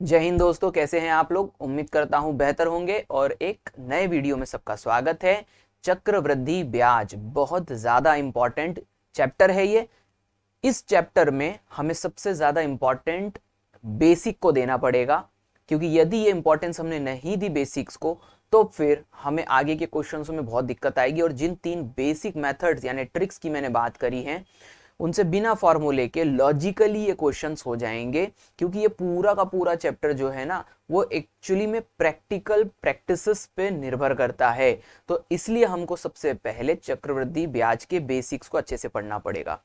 जय हिंद दोस्तों, कैसे हैं आप लोग। उम्मीद करता हूं बेहतर होंगे और एक नए वीडियो में सबका स्वागत है। चक्रवृद्धि ब्याज बहुत ज्यादा इंपॉर्टेंट चैप्टर है ये। इस चैप्टर में हमें सबसे ज्यादा इंपॉर्टेंट बेसिक को देना पड़ेगा, क्योंकि यदि ये इंपॉर्टेंस हमने नहीं दी बेसिक्स को तो फिर हमें आगे के क्वेश्चंस में बहुत दिक्कत आएगी। और जिन 3 बेसिक मेथड्स यानी ट्रिक्स की मैंने बात करी है उनसे बिना फॉर्मूले के लॉजिकली ये क्वेश्चंस हो जाएंगे, क्योंकि ये पूरा का पूरा चैप्टर जो है ना वो एक्चुअली में प्रैक्टिकल प्रैक्टिसेस पे निर्भर करता है। तो इसलिए हमको सबसे पहले चक्रवृद्धि ब्याज के बेसिक्स को अच्छे से पढ़ना पड़ेगा।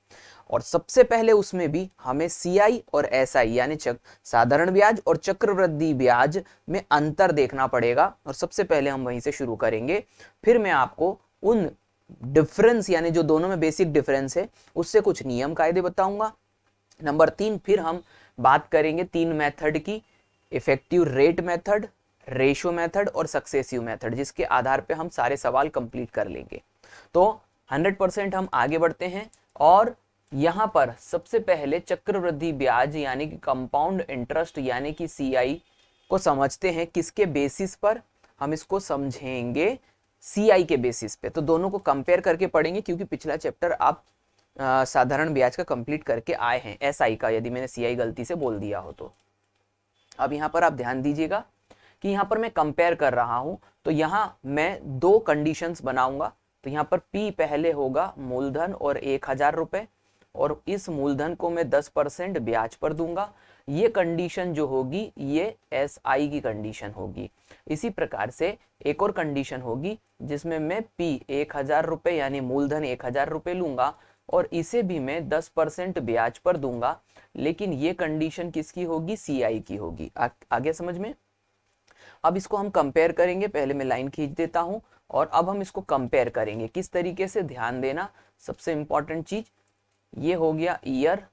और सबसे पहले उसमें भी हमें सीआई और एसआई यानी साधारण ब्याज और चक्रवृद्धि ब्याज में अंतर देखना पड़ेगा। और सबसे पहले हम वहीं से शुरू करेंगे, फिर मैं आपको उन डिफरेंस यानी जो दोनों में बेसिक डिफरेंस है उससे कुछ नियम कायदे बताऊंगा। नंबर 3 फिर हम बात करेंगे 3 मेथड की, effective rate method, ratio method और सक्सेसिव मेथड, जिसके आधार पे हम सारे सवाल कंप्लीट कर लेंगे। तो 100% हम आगे बढ़ते हैं और यहां पर सबसे पहले चक्रवृद्धि ब्याज यानी कि कंपाउंड इंटरेस्ट यानी कि सीआई को समझते हैं। किसके बेसिस पर हम इसको समझेंगे? सीआई के बेसिस पे। तो दोनों को कंपेयर करके पढ़ेंगे, क्योंकि पिछला चैप्टर आप साधारण ब्याज का कंप्लीट करके आए हैं, एसआई का, यदि मैंने सीआई गलती से बोल दिया हो तो। अब यहाँ पर आप ध्यान दीजिएगा कि यहाँ पर मैं कंपेयर कर रहा हूं, तो यहाँ मैं 2 कंडीशंस बनाऊंगा। तो यहाँ पर पी पहले होगा मूलधन और 1000 रुपए, और इस मूलधन को मैं 10% ब्याज पर दूंगा। ये कंडीशन जो होगी ये एसआई की कंडीशन होगी। इसी प्रकार से एक और कंडीशन होगी जिसमें मैं पी 1000 रुपए यानी मूलधन 1000 रुपए लूंगा और इसे भी मैं 10% ब्याज पर दूंगा। लेकिन ये कंडीशन किसकी होगी? सीआई की होगी। आगे समझ में? अब इसको हम कंपेयर करेंगे। पहले मैं लाइन खींच देता हूं और अब हम इसको कंपेयर करेंगे किस तरीके से। ध्यान देना, सबसे इंपॉर्टेंट चीज, ये हो गया ईयर,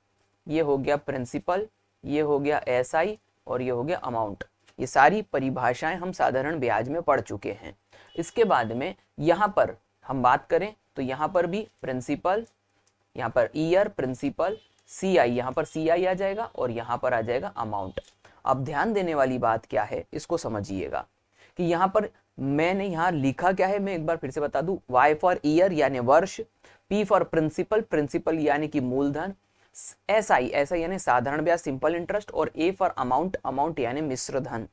ये हो गया प्रिंसिपल, ये हो गया एसआई और ये हो गया अमाउंट। ये सारी परिभाषाएं हम साधारण ब्याज में पढ़ चुके हैं। इसके बाद में यहां पर हम बात करें तो यहां पर भी प्रिंसिपल, यहाँ पर ईयर, प्रिंसिपल, सीआई, यहाँ पर सीआई आ जाएगा और यहाँ पर आ जाएगा अमाउंट। अब ध्यान देने वाली बात क्या है इसको समझिएगा कि यहाँ पर मैंने यहाँ लिखा क्या है, मैं एक बार फिर से बता दूं। वाई फॉर ईयर यानी वर्ष, पी फॉर प्रिंसिपल, प्रिंसिपल यानी कि मूलधन, एसआई, एसआई यानी साधारण ब्याज सिंपल इंटरेस्ट, और ए फॉर अमाउंट, अमाउंट यानी मिश्र धन।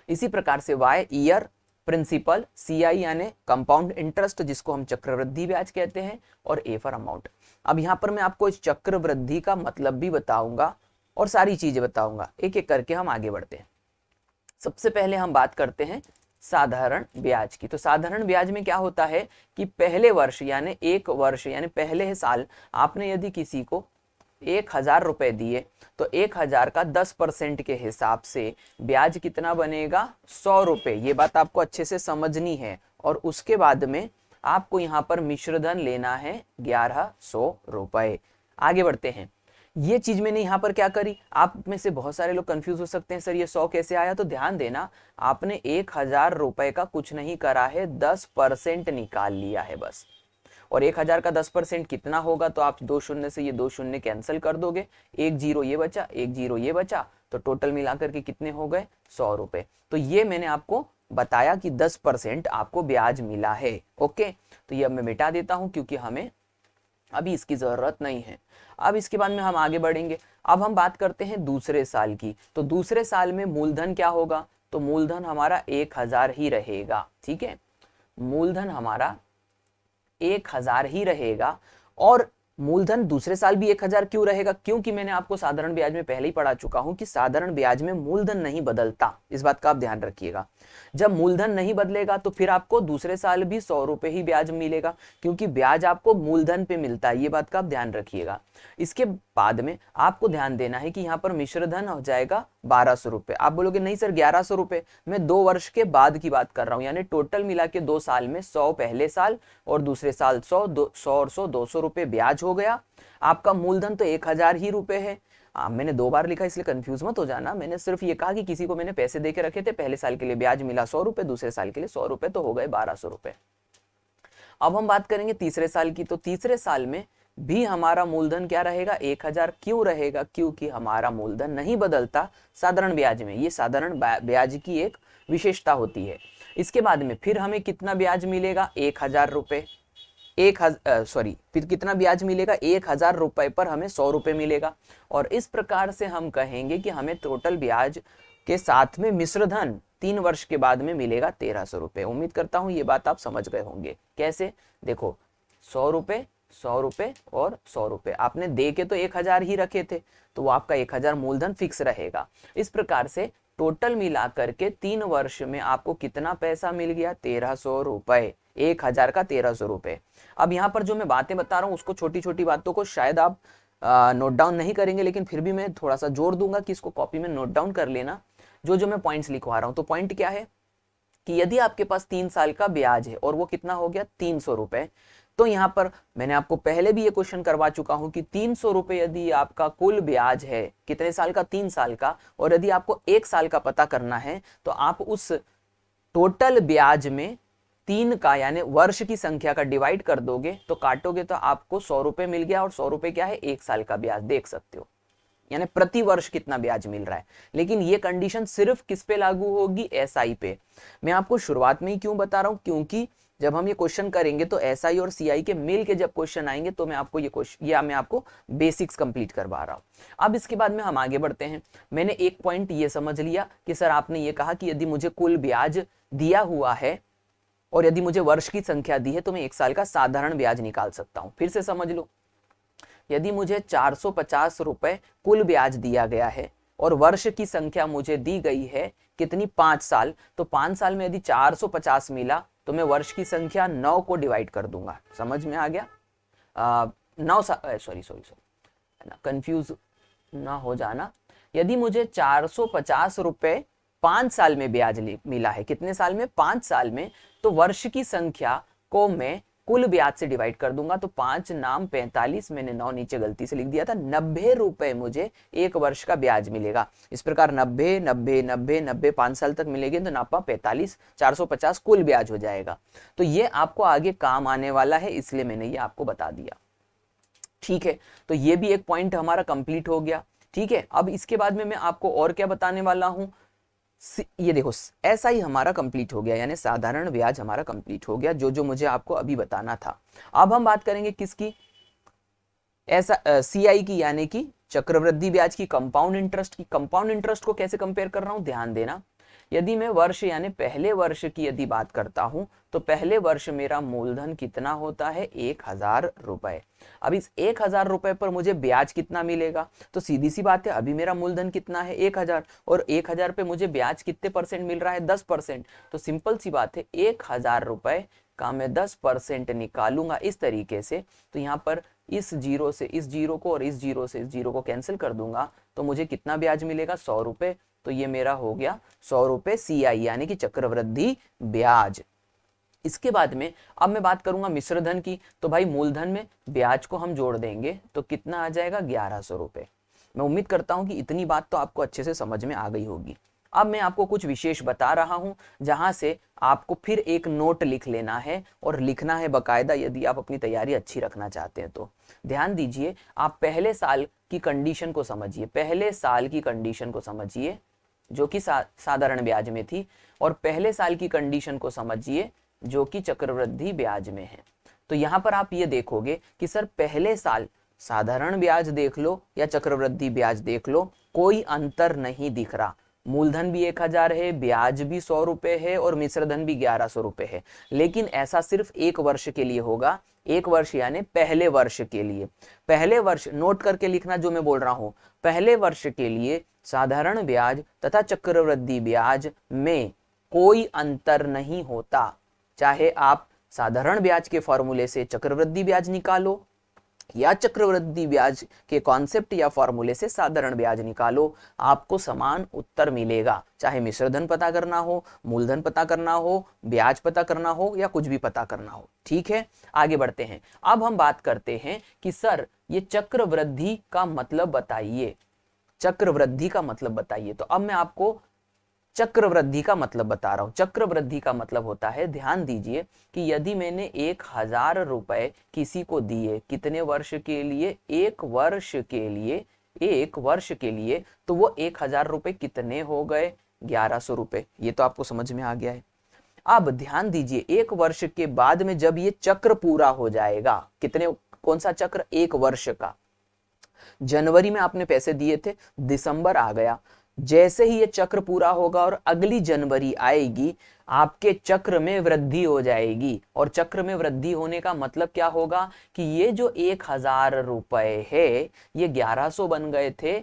इसी प्रकार से वाई ईयर, प्रिंसिपल, सीआई यानी कंपाउंड इंटरेस्ट जिसको हम चक्रवृद्धि ब्याज कहते हैं, और ए फॉर अमाउंट। अब यहां पर मैं आपको इस चक्रवृद्धि का मतलब भी बताऊंगा और सारी चीजें बताऊंगा। एक एक करके हम आगे बढ़ते हैं। सबसे पहले हम बात करते हैं साधारण ब्याज की। तो साधारण ब्याज में क्या होता है कि पहले वर्ष यानी एक वर्ष यानी पहले साल आपने यदि किसी को 1000 रुपए दिए तो 1000 का 10% के हिसाब से ब्याज कितना बनेगा? 100 रुपए। ये बात आपको अच्छे से समझनी है। और उसके बाद में आपको यहाँ पर मिश्रधन लेना है 1100 रुपए। आगे बढ़ते हैं। ये चीज मैंने यहाँ पर क्या करी, आप में से बहुत सारे लोग कंफ्यूज हो सकते हैं, सर ये 100 कैसे आया? तो ध्यान देना, आपने 1000 रुपए का कुछ नहीं करा है, 10% निकाल लिया है बस। और 1000 का 10% कितना होगा? तो आप 2 शून्य से ये 2 शून्य कैंसिल कर दोगे, 1 जीरो ये बचा, 1 जीरो ये बचा, तो टोटल मिलाकर के कितने हो गए? 100 रुपए। तो ये मैंने आपको बताया कि 10% आपको ब्याज मिला है। ओके, तो ये अब मैं मिटा देता हूं क्योंकि हमें अभी इसकी जरूरत नहीं है। अब इसके बाद में हम आगे बढ़ेंगे। अब हम बात करते हैं दूसरे साल की। तो दूसरे साल में मूलधन क्या होगा? तो मूलधन हमारा 1000 ही रहेगा। ठीक है, मूलधन हमारा 1000 ही रहेगा। और मूलधन दूसरे साल भी 1000 क्यों रहेगा? क्योंकि मैंने आपको साधारण ब्याज में पहले ही पढ़ा चुका हूं कि साधारण ब्याज में मूलधन नहीं बदलता। इस बात का आप ध्यान रखिएगा। जब मूलधन नहीं बदलेगा तो फिर आपको दूसरे साल भी 100 रुपए ही ब्याज मिलेगा, क्योंकि ब्याज आपको मूलधन पे मिलता है। ये बात का आप ध्यान रखिएगा। इसके बाद में आपको ध्यान देना है कि यहाँ पर मिश्रधन हो जाएगा 1200 रुपए। आप बोलोगे नहीं सर 1100 रुपए, मैं 2 वर्ष के बाद की बात कर रहा हूं, यानी टोटल मिला के 2 साल में 100 पहले साल और दूसरे साल 100, 100 और 100, 200 रुपए ब्याज हो गया। आपका मूलधन तो 1000 ही रुपए है। मैंने 2 बार लिखा इसलिए कंफ्यूज मत हो जाना। मैंने सिर्फ ये कहा कि किसी को मैंने पैसे देके रखे थे, पहले साल के लिए ब्याज मिला 100 रुपए, दूसरे साल के लिए 100 रुपए, तो हो गए 1200 रुपए। अब हम बात करेंगे तीसरे साल की। तो तीसरे साल में भी हमारा मूलधन क्या रहेगा, 1000। क्यों रहेगा, क्योंकि हमारा मूलधन नहीं बदलता साधारण ब्याज में, ये साधारण ब्याज की एक विशेषता होती है। इसके बाद में फिर हमें कितना ब्याज मिलेगा, 1000 रुपए, फिर कितना ब्याज मिलेगा, 1000 रुपए पर हमें 100 रुपए मिलेगा। और इस प्रकार से हम कहेंगे कि हमें टोटल ब्याज के साथ में मिश्रधन 3 वर्ष के बाद में मिलेगा 1300 रुपए। उम्मीद करता हूं ये बात आप समझ गए होंगे। कैसे, देखो 100 रुपए, 100 रुपए और 100 रुपए आपने दे के तो 1000 ही रखे थे, तो वो आपका 1000 मूलधन फिक्स रहेगा। इस प्रकार से टोटल मिला करके 3 वर्ष में आपको कितना पैसा मिल गया, 1300 रुपए, 1000 का 1300 रुपए। अब यहाँ पर जो मैं बातें बता रहा हूँ उसको, छोटी छोटी बातों को शायद आप नोट डाउन नहीं करेंगे, लेकिन फिर भी मैं थोड़ा सा जोर दूंगा कि इसको कॉपी में नोट डाउन कर लेना, जो जो मैं पॉइंट्स लिखवा रहा हूँ। तो पॉइंट क्या है कि यदि आपके पास 3 साल का ब्याज है और वो कितना हो गया, 300 रुपए, तो यहां पर मैंने आपको पहले भी ये क्वेश्चन करवा चुका हूं कि 300 रुपए यदि आपका कुल ब्याज है, कितने साल का, 3 साल का, और यदि आपको 1 साल का पता करना है तो आप उस टोटल ब्याज में 3 का यानी वर्ष की संख्या का डिवाइड कर दोगे, तो काटोगे तो आपको 100 रुपए मिल गया। और 100 रुपए क्या है, 1 साल का ब्याज, देख सकते हो, यानी प्रति वर्ष कितना ब्याज मिल रहा है। लेकिन ये कंडीशन सिर्फ किस पे लागू होगी, एसआई पे। मैं आपको शुरुआत में ही क्यों बता रहा हूं, क्योंकि जब हम ये क्वेश्चन करेंगे तो एसआई और सीआई के मिल के जब क्वेश्चन आएंगे तो मैं आपको ये क्वेश्चन, या मैं आपको बेसिक्स कंप्लीट करवा रहा हूं। अब इसके बाद में हम आगे बढ़ते हैं। मैंने एक पॉइंट ये समझ लिया कि सर आपने ये कहा कि यदि मुझे कुल ब्याज दिया हुआ है और यदि मुझे वर्ष की संख्या दी है तो मैं 1 साल का साधारण ब्याज निकाल सकता हूं। फिर से समझ लो, यदि मुझे 450 रुपए कुल ब्याज दिया गया है और वर्ष की संख्या मुझे दी गई है कितनी, 5 साल, तो 5 साल में यदि 450 मिला तो मैं वर्ष की संख्या 9 को डिवाइड कर दूंगा। समझ में आ गया, 9 सॉरी कंफ्यूज ना हो जाना। यदि मुझे 450 रुपए 5 साल में ब्याज मिला है, कितने साल में, 5 साल में, तो वर्ष की संख्या को मैं कुल ब्याज से डिवाइड कर दूंगा। तो 5 नाम 45, मैंने 9 नीचे गलती से लिख दिया था, 90 रुपए मुझे 1 वर्ष का ब्याज मिलेगा। इस प्रकार 90 90 90 90 5 साल तक मिलेंगे तो नापा 45, 450 कुल ब्याज हो जाएगा। तो ये आपको आगे काम आने वाला है, इसलिए मैंने ये आपको बता दिया। ठीक है, तो ये भी एक पॉइंट हमारा कंप्लीट हो गया। ठीक है, अब इसके बाद में मैं आपको और क्या बताने वाला हूं, ये देखो ऐसा ही हमारा कंप्लीट हो गया, यानी साधारण ब्याज हमारा कंप्लीट हो गया, जो जो मुझे आपको अभी बताना था। अब हम बात करेंगे किसकी, ऐसा सीआई की, यानी कि चक्रवृद्धि ब्याज की, कंपाउंड इंटरेस्ट की। कंपाउंड इंटरेस्ट को कैसे कंपेयर कर रहा हूं, ध्यान देना। यदि मैं वर्ष यानी पहले वर्ष की यदि बात करता हूं तो पहले वर्ष मेरा मूलधन कितना होता है, 1000 रुपए। अब इस 1000 रुपए पर मुझे ब्याज कितना मिलेगा, तो सीधी सी बात है, अभी मेरा मूलधन कितना है, 1000, और 1000 पे मुझे ब्याज कितने परसेंट मिल रहा है, 10%। तो सिंपल सी बात है, 1000 रुपए का मैं 10% निकालूंगा इस तरीके से। तो यहाँ पर इस जीरो से इस जीरो को और इस जीरो से इस जीरो को कैंसिल कर दूंगा, तो मुझे कितना ब्याज मिलेगा, 100 रुपए। तो ये मेरा हो गया 100 रुपए सीआई, यानी कि चक्रवृद्धि ब्याज। इसके बाद में अब मैं बात करूंगा मिश्रधन की। तो भाई मूलधन में ब्याज को हम जोड़ देंगे तो कितना आ जाएगा, 1100 रुपए। मैं उम्मीद करता हूं कि इतनी बात तो आपको अच्छे से समझ में आ गई होगी। अब मैं आपको कुछ विशेष बता रहा हूं, जहां से आपको फिर एक नोट लिख लेना है और लिखना है बकायदा, यदि आप अपनी तैयारी अच्छी रखना चाहते हैं तो। ध्यान दीजिए, आप पहले साल की कंडीशन को समझिए, पहले साल की कंडीशन को समझिए जो कि साधारण ब्याज में थी, और पहले साल की कंडीशन को समझिए जो कि चक्रवृद्धि ब्याज में है। तो यहां पर आप ये देखोगे कि सर पहले साल साधारण ब्याज देख लो या चक्रवृद्धि ब्याज देख लो, कोई अंतर नहीं दिख रहा। मूलधन भी 1000 है, ब्याज भी 100 रुपए है और मिश्रधन भी 1100 रुपए है। लेकिन ऐसा सिर्फ 1 वर्ष के लिए होगा, 1 वर्ष यानी पहले वर्ष के लिए। पहले वर्ष नोट करके लिखना जो मैं बोल रहा हूं, पहले वर्ष के लिए साधारण ब्याज तथा चक्रवृद्धि ब्याज में कोई अंतर नहीं होता। चाहे आप साधारण ब्याज के फॉर्मूले से चक्रवृद्धि ब्याज निकालो या चक्रवृद्धि ब्याज के कॉन्सेप्ट या फॉर्मूले से साधारण ब्याज निकालो, आपको समान उत्तर मिलेगा। चाहे मिश्रधन पता करना हो, मूलधन पता करना हो, ब्याज पता करना हो या कुछ भी पता करना हो। ठीक है, आगे बढ़ते हैं। अब हम बात करते हैं कि सर ये चक्रवृद्धि का मतलब बताइए, चक्रवृद्धि का मतलब बताइए। तो अब मैं आपको चक्रवृद्धि का मतलब बता रहा हूं। चक्रवृद्धि का मतलब होता है, ध्यान दीजिए कि यदि मैंने 1000 रुपए किसी को दिए, कितने वर्ष के लिए? 1 वर्ष के लिए। 1 वर्ष के लिए, तो वो 1000 रुपए कितने हो गए? 1100 रुपए। ये तो आपको समझ में आ गया है। अब ध्यान दीजिए, 1 वर्ष के बाद में जब ये चक्र पूरा हो जाएगा, कितने, कौन सा चक्र? 1 वर्ष का। जनवरी में आपने पैसे दिए थे, दिसंबर आ गया, जैसे ही ये चक्र पूरा होगा और अगली जनवरी आएगी, आपके चक्र में वृद्धि हो जाएगी। और चक्र में वृद्धि होने का मतलब क्या होगा कि ये जो 1000 रुपए है, ये 1100 बन गए थे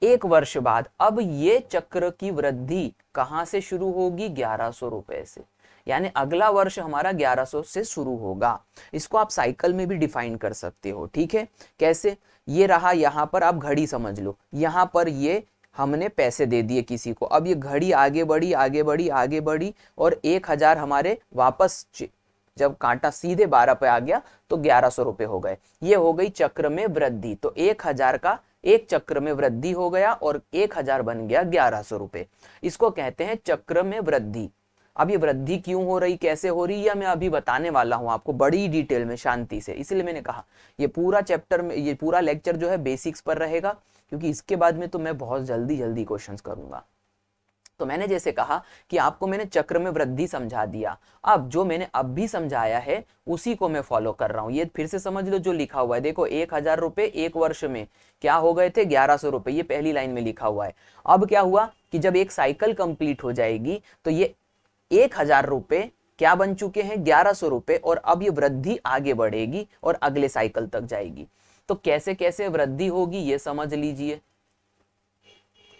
1 वर्ष बाद। अब ये चक्र की वृद्धि कहां से शुरू होगी? 1100 रुपए से। यानी अगला वर्ष हमारा 1100 से शुरू होगा। इसको आप साइकिल में भी डिफाइन कर सकते हो, ठीक है? कैसे? ये रहा, यहां पर आप घड़ी समझ लो, यहां पर ये हमने पैसे दे दिए किसी को, अब ये घड़ी आगे बढ़ी आगे बढ़ी आगे बढ़ी और 1000 हमारे वापस, जब कांटा सीधे 12 पे आ गया तो 1100 रुपए हो गए। ये हो गई चक्र में वृद्धि। तो 1000 का एक चक्र में वृद्धि हो गया और 1000 बन गया 1100 रुपए। इसको कहते हैं चक्र में वृद्धि। अब ये वृद्धि क्यों हो रही, कैसे हो रही, या मैं अभी बताने वाला हूं आपको बड़ी डिटेल में, शांति से। इसलिए मैंने कहा ये पूरा चैप्टर में, ये पूरा लेक्चर जो है बेसिक्स पर रहेगा, क्योंकि इसके बाद में तो मैं बहुत जल्दी जल्दी क्वेश्चंस करूंगा। तो मैंने जैसे कहा कि आपको मैंने चक्र में वृद्धि समझा दिया। अब जो मैंने अब भी समझाया है उसी को मैं फॉलो कर रहा हूं। ये फिर से समझ लो जो लिखा हुआ है, देखो 1000 रुपए 1 वर्ष में क्या हो गए थे? 1100 रुपए। ये पहली लाइन में लिखा हुआ है। अब क्या हुआ कि जब एक साइकिल कंप्लीट हो जाएगी तो ये 1000 रुपए क्या बन चुके हैं? 1100 रुपए। और अब ये वृद्धि आगे बढ़ेगी और अगले साइकिल तक जाएगी। तो कैसे कैसे वृद्धि होगी ये समझ लीजिए,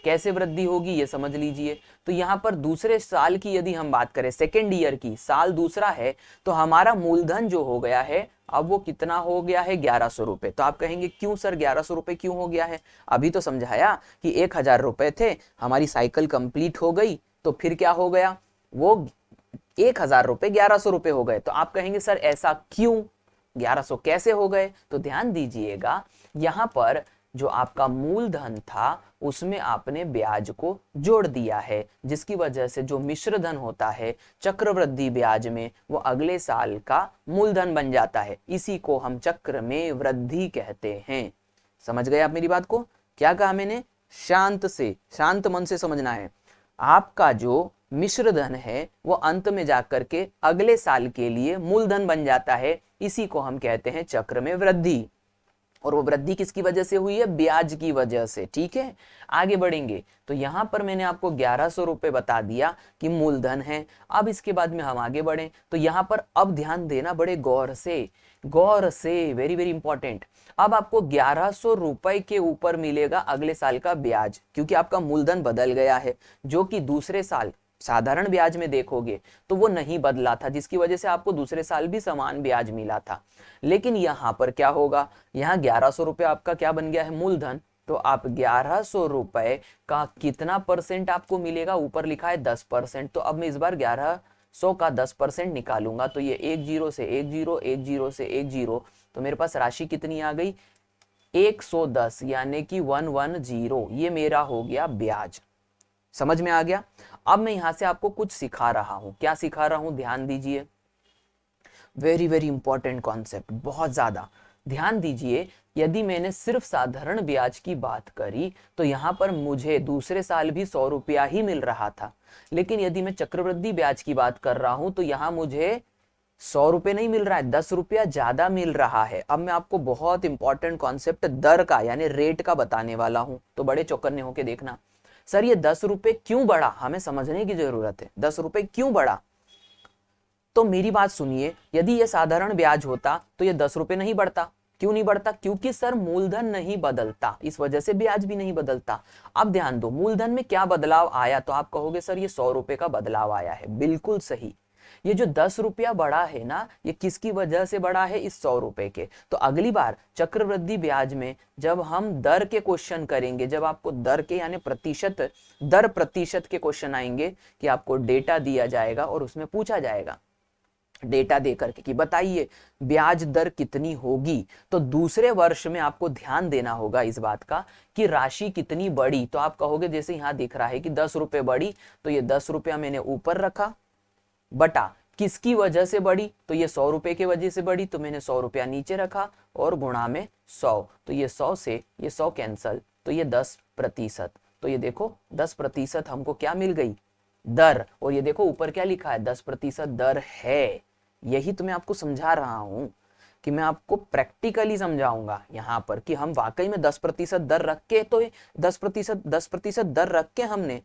कैसे वृद्धि होगी ये समझ लीजिए। तो यहां पर दूसरे साल की यदि हम बात करें, सेकेंड ईयर की, साल दूसरा है, तो हमारा मूलधन जो हो गया है अब वो कितना हो गया है? 1100 रुपए। तो आप कहेंगे क्यों सर 1100 रुपए क्यों हो गया है? अभी तो समझाया कि 1000 रुपए थे, हमारी साइकिल कंप्लीट हो गई, तो फिर क्या हो गया? वो 1000 रुपए 1100 रुपए हो गए। तो आप कहेंगे सर ऐसा क्यों, 1100 कैसे हो गए? तो ध्यान दीजिएगा, यहां पर जो आपका मूलधन था उसमें आपने ब्याज को जोड़ दिया है, जिसकी वजह से जो मिश्र धन होता है चक्रवृद्धि ब्याज में, वो अगले साल का मूलधन बन जाता है। इसी को हम चक्र में वृद्धि कहते हैं। समझ गए आप मेरी बात को? क्या कहा मैंने? शांत से, शांत मन से समझना है। आपका जो मिश्र धन है वो अंत में जाकर के अगले साल के लिए मूलधन बन जाता है। इसी को हम कहते हैं चक्र में वृद्धि। और वो वृद्धि किसकी वजह से हुई है? ब्याज की वजह से। ठीक है, आगे बढ़ेंगे। तो यहां पर मैंने आपको 1100 रुपए बता दिया कि मूलधन है। अब इसके बाद में हम आगे बढ़े तो यहां पर अब ध्यान देना बड़े गौर से, गौर से, वेरी वेरी इंपॉर्टेंट। अब आपको 1100 रुपए के ऊपर मिलेगा अगले साल का ब्याज, क्योंकि आपका मूलधन बदल गया है, जो कि दूसरे साल साधारण ब्याज में देखोगे तो वो नहीं बदला था, जिसकी वजह से आपको दूसरे साल भी समान ब्याज मिला था। लेकिन यहां पर क्या होगा? यहाँ 1100 रुपए आपका क्या बन गया है? मूलधन। तो आप 1100 रुपए का कितना परसेंट आपको मिलेगा? ऊपर लिखा है 10%। तो अब मैं इस बार 1100 का 10% निकालूंगा, तो ये 1 0 से 1 0, 1 0 से 1 0, तो मेरे पास राशि कितनी आ गई? 110, यानी कि 110। ये मेरा हो गया ब्याज। समझ में आ गया? अब मैं यहां से आपको कुछ सिखा रहा हूं। क्या सिखा रहा हूं? ध्यान दीजिए, वेरी वेरी इंपॉर्टेंट कॉन्सेप्ट, बहुत ज्यादा ध्यान दीजिए। यदि मैंने सिर्फ साधारण ब्याज की बात करी तो यहां पर मुझे दूसरे साल भी 100 रुपया ही मिल रहा था। लेकिन यदि मैं चक्रवृद्धि ब्याज की बात कर रहा हूं तो यहां मुझे 100 रुपए नहीं मिल रहा है, 10 रुपया ज्यादा मिल रहा है। अब मैं आपको बहुत इंपॉर्टेंट कॉन्सेप्ट दर का यानी रेट का बताने वाला हूं, तो बड़े चौकन्ने होके देखना। सर ये 10 रुपए क्यों बढ़ा? हमें समझने की जरूरत है, 10 रुपए क्यों बढ़ा? तो मेरी बात सुनिए, यदि ये साधारण ब्याज होता तो ये 10 रुपए नहीं बढ़ता। क्यों नहीं बढ़ता? क्योंकि सर मूलधन नहीं बदलता, इस वजह से ब्याज भी नहीं बदलता। अब ध्यान दो, मूलधन में क्या बदलाव आया? तो आप कहोगे सर ये 100 रुपए का बदलाव आया है। बिल्कुल सही। ये जो 10 रुपया बढ़ा है ना, ये किसकी वजह से बढ़ा है? इस 100 रुपए के। तो अगली बार चक्रवृद्धि ब्याज में जब हम दर के क्वेश्चन करेंगे, जब आपको दर के यानी प्रतिशत, दर प्रतिशत के क्वेश्चन आएंगे कि आपको डेटा दिया जाएगा और उसमें पूछा जाएगा डेटा दे करके कि बताइए ब्याज दर कितनी होगी। तो दूसरे वर्ष में आपको ध्यान देना होगा इस बात का कि राशि कितनी बढ़ी। तो आप कहोगे जैसे यहाँ दिख रहा है कि 10 रुपए बढ़ी, तो ये 10 रुपया मैंने ऊपर रखा, बटा किसकी वजह से बढ़ी, तो ये 100 रुपए की वजह से बढ़ी, तो मैंने 100 रुपया नीचे रखा, और गुणा में 100, तो ये 100 से ये 100 कैंसल, तो ये 10%। तो ये देखो 10% हमको क्या मिल गई, दर। और ये देखो ऊपर क्या लिखा है, 10% दर है। यही तो मैं आपको समझा रहा हूं कि मैं आपको प्रैक्टिकली समझाऊंगा यहाँ पर कि हम वाकई में 10% दर रख के, तो 10% दर रख के हमने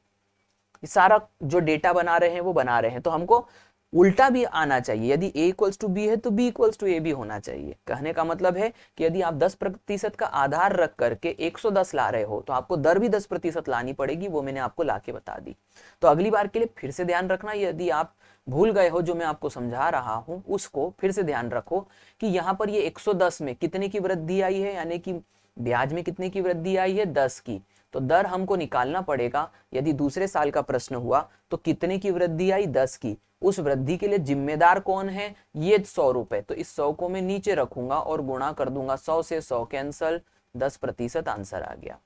सारा जो डेटा बना रहे हैं वो बना रहे हैं। तो हमको उल्टा भी आना चाहिए, यदि a इक्वल्स टू बी है तो b इक्वल्स टू ए भी होना चाहिए। कहने का मतलब है कि यदि आप 10% का आधार रख करके 110 ला रहे हो तो आपको दर भी 10% लानी पड़ेगी, वो मैंने आपको लाके बता दी। तो अगली बार के लिए फिर से ध्यान रखना, यदि आप भूल गए हो जो मैं आपको समझा रहा हूं उसको फिर से ध्यान रखो कि यहाँ पर ये 110 में कितने की वृद्धि आई है, यानी कि ब्याज में कितने की वृद्धि आई है, 10 की। तो दर हमको निकालना पड़ेगा। यदि दूसरे साल का प्रश्न हुआ तो कितने की वृद्धि आई, 10 की। उस वृद्धि के लिए जिम्मेदार कौन है, ये 100 रुपए। तो इस 100 को मैं नीचे रखूंगा और गुणा कर दूंगा, 100 से 100 कैंसल, 10% आंसर आ गया।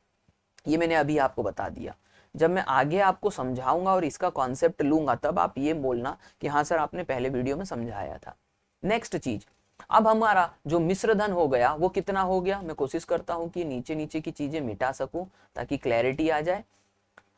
ये मैंने अभी आपको बता दिया। जब मैं आगे आपको समझाऊंगा और इसका कॉन्सेप्ट लूंगा तब आप ये बोलना कि हाँ सर आपने पहले वीडियो में समझाया था। नेक्स्ट चीज, अब हमारा जो मिश्र धन हो गया वो कितना हो गया, मैं कोशिश करता हूं कि नीचे नीचे की चीजें मिटा सकूं ताकि क्लैरिटी आ जाए।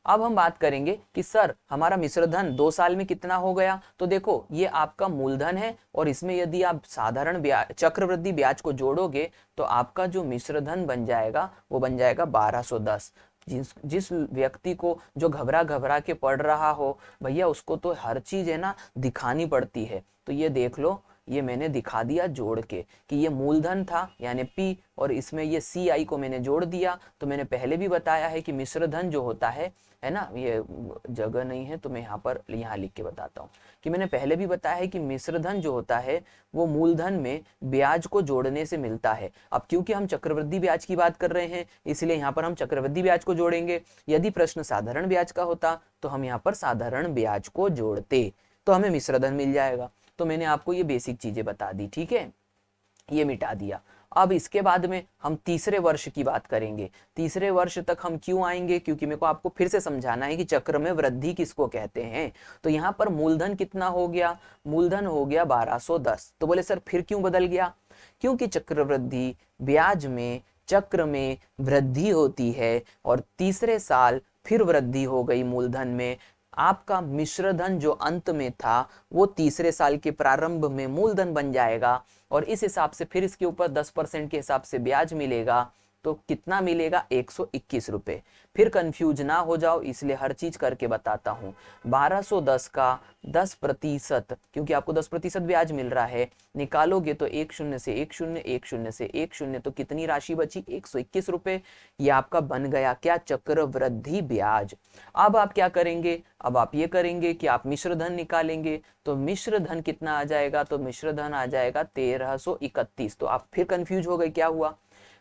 अब हम बात करेंगे कि सर हमारा मिश्र धन 2 साल में कितना हो गया। तो देखो ये आपका मूलधन है और इसमें यदि आप साधारण ब्याज चक्रवृद्धि ब्याज को जोड़ोगे तो आपका जो मिश्र धन बन जाएगा वो बन जाएगा 1210। जिस व्यक्ति को जो घबरा घबरा के पढ़ रहा हो, भैया उसको तो हर चीज है ना दिखानी पड़ती है। तो ये देख लो, ये मैंने दिखा दिया जोड़ के कि ये मूलधन था यानी P, और इसमें ये CI को मैंने जोड़ दिया। तो मैंने पहले भी बताया है कि मिश्र धन जो होता है ना, ये जगह नहीं है तो मैं यहाँ लिख के बताता हूँ कि मैंने पहले भी बताया है कि मिश्र धन जो होता है वो मूलधन में ब्याज को जोड़ने से मिलता है। अब क्योंकि हम चक्रवृद्धि ब्याज की बात कर रहे हैं इसलिए यहाँ पर हम चक्रवृद्धि ब्याज को जोड़ेंगे। यदि प्रश्न साधारण ब्याज का होता तो हम यहाँ पर साधारण ब्याज को जोड़ते तो हमें मिश्र धन मिल जाएगा। तो मैंने आपको ये बेसिक चीजें बता दी, ठीक है, ये मिटा दिया। अब इसके बाद में हम तीसरे वर्ष की बात करेंगे। तीसरे वर्ष तक हम क्यों आएंगे, क्योंकि मेरे को आपको फिर से समझाना है कि चक्र में वृद्धि किसको कहते हैं। तो यहाँ पर मूलधन कितना हो गया, मूलधन हो गया 1210। तो बोले सर फिर क्यों बदल गया, क्योंकि चक्रवृद्धि ब्याज में चक्र में वृद्धि होती है और तीसरे साल फिर वृद्धि हो गई मूलधन में। आपका मिश्र धन जो अंत में था वो तीसरे साल के प्रारंभ में मूलधन बन जाएगा और इस हिसाब से फिर इसके ऊपर 10% के हिसाब से ब्याज मिलेगा। तो कितना मिलेगा, 121 रुपए। फिर कंफ्यूज ना हो जाओ इसलिए हर चीज करके बताता हूं। 1210 का 10%, क्योंकि आपको 10% ब्याज मिल रहा है, निकालोगे तो 1 शून्य से 1 शून्य, 1 शून्य से 1 शून्य, तो कितनी राशि बची, 121 रुपए। ये आपका बन गया क्या, चक्रवृद्धि ब्याज। अब आप क्या करेंगे, अब आप ये करेंगे कि आप मिश्र धन निकालेंगे। तो मिश्र धन कितना आ जाएगा, तो मिश्र धन आ जाएगा 1331। तो आप फिर कंफ्यूज हो गए क्या हुआ,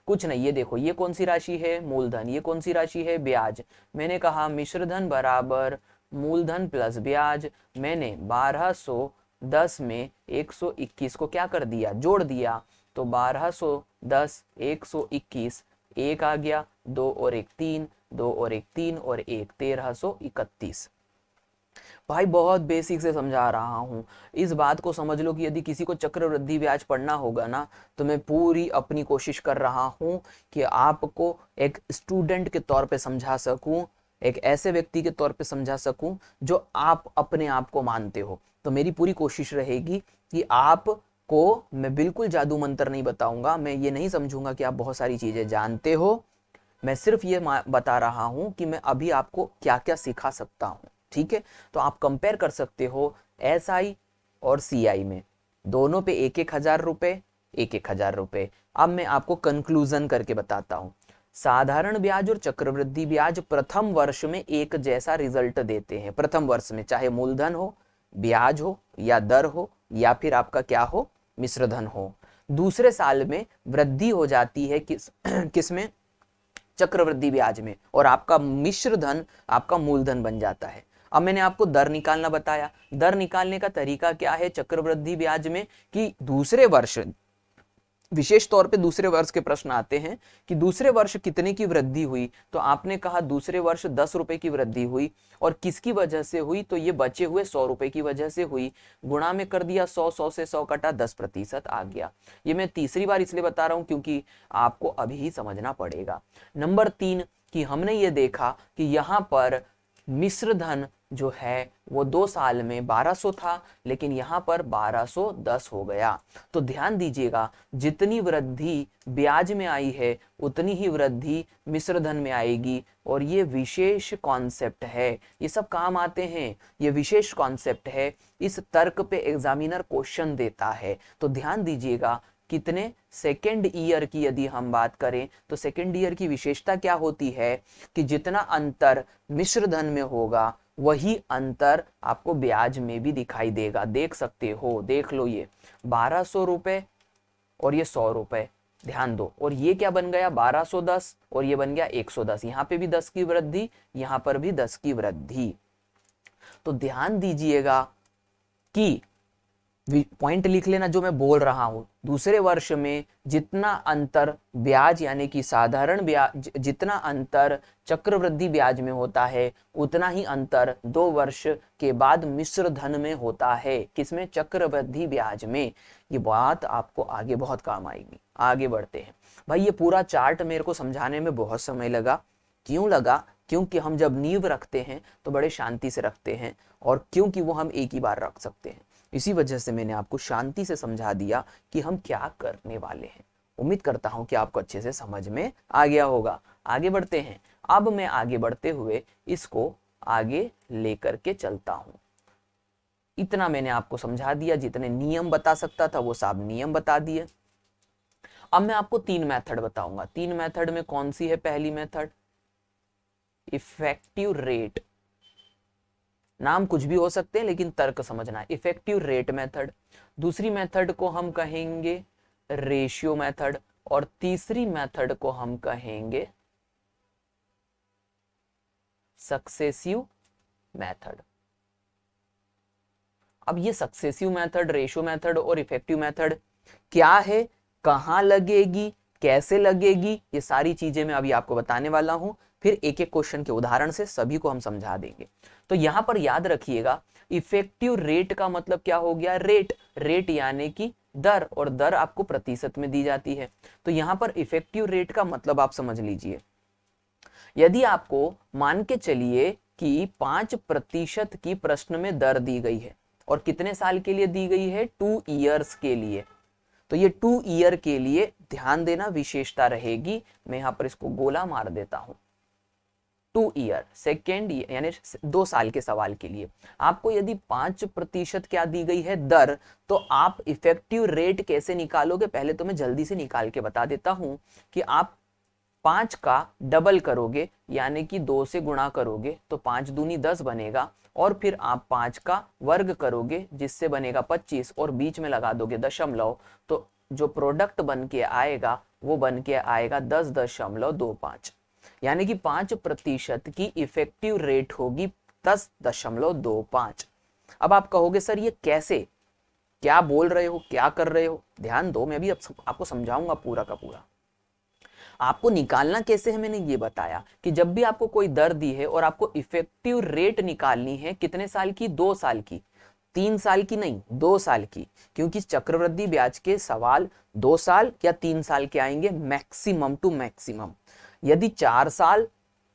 कुछ नहीं, ये देखो ये कौन सी राशि है, मूलधन, ये कौन सी राशि है, ब्याज। मैंने कहा मिश्र धन बराबर मूलधन प्लस ब्याज। मैंने 1210 में 121 को क्या कर दिया, जोड़ दिया। तो 1210 121, एक आ गया, 2 और 1 3, 2 और 1 3 और 1 1331। भाई बहुत बेसिक से समझा रहा हूं, इस बात को समझ लो कि यदि किसी को चक्रवृद्धि ब्याज पढ़ना होगा ना तो मैं पूरी अपनी कोशिश कर रहा हूं कि आपको एक स्टूडेंट के तौर पे समझा सकूं, एक ऐसे व्यक्ति के तौर पे समझा सकूं जो आप अपने आप को मानते हो। तो मेरी पूरी कोशिश रहेगी कि आपको मैं बिल्कुल जादू मंत्र नहीं बताऊंगा, मैं ये नहीं समझूंगा कि आप बहुत सारी चीजें जानते हो, मैं सिर्फ ये बता रहा हूं कि मैं अभी आपको क्या क्या सिखा सकता हूं, ठीक है। तो आप कंपेयर कर सकते हो SI और CI में, दोनों पे 1,000 रुपए, 1,000 रुपए। अब मैं आपको कंक्लूजन करके बताता हूं। साधारण ब्याज और चक्रवृद्धि ब्याज प्रथम वर्ष में एक जैसा रिजल्ट देते हैं। प्रथम वर्ष में चाहे मूलधन हो, ब्याज हो या दर हो या फिर आपका क्या हो, मिश्र धन हो। दूसरे साल में वृद्धि हो जाती है किसमें, चक्रवृद्धि ब्याज में, और आपका मिश्र धन आपका मूलधन बन जाता है। अब मैंने आपको दर निकालना बताया। दर निकालने का तरीका क्या है चक्रवृद्धि ब्याज में, कि दूसरे वर्ष, विशेष तौर पे दूसरे वर्ष के प्रश्न आते हैं कि दूसरे वर्ष कितने की वृद्धि हुई, तो आपने कहा दूसरे वर्ष 10 रुपए की वृद्धि हुई, और किसकी वजह से हुई, तो ये बचे हुए 100 रुपए की वजह से हुई। गुणा में कर दिया 100, 100 से 100 कटा, 10% आ गया। ये मैं तीसरी बार इसलिए बता रहा हूं क्योंकि आपको अभी ही समझना पड़ेगा। नंबर 3 कि हमने ये देखा कि यहाँ पर मिश्र धन जो है वो 2 साल में 1200 था, लेकिन यहाँ पर 1210 हो गया। तो ध्यान दीजिएगा, जितनी वृद्धि ब्याज में आई है उतनी ही वृद्धि मिश्र धन में आएगी, और ये विशेष कॉन्सेप्ट है, ये सब काम आते हैं, ये विशेष कॉन्सेप्ट है। इस तर्क पे एग्जामिनर क्वेश्चन देता है, तो ध्यान दीजिएगा। कितने सेकेंड ईयर की यदि हम बात करें तो सेकेंड ईयर की विशेषता क्या होती है कि जितना अंतर मिश्र धन में होगा वही अंतर आपको ब्याज में भी दिखाई देगा। देख सकते हो, देख लो, ये 1200 रुपए और ये 100 रुपए, ध्यान दो, और ये क्या बन गया 1210 और ये बन गया 110। यहाँ पे भी 10 की वृद्धि, यहाँ पर भी 10 की वृद्धि। तो ध्यान दीजिएगा कि पॉइंट लिख लेना जो मैं बोल रहा हूं, दूसरे वर्ष में जितना अंतर ब्याज यानी कि साधारण ब्याज, जितना अंतर चक्रवृद्धि ब्याज में होता है उतना ही अंतर 2 वर्ष के बाद मिश्र धन में होता है। किसमें? चक्रवृद्धि ब्याज में। ये बात आपको आगे बहुत काम आएगी। आगे बढ़ते हैं। भाई ये पूरा चार्ट मेरे को समझाने में बहुत समय लगा। क्यों लगा? क्योंकि हम जब नींव रखते हैं तो बड़े शांति से रखते हैं, और क्योंकि वो हम एक ही बार रख सकते हैं, इसी वजह से मैंने आपको शांति से समझा दिया कि हम क्या करने वाले हैं। उम्मीद करता हूं कि आपको अच्छे से समझ में आ गया होगा। आगे बढ़ते हैं। अब मैं आगे बढ़ते हुए इसको आगे लेकर के चलता हूं। इतना मैंने आपको समझा दिया, जितने नियम बता सकता था वो सब नियम बता दिए। अब मैं आपको 3 मेथड बताऊंगा। 3 मेथड में कौन सी है? पहली मेथड इफेक्टिव रेट, नाम कुछ भी हो सकते हैं लेकिन तर्क समझना। Effective rate method. दूसरी मेथड को हम कहेंगे रेशियो मेथड, और तीसरी मेथड को हम कहेंगे सक्सेसिव मेथड। अब ये सक्सेसिव मेथड, रेशियो मेथड और इफेक्टिव मेथड क्या है, कहां लगेगी, कैसे लगेगी, ये सारी चीजें मैं अभी आपको बताने वाला हूं। फिर एक एक क्वेश्चन के उदाहरण से सभी को हम समझा देंगे। तो यहां पर याद रखिएगा, इफेक्टिव रेट का मतलब क्या हो गया? रेट, रेट यानी कि दर, और दर आपको प्रतिशत में दी जाती है। तो यहां पर इफेक्टिव रेट का मतलब आप समझ लीजिए, यदि आपको मान के चलिए कि 5% की प्रश्न में दर दी गई है, और कितने साल के लिए दी गई है? 2 ईयर्स के लिए। तो ये 2 ईयर के लिए ध्यान देना विशेषता रहेगी। मैं यहां पर इसको गोला मार देता हूं। 2 ईयर, सेकेंड यानी 2 साल के सवाल के लिए आपको यदि 5% क्या दी गई है? दर, तो आप इफेक्टिव रेट कैसे निकालोगे? पहले तो मैं जल्दी से निकाल के बता देता हूं कि आप 5 का डबल करोगे यानी कि 2 से गुणा करोगे तो 5 दूनी 10 बनेगा, और फिर आप 5 का वर्ग करोगे जिससे बनेगा 25, और बीच में लगा दोगे दशमलव, तो जो प्रोडक्ट बन के आएगा वो बन के आएगा 10.25, यानी कि 5% की इफेक्टिव रेट होगी 10.25। अब आप कहोगे सर ये कैसे, क्या बोल रहे हो, क्या कर रहे हो? ध्यान दो, मैं भी आपको समझाऊंगा पूरा का पूरा। आपको निकालना कैसे है मैंने ये बताया कि जब भी आपको कोई दर दी है और आपको इफेक्टिव रेट निकालनी है, कितने साल की? 2 साल की। 3 साल की नहीं, 2 साल की, क्योंकि चक्रवृद्धि ब्याज के सवाल 2 साल या 3 साल के आएंगे मैक्सिमम टू मैक्सिमम। यदि 4 साल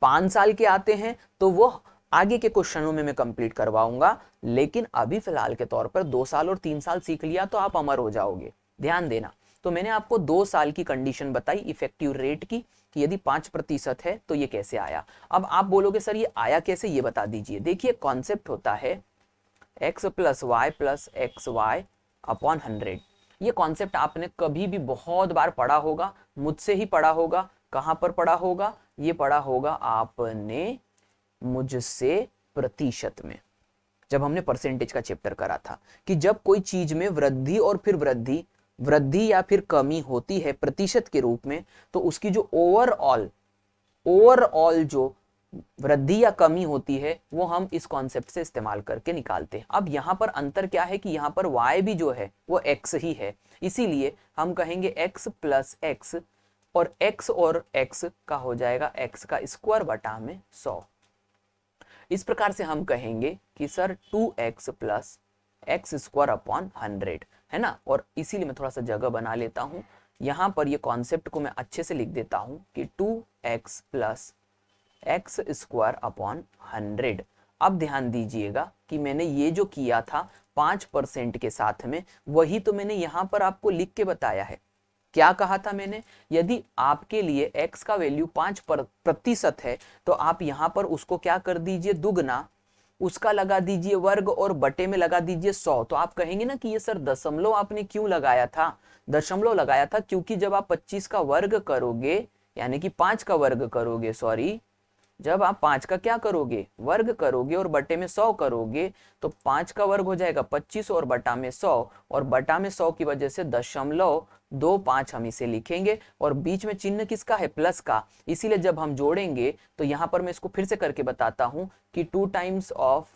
5 साल के आते हैं तो वो आगे के क्वेश्चनों में मैं कंप्लीट करवाऊंगा, लेकिन अभी फिलहाल के तौर पर 2 साल और 3 साल सीख लिया तो आप अमर हो जाओगे। ध्यान देना। तो मैंने आपको 2 साल की कंडीशन बताई इफेक्टिव रेट की, कि यदि 5% है तो ये कैसे आया। अब आप बोलोगे सर ये आया कैसे, ये बता दीजिए। देखिए कॉन्सेप्ट होता है x + y + xy अपॉन 100। ये कॉन्सेप्ट आपने कभी भी बहुत बार पढ़ा होगा, मुझसे ही पढ़ा होगा। कहां पर पढ़ा होगा? ये पढ़ा होगा आपने मुझसे प्रतिशत में, जब हमने परसेंटेज का चैप्टर करा था, कि जब कोई चीज में वृद्धि और फिर वृद्धि या फिर कमी होती है प्रतिशत के रूप में, तो उसकी जो ओवरऑल जो वृद्धि या कमी होती है वो हम इस कॉन्सेप्ट से इस्तेमाल करके निकालते हैं। अब यहाँ पर अंतर क्या है कि यहाँ पर y भी जो है वो x ही है, इसीलिए हम कहेंगे x प्लस x, और x का हो जाएगा x का स्क्वायर बटा में 100। इस प्रकार से हम कहेंगे कि sir 2x plus x square upon 100 है ना। और इसीलिए मैं थोड़ा सा जगह बना लेता हूं, यहां पर ये कॉन्सेप्ट को मैं अच्छे से लिख देता हूं कि 2x plus x square upon 100। अब ध्यान दीजिएगा कि मैंने ये जो किया था 5% के साथ में, वही तो मैंने यहां पर आपको लिख के बताया है। क्या कहा था मैंने, यदि आपके लिए x का वैल्यू 5% है तो आप यहां पर उसको क्या कर दीजिए, दुगना, उसका लगा दीजिए वर्ग और बटे में लगा दीजिए 100। तो आप कहेंगे ना कि ये सर दशमलव आपने क्यों लगाया था, दशमलव लगाया था क्योंकि जब आप 25 का वर्ग करोगे, यानी कि 5 का वर्ग करोगे, सॉरी, जब आप 5 का क्या करोगे, वर्ग करोगे और बटे में 100 करोगे, तो 5 का वर्ग हो जाएगा 25 और बटा में 100, और बटा में 100 की वजह से 0.25 हम इसे लिखेंगे, और बीच में चिन्ह किसका है, प्लस का। इसीलिए जब हम जोड़ेंगे तो यहां पर मैं इसको फिर से करके बताता हूं कि 2 times of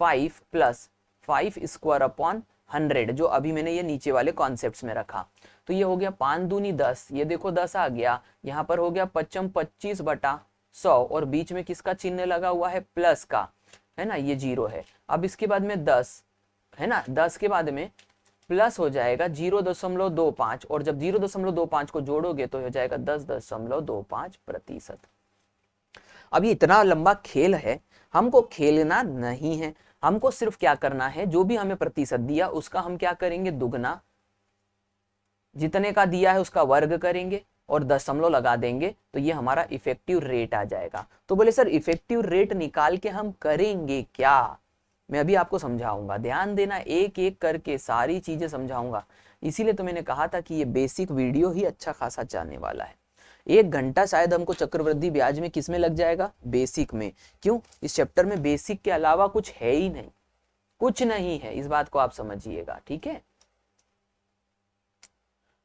5 plus 5 square upon 100, जो अभी मैंने ये नीचे वाले कॉन्सेप्ट्स में रखा। तो ये हो गया 5 दूनी 10, ये देखो 10 आ गया, यहाँ पर हो गया 25 बटा 100, और बीच में किसका चिन्ह लगा हुआ है, प्लस का, है ना, ये 0 है। अब इसके बाद में 10 है ना, 10 के बाद में प्लस हो जाएगा 0.25, और जब 0.25 को जोड़ोगे तो हो जाएगा 10.25%। अब ये इतना लंबा खेल है, हमको खेलना नहीं है, हमको सिर्फ क्या करना है, जो भी हमें प्रतिशत दिया उसका हम क्या करेंगे, दुगना, जितने का दिया है उसका वर्ग करेंगे और दशमलव लगा देंगे, तो ये हमारा इफेक्टिव रेट आ जाएगा। तो बोले सर इफेक्टिव रेट निकाल के हम करेंगे क्या, मैं अभी आपको समझाऊंगा, ध्यान देना, एक एक करके सारी चीजें समझाऊंगा। इसीलिए तो मैंने कहा था कि ये बेसिक वीडियो ही अच्छा खासा जाने वाला है। 1 घंटा शायद हमको चक्रवृद्धि ब्याज में किस में लग जाएगा, बेसिक में। क्यों, इस चैप्टर में बेसिक के अलावा कुछ है ही नहीं, कुछ नहीं है, इस बात को आप समझिएगा, ठीक है।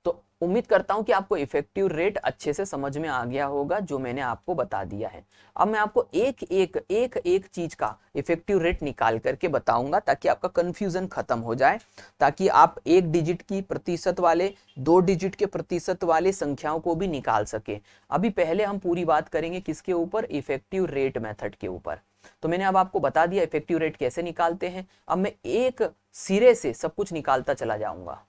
तो उम्मीद करता हूं कि आपको इफेक्टिव रेट अच्छे से समझ में आ गया होगा, जो मैंने आपको बता दिया है। अब मैं आपको एक चीज का इफेक्टिव रेट निकाल करके बताऊंगा, ताकि आपका कंफ्यूजन खत्म हो जाए, ताकि आप 1 डिजिट की प्रतिशत वाले, 2 डिजिट के प्रतिशत वाले संख्याओं को भी निकाल सके। अभी पहले हम पूरी बात करेंगे किसके ऊपर, इफेक्टिव रेट मेथड के ऊपर। तो मैंने अब आपको बता दिया इफेक्टिव रेट कैसे निकालते हैं। अब मैं एक सिरे से सब कुछ निकालता चला जाऊंगा।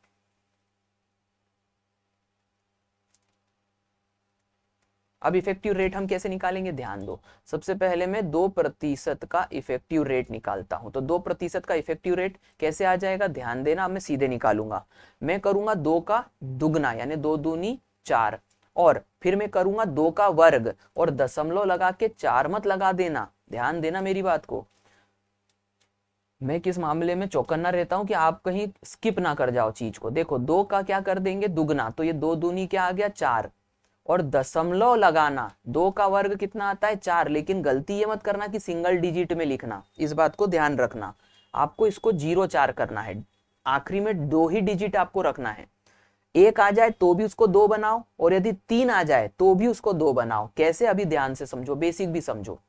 अब इफेक्टिव रेट हम कैसे निकालेंगे, ध्यान दो। सबसे पहले मैं 2% का इफेक्टिव रेट निकालता हूं। तो 2% का इफेक्टिव रेट कैसे आ जाएगा, ध्यान देना। अब मैं सीधे निकालूंगा, मैं करूंगा 2 का दुगना, यानी 2 दूनी 4, और फिर मैं करूंगा 2 का वर्ग, और दशमलव लगा के 4 मत लगा देना, ध्यान देना मेरी बात को। मैं किस मामले में चौकन्ना रहता हूं कि आप कहीं स्किप ना कर जाओ चीज को। देखो 2 का क्या कर देंगे, दुगना, तो ये 2 दूनी क्या आ गया, 4, और दशमलव लगाना, 2 का वर्ग कितना आता है, 4, लेकिन गलती ये मत करना कि सिंगल डिजिट में लिखना, इस बात को ध्यान रखना। आपको इसको 0.4 करना है, आखिरी में 2 ही डिजिट आपको रखना है। 1 आ जाए तो भी उसको 2 बनाओ, और यदि 3 आ जाए तो भी उसको 2 बनाओ। कैसे, अभी ध्यान से समझो, बेसिक भी समझो।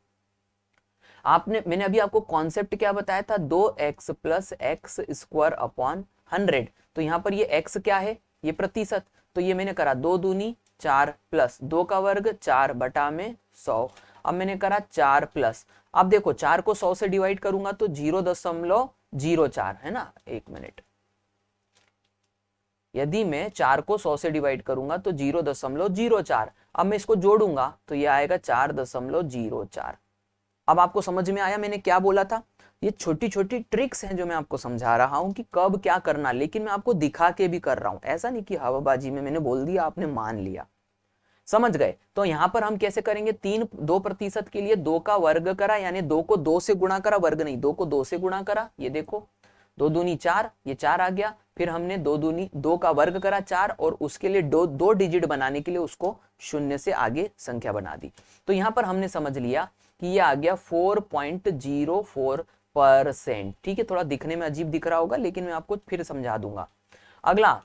मैंने अभी आपको कॉन्सेप्ट क्या बताया था, 2x plus x square upon 100। तो यहां पर ये x क्या है, ये प्रतिशत, तो ये मैंने करा 2 दूनी 4 प्लस 2 का वर्ग 4 बटा में 100। अब मैंने करा 4 प्लस, अब देखो 4 को 100 से डिवाइड करूंगा तो 0.04 है ना, 1 मिनट, यदि मैं 4 को 100 से डिवाइड करूंगा तो 0.04। अब मैं इसको जोड़ूंगा तो ये आएगा 4.04। अब आपको समझ में आया मैंने क्या बोला था। ये छोटी छोटी ट्रिक्स हैं जो मैं आपको समझा रहा हूं कि कब क्या करना, लेकिन मैं आपको दिखा के भी कर रहा हूं, ऐसा नहीं कि हवाबाजी में मैंने बोल दिया आपने मान लिया। समझ गए। तो यहां पर हम कैसे करेंगे, 2% के लिए 2 का वर्ग करा, यानी 2 को 2 से गुणा करा, वर्ग नहीं, 2 को 2 से गुणा करा, ये देखो 2 दूनी 4, ये 4 आ गया। फिर हमने 2 का वर्ग करा 4, और उसके लिए 2 डिजिट बनाने के लिए उसको 0 से आगे संख्या बना दी। तो यहां पर हमने समझ लिया कि ये आ गया 4.04%। ठीक है, थोड़ा दिखने में अजीब दिख रहा होगा, लेकिन मैं आपको फिर समझा दूंगा। अगला,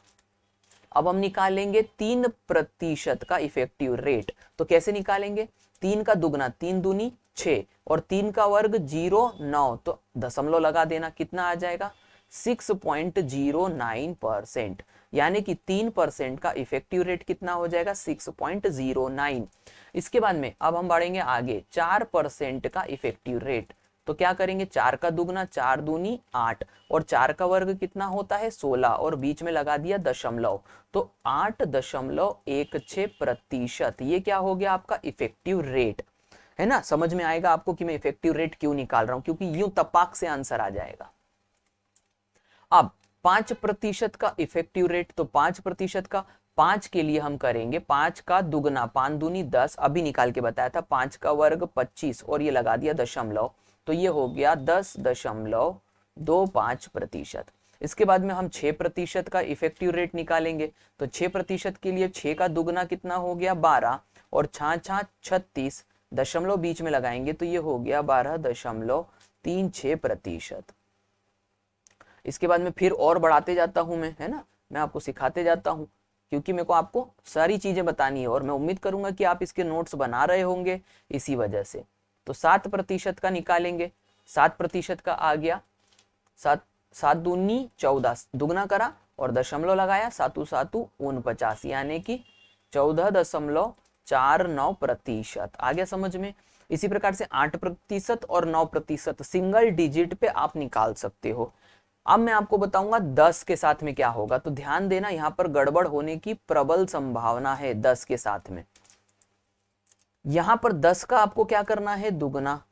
अब हम निकालेंगे 3% का इफेक्टिव रेट। तो कैसे निकालेंगे, 3 का दुगना 3 दूनी 6 और 3 का वर्ग 0.9, तो दशमलव लगा देना, कितना आ जाएगा 6.09%, यानी कि 3% का इफेक्टिव रेट कितना हो जाएगा 6.09। इसके बाद में अब हम बढ़ेंगे आगे 4% का इफेक्टिव रेट, तो क्या करेंगे 4 का दुगना 4 दूनी 8 और 4 का वर्ग कितना होता है 16 और बीच में लगा दिया दशमलव, तो 8.16%, ये क्या हो गया आपका इफेक्टिव रेट, है ना। समझ में आएगा आपको कि मैं इफेक्टिव रेट क्यों निकाल रहा हूं, क्योंकि यूं तपाक से आंसर आ जाएगा। अब 5% का इफेक्टिव रेट, तो 5% का 5 के लिए हम करेंगे 5 का दुगना 5 दूनी 10, अभी निकाल के बताया था, 5 का वर्ग 25 और ये लगा दिया दशमलव, तो ये हो गया 10.25%। इसके बाद में हम 6% का इफेक्टिव रेट निकालेंगे, तो 6% के लिए 6 का दुगना कितना हो गया 12 और 6 36 दशमलव बीच में लगाएंगे, तो ये हो गया 12.36%। इसके बाद में फिर और बढ़ाते जाता हूं मैं, है ना, मैं आपको सिखाते जाता हूं, क्योंकि मेरे को आपको सारी चीजें बतानी है और मैं उम्मीद करूंगा कि आप इसके नोट्स बना रहे होंगे इसी वजह से। तो 7% का निकालेंगे, 7% का आ गया 7 दूनी 14, दुगना करा और दशमलव लगाया, 7 7 49, यानी कि 14.49% आ गया समझ में। इसी प्रकार से 8% और 9% सिंगल डिजिट पे आप निकाल सकते हो। अब मैं आपको बताऊंगा 10 के साथ में क्या होगा, तो ध्यान देना यहां पर गड़बड़ होने की प्रबल संभावना है 10 के साथ में। यहां पर 10 का आपको क्या करना है दुगना,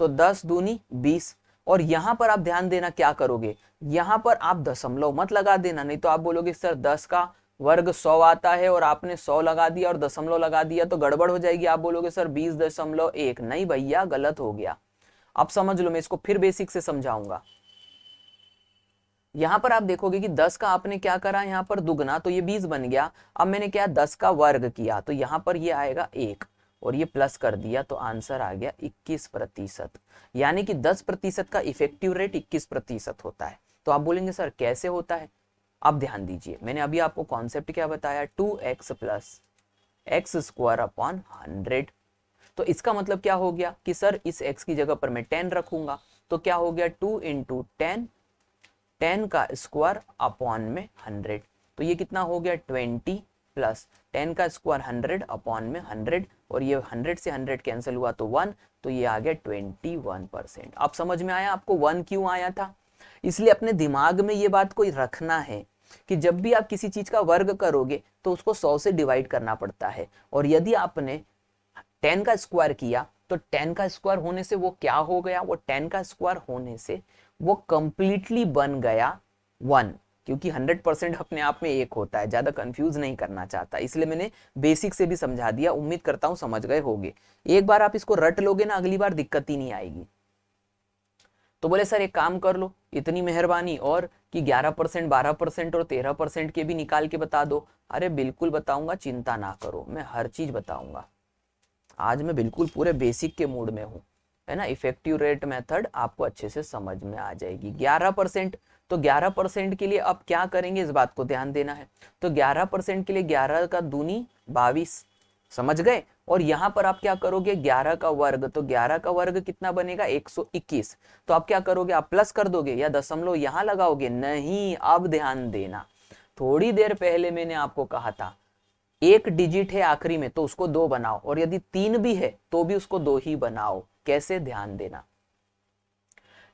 तो 10 दूनी 20 और यहां पर आप ध्यान देना क्या करोगे, यहां पर आप दशमलव मत लगा देना, नहीं तो आप बोलोगे सर 10 का वर्ग 100 आता है और आपने 100 लगा दिया और दशमलव लगा दिया तो गड़बड़ हो जाएगी, आप बोलोगे सर 20.1। नहीं भैया, गलत हो गया। अब समझ लो, मैं इसको फिर बेसिक से समझाऊंगा। यहां पर आप देखोगे कि 10 का आपने क्या करा यहां पर दुगना, तो ये 20 बन गया। अब मैंने क्या 10 का वर्ग किया, तो यहां पर ये आएगा 1 और ये प्लस कर दिया, तो आंसर आ गया 21%, यानी कि 10% का इफेक्टिव रेट 21% होता है। तो आप बोलेंगे सर कैसे होता है, अब ध्यान दीजिए, मैंने अभी आपको कॉन्सेप्ट क्या बताया, 2x plus x square upon 100। तो इसका मतलब क्या हो गया कि सर इस x की जगह पर मैं 10 रखूंगा, तो क्या हो गया 2 × 10, 10 का स्क्वायर अपॉन में 100, तो ये कितना हो गया 20 प्लस 10 का स्क्वायर 100 अपॉन में 100 और ये 100 से 100 कैंसिल हुआ तो 1, तो ये आ गया 21%। अब समझ में आया आपको 1 क्यों आया था। इसलिए अपने दिमाग में ये बात कोई रखना है कि जब भी आप किसी चीज का वर्ग करोगे तो उसको 100 से डिवाइड करना पड़ता है, और यदि आपने 10 का स्क्वायर किया तो 10 का स्क्वायर होने से वो क्या हो गया, वो 10 का स्क्वायर होने से वो कंप्लीटली बन गया 1, क्योंकि 100% अपने आप में 1 होता है। ज्यादा कंफ्यूज नहीं करना चाहता, इसलिए मैंने बेसिक से भी समझा दिया, उम्मीद करता हूं समझ गए होगे। एक बार आप इसको रट लोगे ना, अगली बार दिक्कत ही नहीं आएगी। तो बोले सर एक काम कर लो, इतनी मेहरबानी और कि 11%, 12% और 13% के भी निकाल के बता दो। अरे बिल्कुल बताऊंगा, चिंता ना करो, मैं हर चीज बताऊंगा। आज मैं बिल्कुल पूरे बेसिक के मूड में हूं, है ना। इफेक्टिव रेट मेथड आपको अच्छे से समझ में आ जाएगी। 11%, तो 11% के लिए अब क्या करेंगे, इस बात को ध्यान देना है। तो 11% के लिए 11 का दूनी 22, समझ गए। और यहां पर आप क्या करोगे 11 का वर्ग, तो 11 का वर्ग कितना बनेगा 121, तो आप क्या करोगे, आप प्लस कर दोगे या दशमलव यहां लगाओगे, नहीं। अब ध्यान देना, थोड़ी देर पहले मैंने आपको कहा था एक डिजिट है आखिरी में तो उसको 2 बनाओ, और यदि 3 भी है तो भी उसको 2 ही बनाओ। कैसे, ध्यान देना,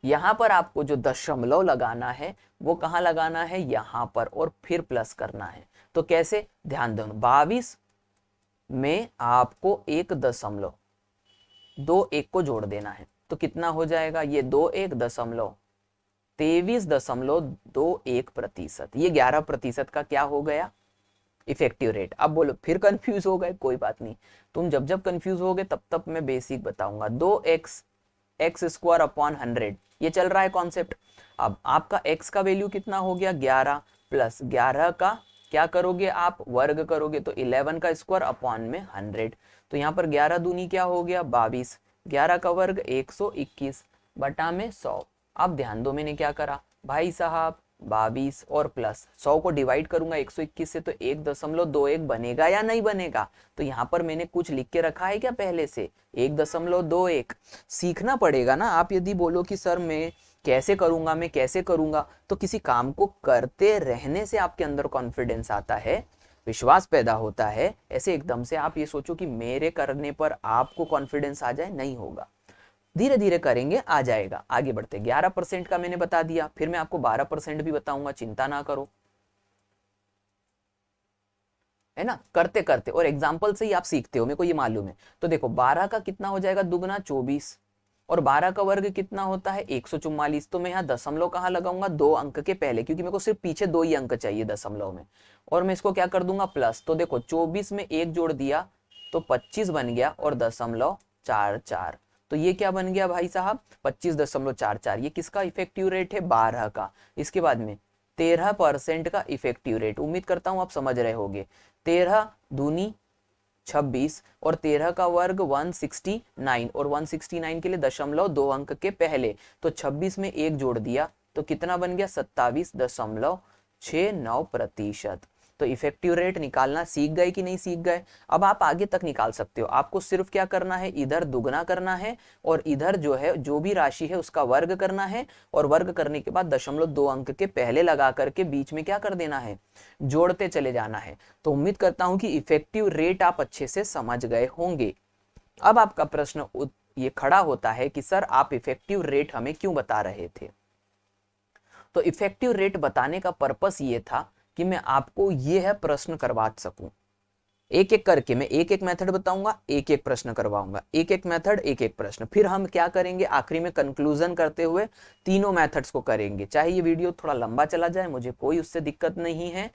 यहां पर आपको जो दशमलव लगाना है वो कहां लगाना है, यहां पर, और फिर प्लस करना है। तो कैसे, ध्यान दो, 22 में आपको 1.21 को जोड़ देना है, तो कितना हो जाएगा, ये 23.21%, ये 11% का क्या हो गया इफेक्टिव रेट। अब बोलो फिर कंफ्यूज हो गए, कोई बात नहीं, तुम जब जब कंफ्यूज होगे तब तब मैं बेसिक बताऊंगा। 2x एक्स स्क्वायर अपॉन 100, ये चल रहा है कॉन्सेप्ट। अब आपका x का वैल्यू कितना हो गया 11 प्लस 11 का क्या करोगे आप वर्ग करोगे, तो 11 का स्क्वायर अपॉन में 100, तो यहाँ पर 11 दूनी क्या हो गया 22, 11 का वर्ग 121 बटा में 100। अब ध्यान दो मैंने क्या करा भाई साहब, 22 और प्लस 100 को डिवाइड करूंगा 121 से तो 1.21 बनेगा या नहीं बनेगा। तो यहाँ पर मैंने कुछ लिख के रखा है क्या पहले से, 1.21। सीखना पड़ेगा ना। आप यदि बोलो कि सर मैं कैसे करूंगा, मैं कैसे करूंगा, तो किसी काम को करते रहने से आपके अंदर कॉन्फिडेंस आता है, विश्वास पैदा होता है। ऐसे एकदम से आप ये सोचो कि मेरे करने पर आपको कॉन्फिडेंस आ जाए, नहीं होगा। धीरे धीरे करेंगे, आ जाएगा। आगे बढ़ते। 11% का मैंने बता दिया, फिर मैं आपको 12% भी बताऊंगा, चिंता ना करो, है ना। करते करते और एग्जाम्पल से ही आप सीखते हो, मेरे को ये मालूम है। तो देखो 12 का कितना हो जाएगा दुगना, 24, और 12 का वर्ग कितना होता है 144। तो मैं यहाँ दशमलव कहाँ लगाऊंगा, 2 अंक के पहले, क्योंकि मेरे को सिर्फ पीछे 2 ही अंक चाहिए दशमलव में। और मैं इसको क्या कर दूंगा प्लस। तो देखो 24 में 1 जोड़ दिया तो 25 बन गया और 0.44। तो ये क्या बन गया भाई साहब, 25.44। ये किसका इफेक्टिव रेट है, 12 का। इसके बाद में 13% का इफेक्टिव रेट, उम्मीद करता हूं आप समझ रहे होगे। 13 दूनी 26 और 13 का वर्ग 169, और 169 के लिए 0.2 अंक के पहले। तो 26 में 1 जोड़ दिया तो कितना बन गया, 27.69%। तो इफेक्टिव रेट निकालना सीख गए कि नहीं सीख गए। अब आप आगे तक निकाल सकते हो। आपको सिर्फ क्या करना है, इधर दुगना करना है और इधर जो है जो भी राशि है उसका वर्ग करना है, और वर्ग करने के बाद 0.2 अंक के पहले लगा करके बीच में क्या कर देना है, जोड़ते चले जाना है। तो उम्मीद करता हूं कि इफेक्टिव रेट आप अच्छे से समझ गए होंगे। अब आपका प्रश्न ये खड़ा होता है कि सर आप इफेक्टिव रेट हमें क्यों बता रहे थे। तो इफेक्टिव रेट बताने का पर्पस ये था कि मैं आपको ये है प्रश्न करवा सकूं। एक एक करके मैं एक एक मेथड बताऊंगा, एक एक प्रश्न करवाऊंगा, एक एक मेथड एक एक प्रश्न। फिर हम क्या करेंगे, आखिरी में कंक्लूजन करते हुए तीनों मेथड्स को करेंगे। चाहे ये वीडियो थोड़ा लंबा चला जाए, मुझे कोई उससे दिक्कत नहीं है।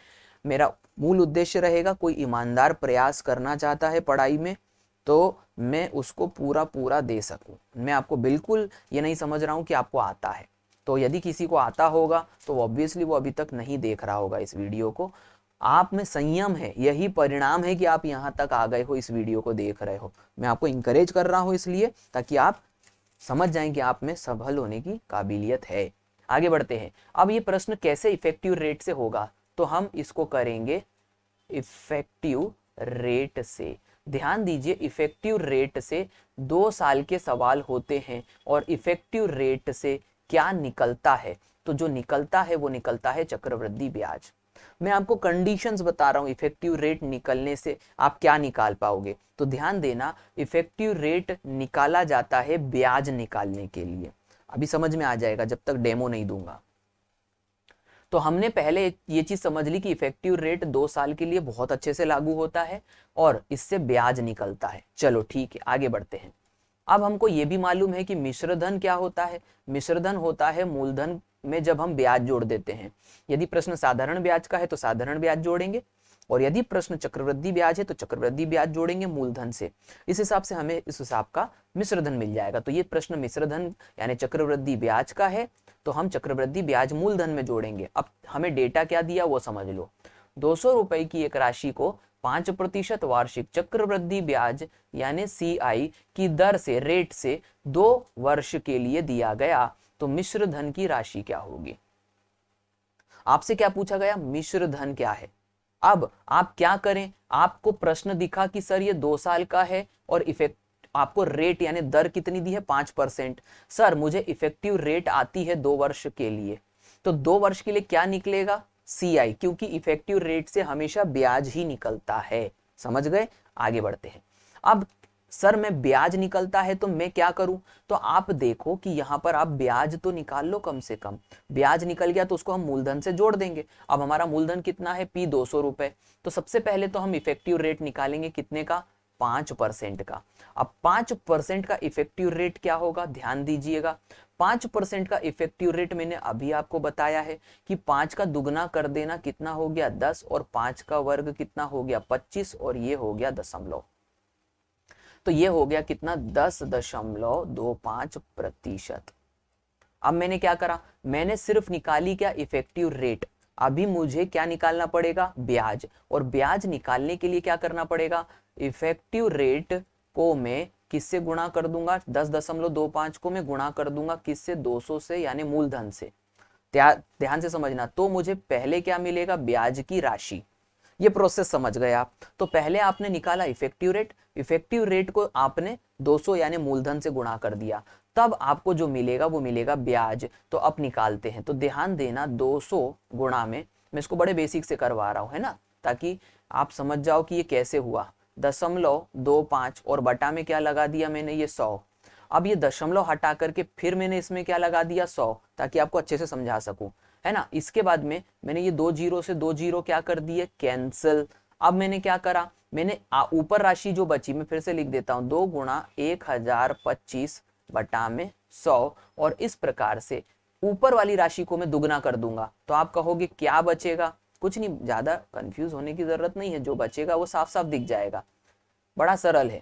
मेरा मूल उद्देश्य रहेगा, कोई ईमानदार प्रयास करना चाहता है पढ़ाई में तो मैं उसको पूरा पूरा दे सकूं। मैं आपको बिल्कुल ये नहीं समझ रहा हूं कि आपको आता है। तो यदि किसी को आता होगा तो ऑब्वियसली वो अभी तक नहीं देख रहा होगा इस वीडियो को। आप में संयम है, यही परिणाम है कि आप यहाँ तक आ गए हो, इस वीडियो को देख रहे हो। मैं आपको इंकरेज कर रहा हूँ इसलिए, ताकि आप समझ जाएं कि आप में सफल होने की काबिलियत है। आगे बढ़ते हैं। अब ये प्रश्न कैसे इफेक्टिव रेट से होगा, तो हम इसको करेंगे इफेक्टिव रेट से। ध्यान दीजिए, इफेक्टिव रेट से 2 साल के सवाल होते हैं, और इफेक्टिव रेट से क्या निकलता है, तो जो निकलता है वो निकलता है चक्रवृद्धि ब्याज। मैं आपको कंडीशंस बता रहा हूं, इफेक्टिव रेट निकलने से आप क्या निकाल पाओगे। तो ध्यान देना, इफेक्टिव रेट निकाला जाता है ब्याज निकालने के लिए। अभी समझ में आ जाएगा जब तक डेमो नहीं दूंगा। तो हमने पहले ये चीज समझ ली कि इफेक्टिव रेट 2 साल के लिए बहुत अच्छे से लागू होता है और इससे ब्याज निकलता है। चलो ठीक है, आगे बढ़ते हैं। अब हमको ये भी मालूम है कि मिश्रधन क्या होता है। मिश्रधन होता है मूलधन में जब हम ब्याज जोड़ देते हैं। यदि प्रश्न साधारण ब्याज का है तो साधारण ब्याज जोड़ेंगे, और यदि प्रश्न चक्रवृद्धि ब्याज है तो चक्रवृद्धि ब्याज जोड़ेंगे मूलधन से। इस हिसाब से हमें इस हिसाब का मिश्रधन मिल जाएगा। तो ये प्रश्न मिश्रधन यानी चक्रवृद्धि ब्याज का है, तो हम चक्रवृद्धि ब्याज मूलधन में जोड़ेंगे। अब हमें डेटा क्या दिया वो समझ लो। 200 रुपए की एक राशि को 5% वार्षिक चक्रवृद्धि ब्याज यानी CI की दर से, रेट से 2 वर्ष के लिए दिया गया, तो मिश्र धन की राशि क्या होगी। आपसे क्या पूछा गया, मिश्र धन क्या है। अब आप क्या करें, आपको प्रश्न दिखा कि सर ये 2 साल का है और इफेक्ट आपको रेट यानी दर कितनी दी है 5%। सर मुझे इफेक्टिव रेट आती है 2 वर्ष के लिए, तो 2 वर्ष के लिए क्या निकलेगा, CI, क्योंकि इफेक्टिव रेट से हमेशा ब्याज ही निकलता है। समझ गए, आगे बढ़ते हैं। अब सर मैं ब्याज निकलता है तो मैं क्या करूं, तो आप देखो कि यहां पर आप ब्याज तो निकाल लो, कम से कम ब्याज निकल गया तो उसको हम मूलधन से जोड़ देंगे। अब हमारा मूलधन कितना है P 200 रुपए, तो सबसे पहले तो हम इफेक्टिव रेट निकालेंगे कितने का, 5% का। अब 5% का इफेक्टिव रेट क्या होगा, ध्यान दीजिएगा। 5% का इफेक्टिव रेट मैंने अभी आपको बताया है कि 5 का दुगना कर देना कितना हो गया 10, और 5 का वर्ग कितना हो गया 25, और ये हो गया दशमलव। तो ये हो गया कितना 10.25%। अब मैंने क्या करा, मैंने सिर्फ निकाली क्या, इफेक्टिव रेट। अभी मुझे क्या निकालना पड़ेगा, ब्याज, और ब्याज निकालने के लिए क्या करना पड़ेगा, इफेक्टिव रेट को मैं किससे गुणा कर दूंगा, 10.25 को मैं गुणा कर दूंगा किससे, 200 से, यानी मूलधन से। ध्यान से समझना। तो मुझे पहले क्या मिलेगा, ब्याज की राशि। ये प्रोसेस समझ गए आप। तो पहले आपने निकाला इफेक्टिव रेट, इफेक्टिव रेट को आपने 200 यानी मूलधन से गुणा कर दिया, तब आपको जो मिलेगा वो मिलेगा ब्याज। तो अब निकालते हैं। तो ध्यान देना 200 गुणा में, मैं इसको बड़े बेसिक से करवा रहा हूं, है ना, ताकि आप समझ जाओ कि ये कैसे हुआ। 0.25 और बटा में क्या लगा दिया मैंने, ये 100। अब ये दशमलव हटा करके फिर मैंने इसमें क्या लगा दिया, 100, ताकि आपको अच्छे से समझा सकूं, है ना। इसके बाद में मैंने ये 2 जीरो से 2 जीरो क्या कर दिए, कैंसिल। अब मैंने क्या करा, मैंने ऊपर राशि जो बची मैं फिर से लिख देता हूं, 2 गुणा 1025 बटा में 100, और इस प्रकार से ऊपर वाली राशि को मैं दुगना कर दूंगा। तो आप कहोगे क्या बचेगा, कुछ नहीं, ज्यादा कंफ्यूज होने की जरूरत नहीं है, जो बचेगा वो साफ साफ दिख जाएगा, बड़ा सरल है।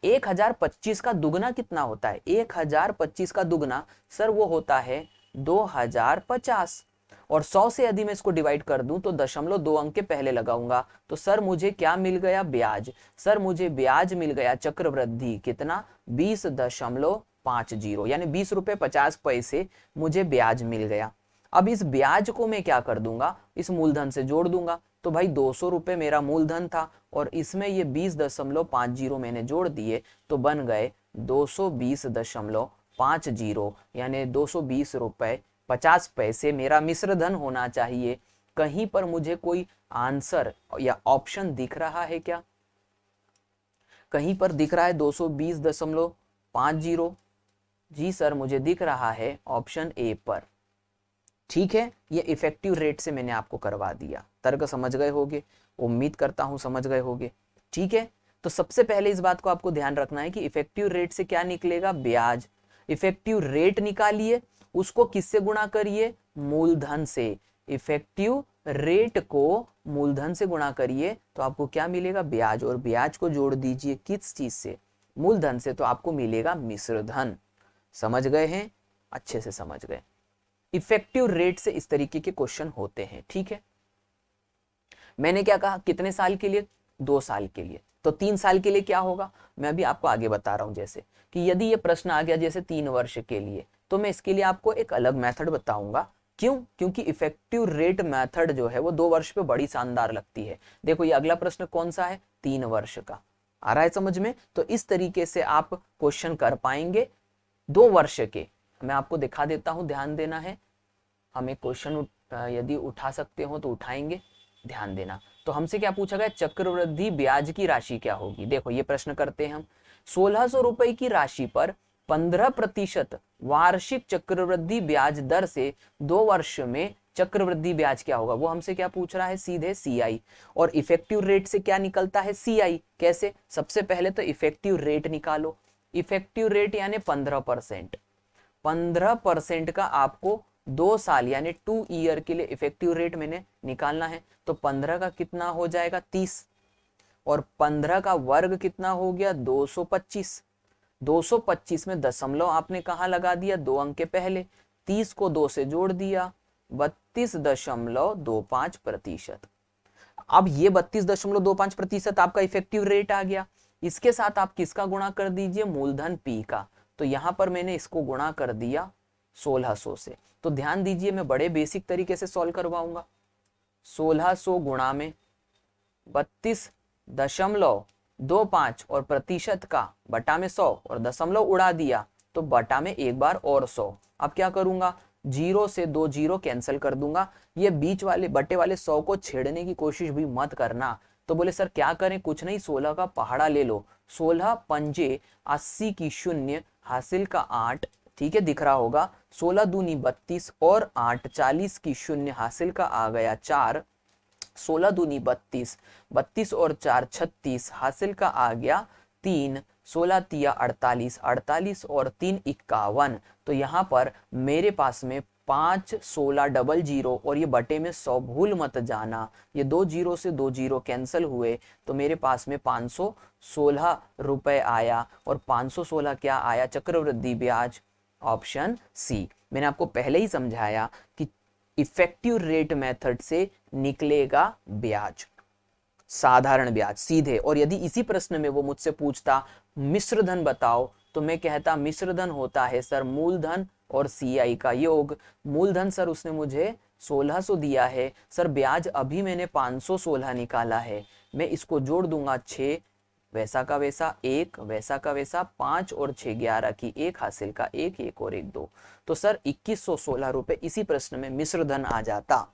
1025 का दुगना कितना होता है, 1025 का दुगना सर वो होता है 2050, और 100 से यदि मैं इसको डिवाइड कर दूं तो 0.2 अंक के पहले लगाऊंगा। तो सर मुझे क्या मिल गया, ब्याज। सर मुझे ब्याज मिल गया चक्रवृद्धि कितना, 20.50, यानी 20 रुपए 50 पैसे मुझे ब्याज मिल गया। अब इस ब्याज को मैं क्या कर दूंगा, इस मूलधन से जोड़ दूंगा। तो भाई 200 रुपए मेरा मूलधन था और इसमें ये 20.50 मैंने जोड़ दिए, तो बन गए 220.50, यानी 220 रुपए 50 पैसे मेरा मिश्र धन होना चाहिए। कहीं पर मुझे कोई आंसर या ऑप्शन दिख रहा है क्या, कहीं पर दिख रहा है 220.50? जी सर मुझे दिख रहा है ऑप्शन ए पर। ठीक है, ये इफेक्टिव रेट से मैंने आपको करवा दिया। तर्क समझ गए होगे, उम्मीद करता हूं समझ गए होगे। ठीक है, तो सबसे पहले इस बात को आपको ध्यान रखना है कि इफेक्टिव रेट से क्या निकलेगा, ब्याज। इफेक्टिव रेट निकालिए, उसको किससे गुणा करिए, मूलधन से। इफेक्टिव रेट को मूलधन से गुणा करिए तो आपको क्या मिलेगा, ब्याज, और ब्याज को जोड़ दीजिए किस चीज से, मूलधन से, तो आपको मिलेगा मिश्र धन। समझ गए हैं, अच्छे से समझ गए। इफेक्टिव रेट से इस तरीके के क्वेश्चन होते हैं। ठीक है, मैंने क्या कहा, कितने साल के लिए, 2 साल के लिए। तो 3 साल के लिए क्या होगा, मैं अभी आपको आगे बता रहा हूं। जैसे कि यदि ये प्रश्न आ गया जैसे 3 वर्ष के लिए, तो मैं इसके लिए आपको एक अलग मेथड बताऊंगा। क्यों, क्योंकि इफेक्टिव रेट मेथड जो है वो 2 वर्ष पे बड़ी शानदार लगती है। देखो ये अगला प्रश्न कौन सा है, 3 वर्ष का, आ रहा है समझ में। तो इस तरीके से आप क्वेश्चन कर पाएंगे 2 वर्ष के। मैं आपको दिखा देता हूं, ध्यान देना है। हमें क्वेश्चन यदि उठा सकते हो तो उठाएंगे, ध्यान देना। तो हमसे क्या पूछा गया, चक्रवृद्धि ब्याज की राशि क्या होगी। देखो ये प्रश्न करते हैं हम, 1600 रुपए की राशि पर 15% वार्षिक चक्रवृद्धि ब्याज दर से 2 वर्ष में चक्रवृद्धि ब्याज क्या होगा, वो हमसे क्या पूछ रहा है, सीधे सीआई। और इफेक्टिव रेट से क्या निकलता है, सीआई। कैसे, सबसे पहले तो इफेक्टिव रेट निकालो। इफेक्टिव रेट यानी 15%, 15% का आपको 2 साल यानी 2 ईयर के लिए इफेक्टिव रेट मैंने निकालना है। तो 15 का कितना हो जाएगा, 30, और 15 का वर्ग कितना हो गया, 225। 225 में दशमलव आपने कहाँ लगा दिया, 2 अंक के पहले। 30 को 2 से जोड़ दिया, 32.25%। अब ये 32.25% आपका इफेक्टिव रेट आ गया। इसके साथ आप किसका गुणा कर दीजिए, मूलधन पी का। तो यहां पर मैंने इसको गुणा कर दिया 1600 से। तो ध्यान दीजिए मैं बड़े बेसिक तरीके से सॉल्व करवाऊंगा। 1600 गुणा में 32.25 और प्रतिशत का बटा में 100 और दशमलव उड़ा दिया, तो बटा में एक बार और 100। अब क्या करूंगा, 0 से 2 जीरो कैंसिल कर दूंगा। ये बीच वाले बटे वाले 100 को छेड़ने की कोशिश भी मत करना। तो बोले सर क्या करें, कुछ नहीं, 16 का पहाड़ा ले लो। 16 पंजे 80 की शून्य, हासिल का 8, ठीक है दिख रहा होगा। 16 दूनी 32 और 8 40 की शून्य, हासिल का आ गया 4। 16 दूनी 32, 32 और 4 36, हासिल का आ गया 3। 16 तिया 48, 48 और 3 51। तो यहाँ पर मेरे पास में 5 16 डबल जीरो और ये बटे में 100, भूल मत जाना। ये 2 जीरो से 2 जीरो कैंसिल हुए, तो मेरे पास में 516 रुपए आया। और 516 क्या आया, चक्रवृद्धि ब्याज, ऑप्शन सी। मैंने आपको पहले ही समझाया कि इफेक्टिव रेट मेथड से निकलेगा ब्याज, साधारण ब्याज सीधे। और यदि इसी प्रश्न में वो मुझसे पूछता मिश्र धन बताओ, तो मैं कहता मिश्रधन होता है सर मूलधन और CI का योग। मूलधन सर उसने मुझे 1600 दिया है सर, ब्याज अभी मैंने 516 निकाला है, मैं इसको जोड़ दूंगा 6, वैसा का वैसा 1, वैसा का वैसा 5 और 6 11 की 1 हासिल का 1 1 और 1 2, तो सर 2116 रुपए इसी प्रश्न में मिश्रधन आ जाता।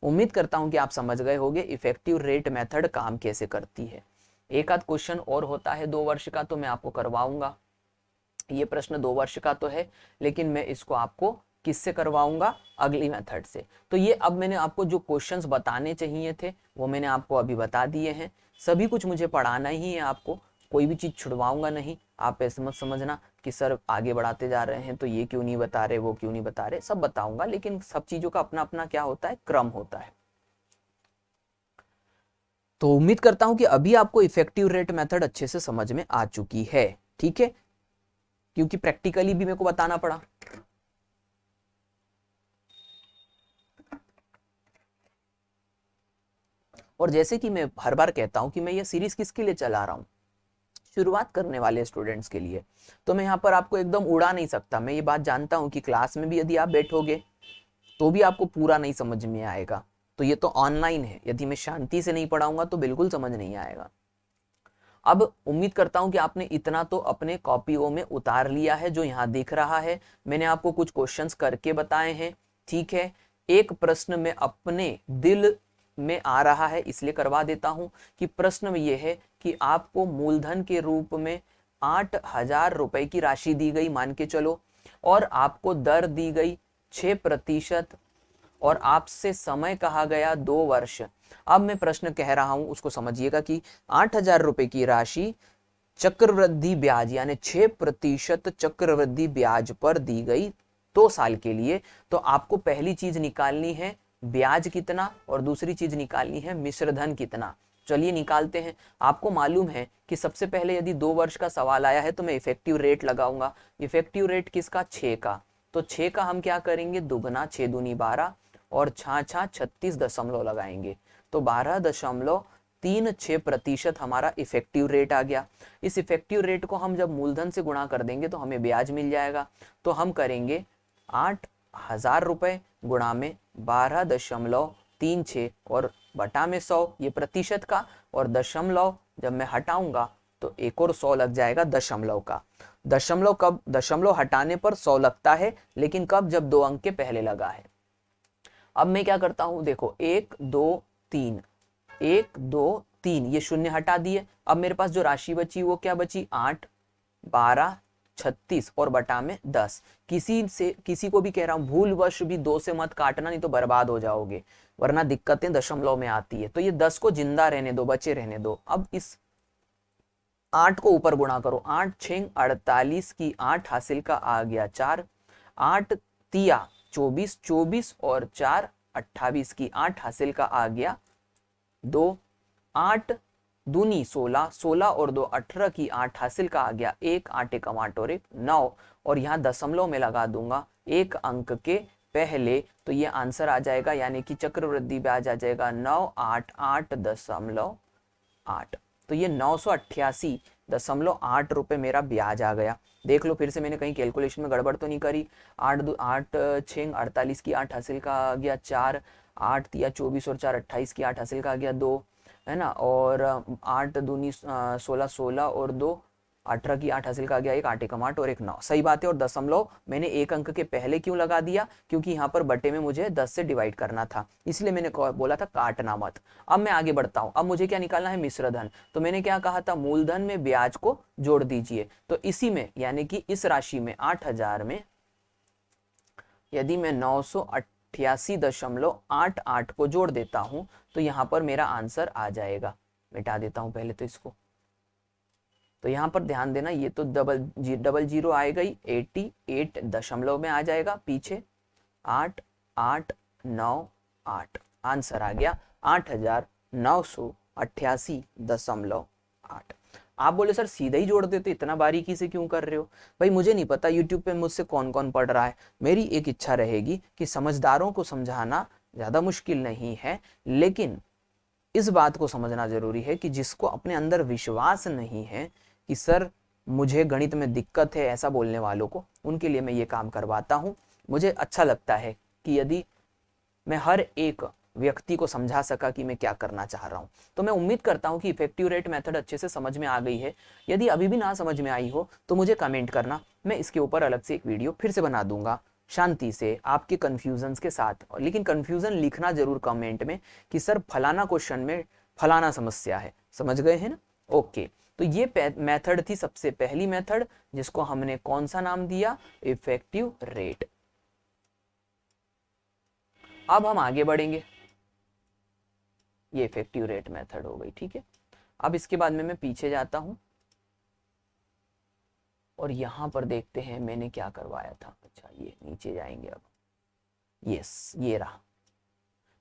उम्मीद करता हूं कि आप समझ गए होंगे इफेक्टिव रेट मेथड काम कैसे करती है। एक आध क्वेश्चन और होता है 2 वर्ष का तो मैं आपको करवाऊंगा। ये प्रश्न 2 वर्ष का तो है, लेकिन मैं इसको आपको किससे करवाऊंगा, अगली मेथड से। तो ये अब मैंने आपको जो क्वेश्चंस बताने चाहिए थे वो मैंने आपको अभी बता दिए हैं। सभी कुछ मुझे पढ़ाना ही है आपको, कोई भी चीज छुड़वाऊंगा नहीं। आप ऐसे मत समझना कि सर आगे बढ़ाते जा रहे हैं तो ये क्यों नहीं बता रहे, वो क्यों नहीं बता रहे, सब बताऊंगा, लेकिन सब चीजों का अपना अपना क्या होता है, क्रम होता है। तो उम्मीद करता हूं कि अभी आपको इफेक्टिव रेट मेथड अच्छे से समझ में आ चुकी है, ठीक है, क्योंकि प्रैक्टिकली भी मेरे को बताना पड़ा। और जैसे कि मैं हर बार कहता हूं कि मैं ये सीरीज किसके लिए चला रहा हूं, शुरुआत करने वाले स्टूडेंट्स के लिए। तो मैं यहाँ पर आपको एकदम उड़ा नहीं सकता, मैं ये बात जानता हूं कि क्लास में भी यदि आप बैठोगे तो भी आपको पूरा नहीं समझ में आएगा। तो ये तो ऑनलाइन है, यदि मैं शांति से नहीं पढ़ाऊंगा तो बिल्कुल समझ नहीं आएगा। अब उम्मीद करता हूं कि आपने इतना तो अपने कॉपियों में उतार लिया है जो यहाँ दिख रहा है। मैंने आपको कुछ क्वेश्चंस करके बताए हैं, ठीक है। एक प्रश्न में अपने दिल में आ रहा है इसलिए करवा देता हूं कि प्रश्न में यह है कि आपको मूलधन के रूप में 8,000 रुपए की राशि दी गई मान के चलो, और आपको दर दी गई 6%, और आपसे समय कहा गया 2 वर्ष। अब मैं प्रश्न कह रहा हूं उसको समझिएगा कि 8,000 रुपए की राशि चक्रवृद्धि ब्याज यानी 6% चक्रवृद्धि ब्याज पर दी गई 2 साल के लिए। तो आपको पहली चीज निकालनी है ब्याज कितना और दूसरी चीज निकालनी है मिश्रधन कितना। चलिए निकालते हैं। आपको मालूम है कि सबसे पहले यदि 2 वर्ष का सवाल आया है तो मैं इफेक्टिव रेट लगाऊंगा। इफेक्टिव रेट किसका, 6 का। तो 6 का हम क्या करेंगे, दुगना, 6 दूनी 12 और 6 36 दशमलव लगाएंगे, तो 12.36% हमारा इफेक्टिव रेट आ गया। इस इफेक्टिव रेट को हम जब मूलधन से गुणा कर देंगे तो हमें ब्याज मिल जाएगा। तो हम करेंगे 8,000 रुपए गुणा में 12.36 और बटा में 100, ये प्रतिशत का, और दशमलव जब मैं हटाऊंगा तो एक और 100 लग जाएगा दशमलव का। दशमलव कब, दशमलव हटाने पर 100 लगता है, लेकिन कब, जब 2 अंक के पहले लगा है। अब मैं क्या करता हूं, देखो 1 2 3, 1 2 3, ये शून्य हटा दिए। अब मेरे पास जो राशि बची वो क्या बची, 8 12 36 और बटा में 10। किसी को भी कह रहा हूं भूलवश भी 2 से मत काटना, नहीं तो बर्बाद हो जाओगे, वरना दिक्कतें दशमलव में आती है। तो ये 10 को जिंदा रहने दो, बचे रहने दो। अब इस 8 को ऊपर गुणा करो, 8 6 48 की 8 हासिल का आ गया 4, 8 तिया 24, 24 और 4 28 की 8 हासिल का आ गया 2, 8 दूनी 16, 16 और 2 18 की 8 हासिल का आ गया 1, 8 एकम 8 और 1 9, और यहाँ दशमलव में लगा दूंगा 1 अंक के पहले, तो ये आंसर आ जाएगा, यानी कि चक्रवृद्धि ब्याज आ जाएगा 988.8। तो ये 988.8 रुपए मेरा ब्याज आ गया। देख लो फिर से, मैंने कहीं कैलकुलेशन में गड़बड़ तो नहीं करी। 8 6 48 की 8 हासिल का आ गया 4, 8 तिया 24 और 4 28 की 8 हासिल का आ गया 2, है ना, और 8 दूनी 16, 16 और 2 18 की 8 हासिल का आ गया 1, 8 एकम 8 और 1 9, सही बात है। और दशमलव मैंने 1 अंक के पहले क्यों लगा दिया, क्योंकि यहाँ पर बटे में मुझे 10 से डिवाइड करना था, इसलिए मैंने बोला था काटना मत। अब मैं आगे बढ़ता हूँ। अब मुझे क्या निकालना है, मिश्रधन। तो मैंने क्या कहा था, मूलधन में ब्याज को जोड़ दीजिए। तो इसी में यानी कि इस राशि में 8,000 में यदि मैं 988.88 को जोड़ देता हूं तो यहां पर मेरा आंसर आ जाएगा। मिटा देता हूं पहले तो इसको। तो यहां पर ध्यान देना, ये तो डबल जीरो आएगा ही, 88 दशमलव में आ जाएगा पीछे, 8898 आंसर आ गया 8,988.8। आप बोले सर सीधा ही जोड़ देते, इतना बारीकी से क्यों कर रहे हो? भाई मुझे नहीं पता यूट्यूब पे मुझसे कौन कौन पढ़ रहा है। मेरी एक इच्छा रहेगी कि समझदारों को समझाना ज्यादा मुश्किल नहीं है, लेकिन इस बात को समझना जरूरी है कि जिसको अपने अंदर विश्वास नहीं है कि सर मुझे गणित में दिक्कत है ऐसा बोलने वालों को, उनके लिए मैं ये काम करवाता हूँ। मुझे अच्छा लगता है कि यदि मैं हर एक व्यक्ति को समझा सका कि मैं क्या करना चाह रहा हूँ। तो मैं उम्मीद करता हूँ कि इफेक्टिव रेट मेथड अच्छे से समझ में आ गई है। यदि अभी भी ना समझ में आई हो तो मुझे कमेंट करना, मैं इसके ऊपर अलग से एक वीडियो फिर से बना दूंगा शांति से आपके कन्फ्यूजन्स के साथ। लेकिन कन्फ्यूजन लिखना जरूर कमेंट में कि सर फलाना क्वेश्चन में फलाना समस्या है। समझ गए हैं ना? ओके, तो ये मेथड थी सबसे पहली मेथड, जिसको हमने कौन सा नाम दिया? Effective rate. अब हम आगे बढ़ेंगे। ये इफेक्टिव रेट मेथड हो गई, ठीक है। अब इसके बाद में मैं पीछे जाता हूं और यहां पर देखते हैं मैंने क्या करवाया था। अच्छा, ये नीचे जाएंगे अब। यस, ये रहा।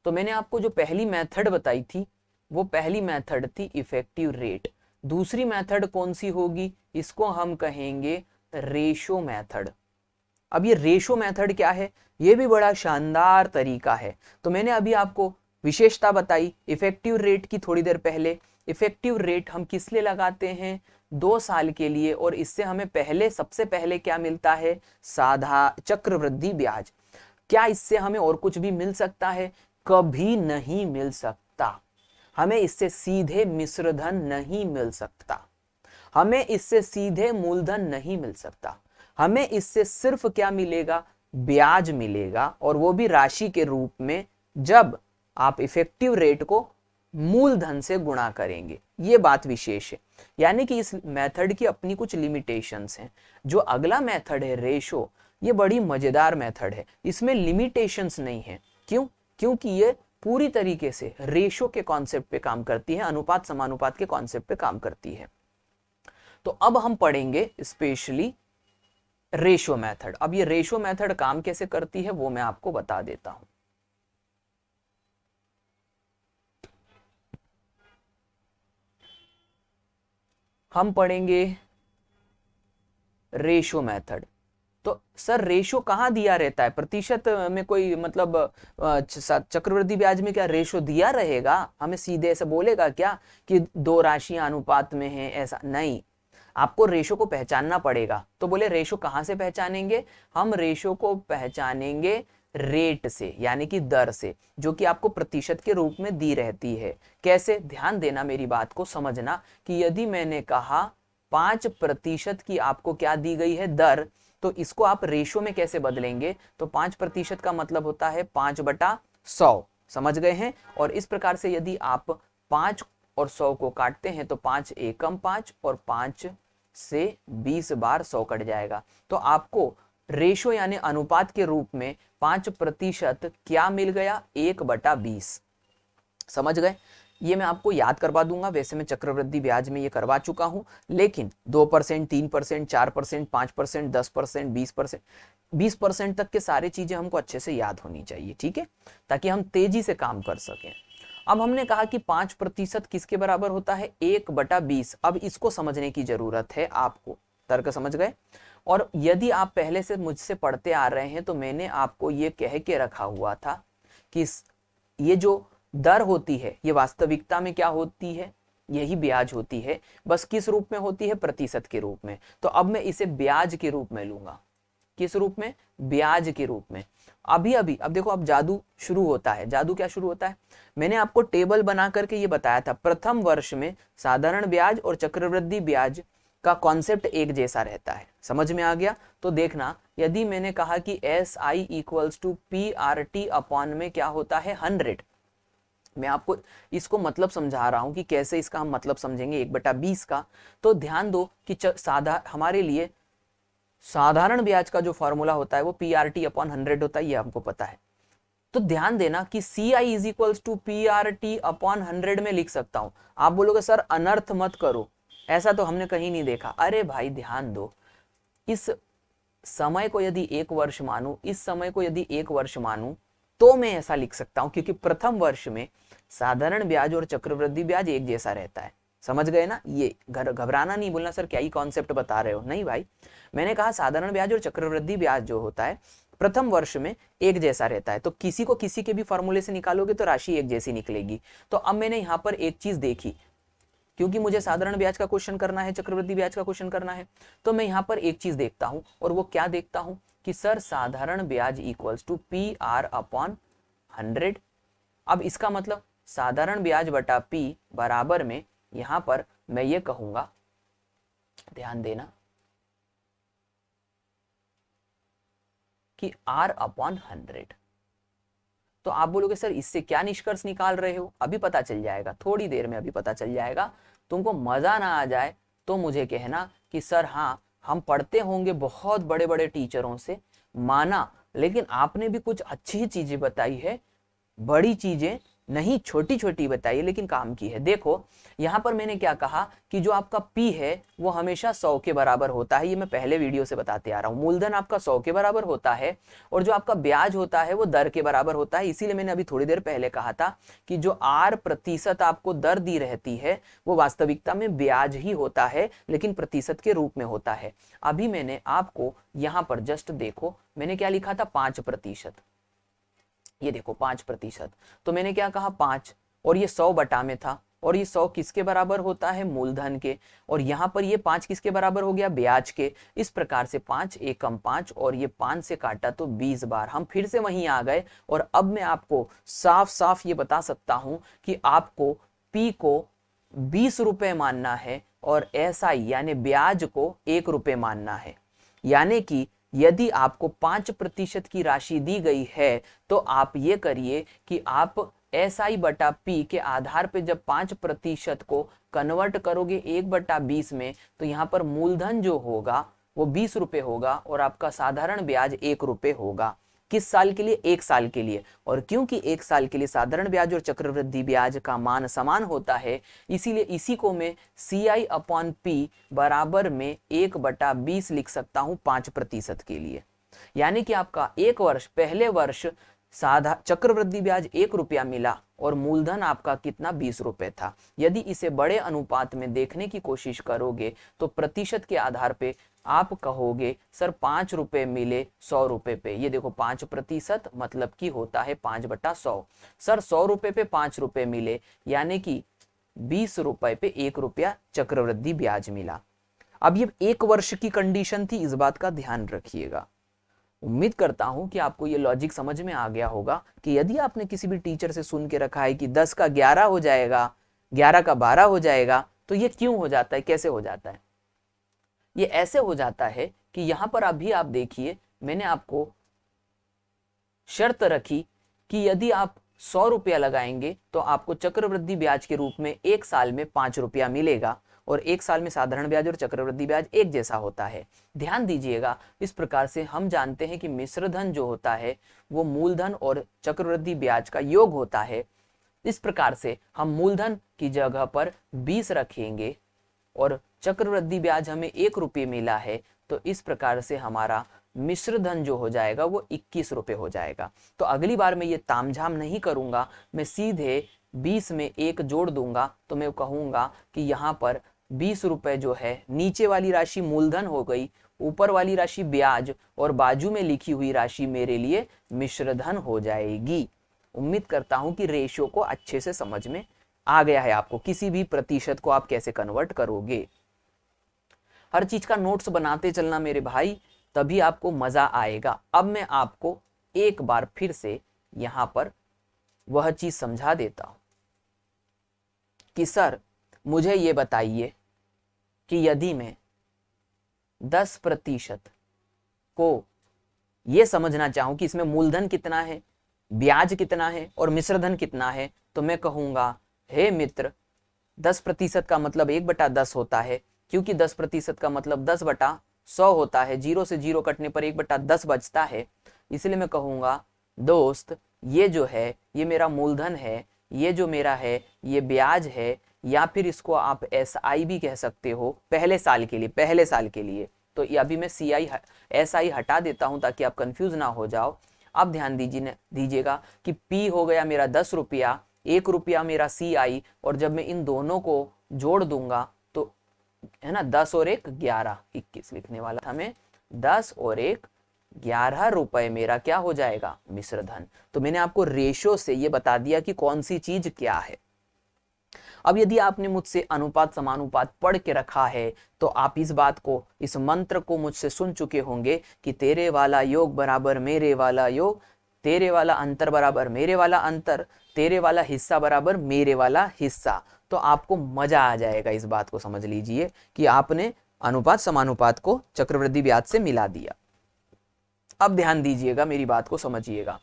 तो मैंने आपको जो पहली मेथड बताई थी वो पहली मेथड थी इफेक्टिव रेट। दूसरी मेथड कौन सी होगी? इसको हम कहेंगे रेशो मेथड। अब ये रेशो मेथड क्या है? ये भी बड़ा शानदार तरीका है। तो मैंने अभी आपको विशेषता बताई इफेक्टिव रेट की थोड़ी देर पहले। इफेक्टिव रेट हम किस लिए लगाते हैं? 2 साल के लिए, और इससे हमें सबसे पहले क्या मिलता है? चक्रवृद्धि ब्याज। क्या इससे हमें और कुछ भी मिल सकता है? कभी नहीं मिल सकता। हमें इससे सीधे मिश्रधन नहीं मिल सकता, हमें इससे सीधे मूलधन नहीं मिल सकता। हमें इससे सिर्फ क्या मिलेगा? ब्याज मिलेगा, और वो भी राशि के रूप में, जब आप इफेक्टिव रेट को मूलधन से गुणा करेंगे। ये बात विशेष है। यानी कि इस मेथड की अपनी कुछ लिमिटेशंस हैं। जो अगला मेथड है रेशो, ये बड़ी मजेदार मेथड है। इसमें लिमिटेशंस नहीं है। क्यों? क्योंकि ये पूरी तरीके से रेशो के कॉन्सेप्ट पे काम करती है, अनुपात समानुपात के कॉन्सेप्ट पे काम करती है। तो अब हम पढ़ेंगे स्पेशली रेशो मेथड। अब ये रेशो मेथड काम कैसे करती है वो मैं आपको बता देता हूं। हम पढ़ेंगे रेशो मेथड। तो सर रेशो कहां दिया रहता है? प्रतिशत में कोई मतलब चक्रवृद्धि ब्याज में क्या रेशो दिया रहेगा? हमें सीधे ऐसे बोलेगा क्या कि 2 राशियां अनुपात में हैं? ऐसा नहीं, आपको रेशो को पहचानना पड़ेगा। तो बोले रेशो कहां से पहचानेंगे? हम रेशो को पहचानेंगे रेट से, यानी कि दर से, जो कि आपको प्रतिशत के रूप में दी रहती है। कैसे? ध्यान देना, मेरी बात को समझना कि यदि मैंने कहा 5% की आपको क्या दी गई है? दर, तो इसको आप रेशो में कैसे बदलेंगे? तो 5% का मतलब होता है 5/100। समझ गए हैं? और इस प्रकार से यदि आप 5 और 100 को काटते हैं तो 5 एकम 5 और 5 से 20 बार 100 कट जाएगा। तो आपको रेशो यानी अनुपात के रूप में 5% क्या मिल गया? 1/20। समझ गए? ये मैं आपको याद करवा दूंगा। वैसे मैं चक्रवृद्धि ब्याज में ये करवा चुका हूं, लेकिन 2%, 3%, 4%, 5%, 10%, 20%, 20% तक के सारे चीजें हमको अच्छे से याद होनी चाहिए, ठीक है, ताकि हम तेजी से काम कर सकें। अब हमने कहा कि 5% किसके बराबर होता है? 1/20। अब इसको समझने की जरूरत है आपको। तर्क समझ गए? और यदि आप पहले से मुझसे पढ़ते आ रहे हैं तो मैंने आपको ये कह के रखा हुआ था कि ये जो दर होती है ये वास्तविकता में क्या होती है? यही ब्याज होती है, बस किस रूप में होती है? प्रतिशत के रूप में। तो अब मैं इसे ब्याज के रूप में लूंगा। किस रूप में? ब्याज के रूप में। अब देखो, अब जादू शुरू होता है। जादू क्या शुरू होता है? मैंने आपको टेबल बना करके ये बताया था, प्रथम वर्ष में साधारण ब्याज और चक्रवृद्धि ब्याज का कॉन्सेप्ट एक जैसा रहता है। समझ में आ गया? तो देखना, यदि मैंने कहा कि SI equals to PRT upon में क्या होता है? 100। मैं आपको इसको मतलब समझा रहा हूं कि कैसे इसका हम मतलब समझेंगे 1/20 का। तो ध्यान दो कि हमारे लिए साधारण ब्याज का जो फॉर्मूला होता है वो PRT अपॉन 100 होता है, ये हमको पता है। तो ध्यान देना कि CI is equals to PRT upon 100 में लिख सकता हूं। आप बोलोगे सर अनर्थ मत करो, ऐसा तो हमने कहीं नहीं देखा। अरे भाई ध्यान दो, इस समय को यदि 1 वर्ष मानूं, इस समय को यदि 1 वर्ष मानूं, तो मैं ऐसा लिख सकता हूं, क्योंकि प्रथम वर्ष में साधारण ब्याज और चक्रवृद्धि ब्याज एक जैसा रहता है। समझ गए ना? ये घबराना नहीं, बोलना सर क्या ही कॉन्सेप्ट बता रहे हो। नहीं भाई, मैंने कहा साधारण ब्याज और चक्रवृद्धि ब्याज जो होता है प्रथम वर्ष में एक जैसा रहता है। तो किसी को किसी के भी फॉर्मूले से निकालोगे तो राशि एक जैसी निकलेगी। तो अब मैंने यहाँ पर एक चीज देखी, क्योंकि मुझे साधारण ब्याज का क्वेश्चन करना है, चक्रवृद्धि ब्याज का क्वेश्चन करना है। तो मैं यहाँ पर एक चीज देखता हूं, और वो क्या देखता हूं कि सर साधारण ब्याज इक्वल्स टू PR अपॉन 100। अब इसका मतलब साधारण ब्याज बटा P बराबर में यहां पर मैं ये कहूंगा, ध्यान देना, कि R अपॉन 100। तो आप बोलोगे सर इससे क्या निष्कर्ष निकाल रहे हो? अभी पता चल जाएगा, थोड़ी देर में अभी पता चल जाएगा। तुमको मजा ना आ जाए तो मुझे कहना कि सर हाँ हम पढ़ते होंगे बहुत बड़े बड़े टीचरों से, माना, लेकिन आपने भी कुछ अच्छी चीजें बताई है, बड़ी चीजें नहीं, छोटी छोटी बताई, लेकिन काम की है। देखो यहां पर मैंने क्या कहा कि जो आपका P है वो हमेशा 100 के बराबर होता है। ये मैं पहले वीडियो से बताते आ रहा हूं। मूलधन आपका 100 के बराबर होता है, और जो आपका ब्याज होता है वो दर के बराबर होता है। इसीलिए मैंने अभी थोड़ी देर पहले कहा था कि जो R% आपको दर दी रहती है वो वास्तविकता में ब्याज ही होता है, लेकिन प्रतिशत के रूप में होता है। अभी मैंने आपको यहां पर जस्ट देखो, मैंने क्या लिखा था, 5%। ये देखो 5%। तो मैंने क्या कहा, 5, और ये 100 बटा में था, और ये 100 किसके बराबर होता है, मूलधन के, और यहां पर ये 5 किसके बराबर हो गया, ब्याज के। इस प्रकार से 5 एकम 5, और ये 5 से काटा तो 20 बार। हम फिर से वहीं आ गए, और अब मैं आपको साफ साफ ये बता सकता हूं कि आपको P को 20 रुपए मानना है, और SI यानी ब्याज को 1 रुपए मानना है। यानी कि यदि आपको 5% की राशि दी गई है तो आप ये करिए कि आप SI बटा P के आधार पे जब 5% को कन्वर्ट करोगे 1/20 में, तो यहाँ पर मूलधन जो होगा वो 20 रुपए होगा, और आपका साधारण ब्याज 1 रुपए होगा। किस साल के लिए, 1 साल के लिए। और क्योंकि 1 साल के लिए साधारण ब्याज और चक्रवृद्धि ब्याज का मान समान होता है, इसीलिए इसी को मैं CI अपॉन P बराबर में 1/20 लिख सकता हूं 5% के लिए। यानी कि आपका 1 वर्ष, पहले वर्ष चक्रवृद्धि ब्याज 1 रुपया मिला, और मूलधन आपका कितना, 20 रुपए था। यदि इसे बड़े अनुपात में देखने की कोशिश करोगे तो प्रतिशत के आधार पे आप कहोगे सर 5 रुपए मिले 100 रुपए पे। ये देखो 5% मतलब कि होता है 5/100। सर 100 रुपए पे 5 रुपए मिले, यानी कि 20 रुपए पे 1 रुपया चक्रवृद्धि ब्याज मिला। अब ये 1 वर्ष की कंडीशन थी, इस बात का ध्यान रखिएगा। उम्मीद करता हूं कि आपको ये लॉजिक समझ में आ गया होगा कि यदि आपने किसी भी टीचर से सुन के रखा है कि 10 का 11 हो जाएगा, 11 का 12 हो जाएगा, तो ये क्यों हो जाता है, कैसे हो जाता है? ये ऐसे हो जाता है कि यहां पर अभी आप देखिए, मैंने आपको शर्त रखी कि यदि आप 100 रुपया लगाएंगे तो आपको चक्रवृद्धि ब्याज के रूप में 1 साल में 5 रुपया मिलेगा, और 1 साल में साधारण ब्याज और चक्रवृद्धि ब्याज एक जैसा होता है। ध्यान दीजिएगा, इस प्रकार से हम जानते हैं कि मिश्र धन जो होता है वो मूलधन और चक्रवृद्धि ब्याज का योग होता है। इस प्रकार से हम मूलधन की जगह पर 20 रखेंगे, और चक्रवृद्धि ब्याज हमें 1 रुपये मिला है, तो इस प्रकार से हमारा मिश्र धन जो हो जाएगा वो 21 रुपये हो जाएगा। तो अगली बार मैं ये तामझाम नहीं करूंगा, मैं सीधे 20 में 1 जोड़ दूंगा, तो मैं कहूंगा कि यहाँ पर 20 रुपए जो है, नीचे वाली राशि मूलधन हो गई, ऊपर वाली राशि ब्याज, और बाजू में लिखी हुई राशि मेरे लिए मिश्रधन हो जाएगी। उम्मीद करता हूं कि रेशियो को अच्छे से समझ में आ गया है आपको, किसी भी प्रतिशत को आप कैसे कन्वर्ट करोगे। हर चीज का नोट्स बनाते चलना मेरे भाई, तभी आपको मजा आएगा। अब मैं आपको एक बार फिर से यहां पर वह चीज समझा देता हूं कि सर मुझे ये बताइए कि यदि मैं 10% को ये समझना चाहूं कि इसमें मूलधन कितना है, ब्याज कितना है और मिश्रधन कितना है, तो मैं कहूंगा हे मित्र, 10% का मतलब 1/10 होता है, क्योंकि 10% का मतलब 10/100 होता है। 0 से 0 कटने पर 1/10 बचता है। इसलिए मैं कहूंगा दोस्त, ये जो है ये मेरा मूलधन है, ये जो मेरा है ये ब्याज है, या फिर इसको आप SI भी कह सकते हो, पहले साल के लिए, पहले साल के लिए। तो अभी मैं SI हटा देता हूं ताकि आप कंफ्यूज ना हो जाओ। अब ध्यान दीजिएगा कि P हो गया मेरा 10 रुपया, 1 रुपया मेरा CI, और जब मैं इन दोनों को जोड़ दूंगा तो है ना, 10 और 1 11, 21 लिखने वाला था मैं, 10 और 1 11 रुपए मेरा क्या हो जाएगा, मिश्रधन। तो मैंने आपको रेशो से ये बता दिया कि कौन सी चीज क्या है। अब यदि आपने मुझसे अनुपात समानुपात पढ़ के रखा है तो आप इस बात को, इस मंत्र को मुझसे सुन चुके होंगे कि तेरे वाला योग बराबर मेरे वाला योग, तेरे वाला अंतर बराबर मेरे वाला अंतर, तेरे वाला हिस्सा बराबर मेरे वाला हिस्सा। तो आपको मजा आ जाएगा, इस बात को समझ लीजिए कि आपने अनुपात समानुपात को चक्रवृद्धि ब्याज से मिला दिया। अब ध्यान दीजिएगा, मेरी बात को समझिएगा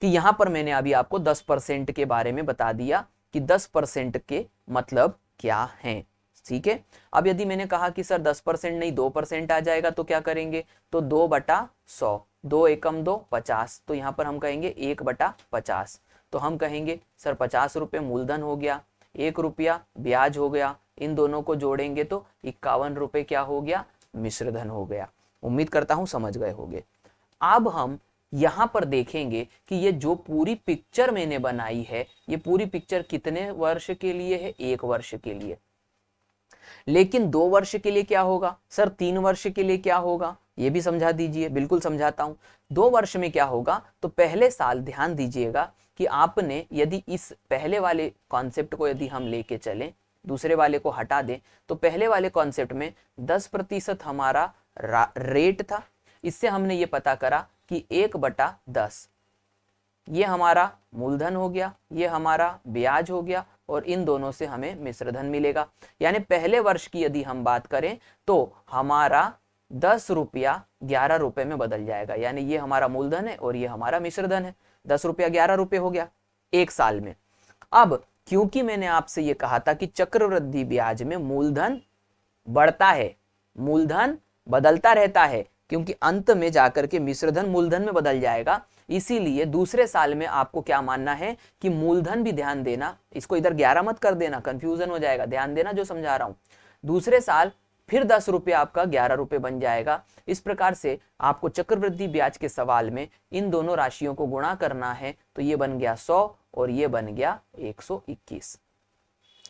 कि यहां पर मैंने अभी आपको 10% के बारे में बता दिया कि 10% के मतलब क्या है। ठीक है, अब यदि मैंने कहा कि सर 10% नहीं 2% आ जाएगा तो क्या करेंगे, तो 2/100, 2 एकम 2 50, तो यहां पर हम कहेंगे 1/50। तो हम कहेंगे सर 50 रुपये मूलधन हो गया, 1 रुपया ब्याज हो गया, इन दोनों को जोड़ेंगे तो 51 रुपये क्या हो गया, मिश्रधन हो गया। उम्मीद करता हूं समझ गए होंगे। अब हम यहां पर देखेंगे कि ये जो पूरी पिक्चर मैंने बनाई है, ये पूरी पिक्चर कितने वर्ष के लिए है, 1 वर्ष के लिए। लेकिन 2 वर्ष के लिए क्या होगा, सर 3 वर्ष के लिए क्या होगा, ये भी समझा दीजिए। बिल्कुल समझाता हूं। 2 वर्ष में क्या होगा, तो पहले साल ध्यान दीजिएगा कि आपने यदि इस पहले वाले कॉन्सेप्ट को यदि हम लेके चलें, दूसरे वाले को हटा दें, तो पहले वाले कॉन्सेप्ट में 10% हमारा रेट था। इससे हमने ये पता करा कि 1/10 ये हमारा मूलधन हो गया, ये हमारा ब्याज हो गया, और इन दोनों से हमें मिश्रधन मिलेगा। यानी पहले वर्ष की यदि हम बात करें तो हमारा 10 रुपया 11 रुपए में बदल जाएगा। यानी ये हमारा मूलधन है और ये हमारा मिश्रधन है। 10 रुपया 11 रुपए हो गया 1 साल में। अब क्योंकि मैंने आपसे ये कहा था कि चक्रवृद्धि ब्याज में मूलधन बढ़ता है, मूलधन बदलता रहता है, क्योंकि अंत में जाकर के मिश्रधन मूलधन में बदल जाएगा, इसीलिए दूसरे साल में आपको क्या मानना है कि मूलधन भी, ध्यान देना, इसको इधर 11 मत कर देना, कंफ्यूजन हो जाएगा, ध्यान देना जो समझा रहा हूं। दूसरे साल फिर 10 रुपये आपका 11 रुपये बन जाएगा। इस प्रकार से आपको चक्रवृद्धि ब्याज के सवाल में इन दोनों राशियों को गुणा करना है, तो ये बन गया 100 और ये बन गया 121।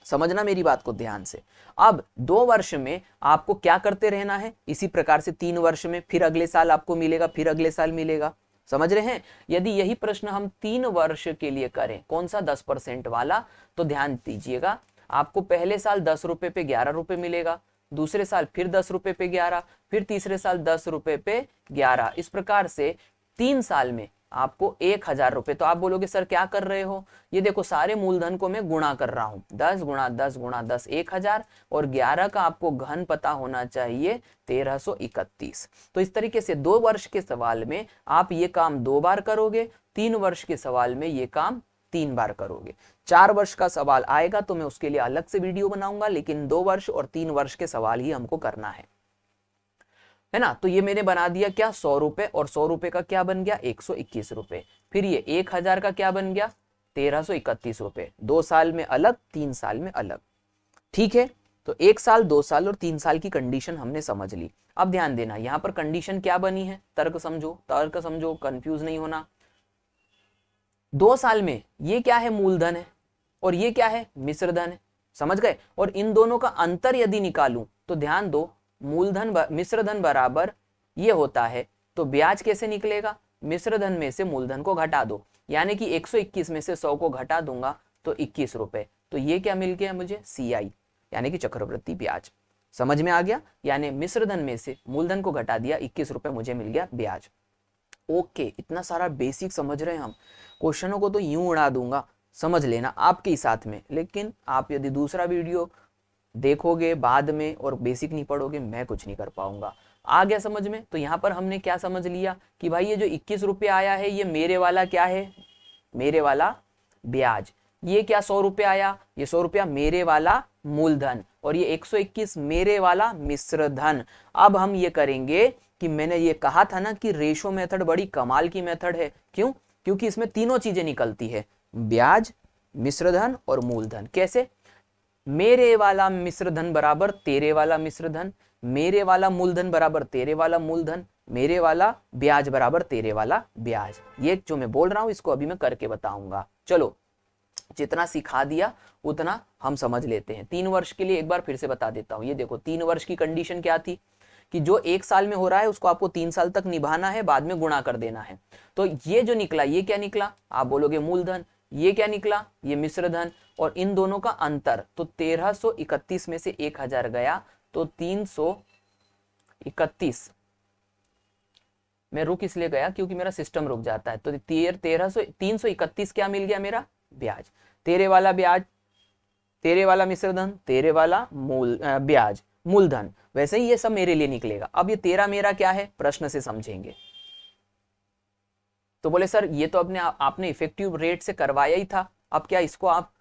समझना मेरी बात को ध्यान से। अब 2 वर्ष में आपको क्या करते रहना है, इसी प्रकार से 3 वर्ष में फिर अगले साल आपको मिलेगा, फिर अगले साल मिलेगा। समझ रहे हैं। यदि यही प्रश्न हम 3 वर्ष के लिए करें, कौन सा 10% वाला, तो ध्यान दीजिएगा, आपको पहले साल 10 रुपए पे 11 रुपए मिलेगा, दूसरे साल फिर 10 रुपए पे 11, फिर तीसरे साल 10 रुपए पे 11। इस प्रकार से 3 साल में आपको 1000 रुपए। तो आप बोलोगे सर क्या कर रहे हो, ये देखो सारे मूलधन को मैं गुणा कर रहा हूं, 10 गुणा 10 गुणा 10 1000, और 11 का आपको घन पता होना चाहिए 1331। तो इस तरीके से 2 वर्ष के सवाल में आप ये काम 2 बार करोगे, 3 वर्ष के सवाल में ये काम 3 बार करोगे। 4 वर्ष का सवाल आएगा तो मैं उसके लिए अलग से वीडियो बनाऊंगा, लेकिन 2 वर्ष और 3 वर्ष के सवाल ही हमको करना है ना। तो ये मैंने बना दिया क्या, 100 रुपए, और 100 रुपए का क्या बन गया, 121 रुपए। फिर ये 1000 का क्या बन गया, 1331 रुपए। 2 साल में अलग, 3 साल में अलग। ठीक है, तो 1 साल 2 साल और 3 साल की कंडीशन हमने समझ ली। अब ध्यान देना, यहां पर कंडीशन क्या बनी है, तर्क समझो, कंफ्यूज नहीं होना। 2 साल में ये क्या है, मूलधन है, और ये क्या है, मिश्रधन है। समझ गए। और इन दोनों का अंतर यदि निकालूं तो ध्यान दो, मिश्रधन बराबर ये होता है, तो ब्याज कैसे निकलेगा, मिश्रधन में से मूलधन को घटा दो, यानी कि 121 में से 100 को घटा दूंगा तो 21 रुपए। तो ये क्या मिल गया मुझे, CI, यानी कि चक्रवृद्धि ब्याज। समझ में आ गया। यानी मिश्रधन में से मूलधन को घटा दिया, 21 रुपए मुझे मिल गया ब्याज। ओके, इतना सारा बेसिक समझ रहे हैं हम। क्वेश्चनों को तो यूं उड़ा दूंगा, समझ लेना आपके ही साथ में। लेकिन आप यदि दूसरा वीडियो देखोगे बाद में और बेसिक नहीं पढ़ोगे, मैं कुछ नहीं कर पाऊंगा। आ गया समझ में। तो यहाँ पर हमने क्या समझ लिया कि भाई ये जो 21 रुपये आया है, ये मेरे वाला क्या है, मेरे वाला ब्याज। ये क्या 100 रुपये आया, ये 100 रुपया मेरे वाला मूलधन, और ये 121 मेरे वाला मिश्रधन। अब हम ये करेंगे कि मैंने ये कहा था ना कि रेशो मेथड बड़ी कमाल की मेथड है। क्यों, क्योंकि इसमें तीनों चीजें निकलती है, ब्याज, मिश्रधन और मूलधन। कैसे, मेरे वाला मिश्रधन बराबर तेरे वाला मिश्रधन, मेरे वाला मूलधन बराबर तेरे वाला मूलधन, मेरे वाला ब्याज बराबर तेरे वाला ब्याज। ये जो मैं बोल रहा हूं इसको अभी मैं करके बताऊंगा। चलो, जितना सिखा दिया उतना हम समझ लेते हैं। 3 वर्ष के लिए एक बार फिर से बता देता हूं। ये देखो 3 वर्ष की कंडीशन क्या थी कि जो 1 साल में हो रहा है उसको आपको 3 साल तक निभाना है, बाद में गुणा कर देना है। तो ये जो निकला, ये क्या निकला, आप बोलोगे मूलधन। ये क्या निकला, ये मिश्र धन, और इन दोनों का अंतर, तो 1331 में से 1000 गया तो 331। मैं रुक इसलिए गया क्योंकि मेरा सिस्टम रुक जाता है। तो 331 क्या मिल गया मेरा, ब्याज। तेरे वाला ब्याज, तेरे वाला मिश्र धन, तेरे वाला ब्याज मूलधन, वैसे ही ये सब मेरे लिए निकलेगा। अब ये तेरा मेरा क्या है, प्रश्न से समझेंगे। तो बोले सर ये तो आपने इफेक्टिव रेट से करवाया ही था, अब क्या इसको आप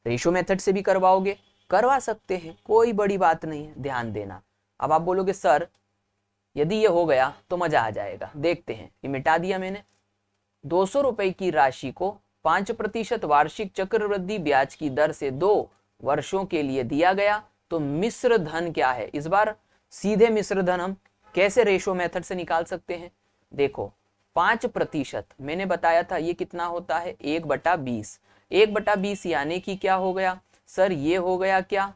रेशो मेथड से भी करवाओगे? करवा सकते हैं, कोई बड़ी बात नहीं है, ध्यान देना। अब आप बोलोगे सर यदि ये हो गया तो मजा आ जाएगा। देखते हैं, ये मिटा दिया मैंने। 200 रुपए की राशि को 5% वार्षिक चक्रवृद्धि ब्याज की दर से 2 वर्षों के लिए दिया गया, तो मिश्र धन क्या है? इस बार सीधे मिश्र धन हम कैसे रेशो मेथड से निकाल सकते हैं? देखो 5% मैंने बताया था ये कितना होता है, 1/20। 1/20 यानी कि क्या हो गया सर, ये हो गया क्या,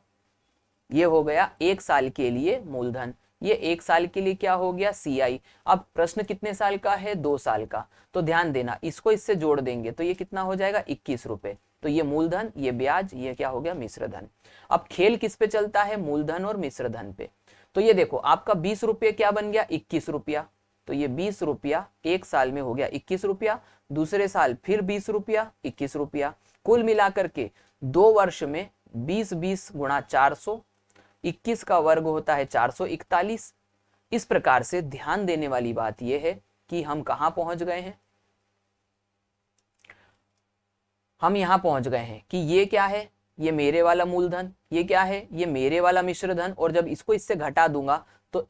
ये हो गया 1 साल के लिए मूलधन। ये 1 साल के लिए क्या हो गया, CI। अब प्रश्न कितने साल का है, 2 साल का। तो ध्यान देना, इसको इससे जोड़ देंगे तो ये कितना हो जाएगा, 21 रुपए। तो ये मूलधन, ये ब्याज, ये क्या हो गया, मिश्र धन। अब खेल किस पे चलता है, मूलधन और मिश्र धन पे। तो ये देखो आपका 20 रुपये क्या बन गया, 21 रुपया। तो ये 20 रुपया 1 साल में हो गया 21 रुपया, दूसरे साल फिर 20 रुपया 21 रुपया, कुल मिलाकर के 2 वर्ष में 20 गुणा 400, 21 का वर्ग होता है 441। इस प्रकार से ध्यान देने वाली बात यह है कि हम कहां पहुंच गए हैं, हम यहां पहुंच गए हैं कि ये क्या है, ये मेरे वाला मूलधन, ये क्या है, ये मेरे वाला मिश्र धन, और जब इसको इससे घटा दूंगा तो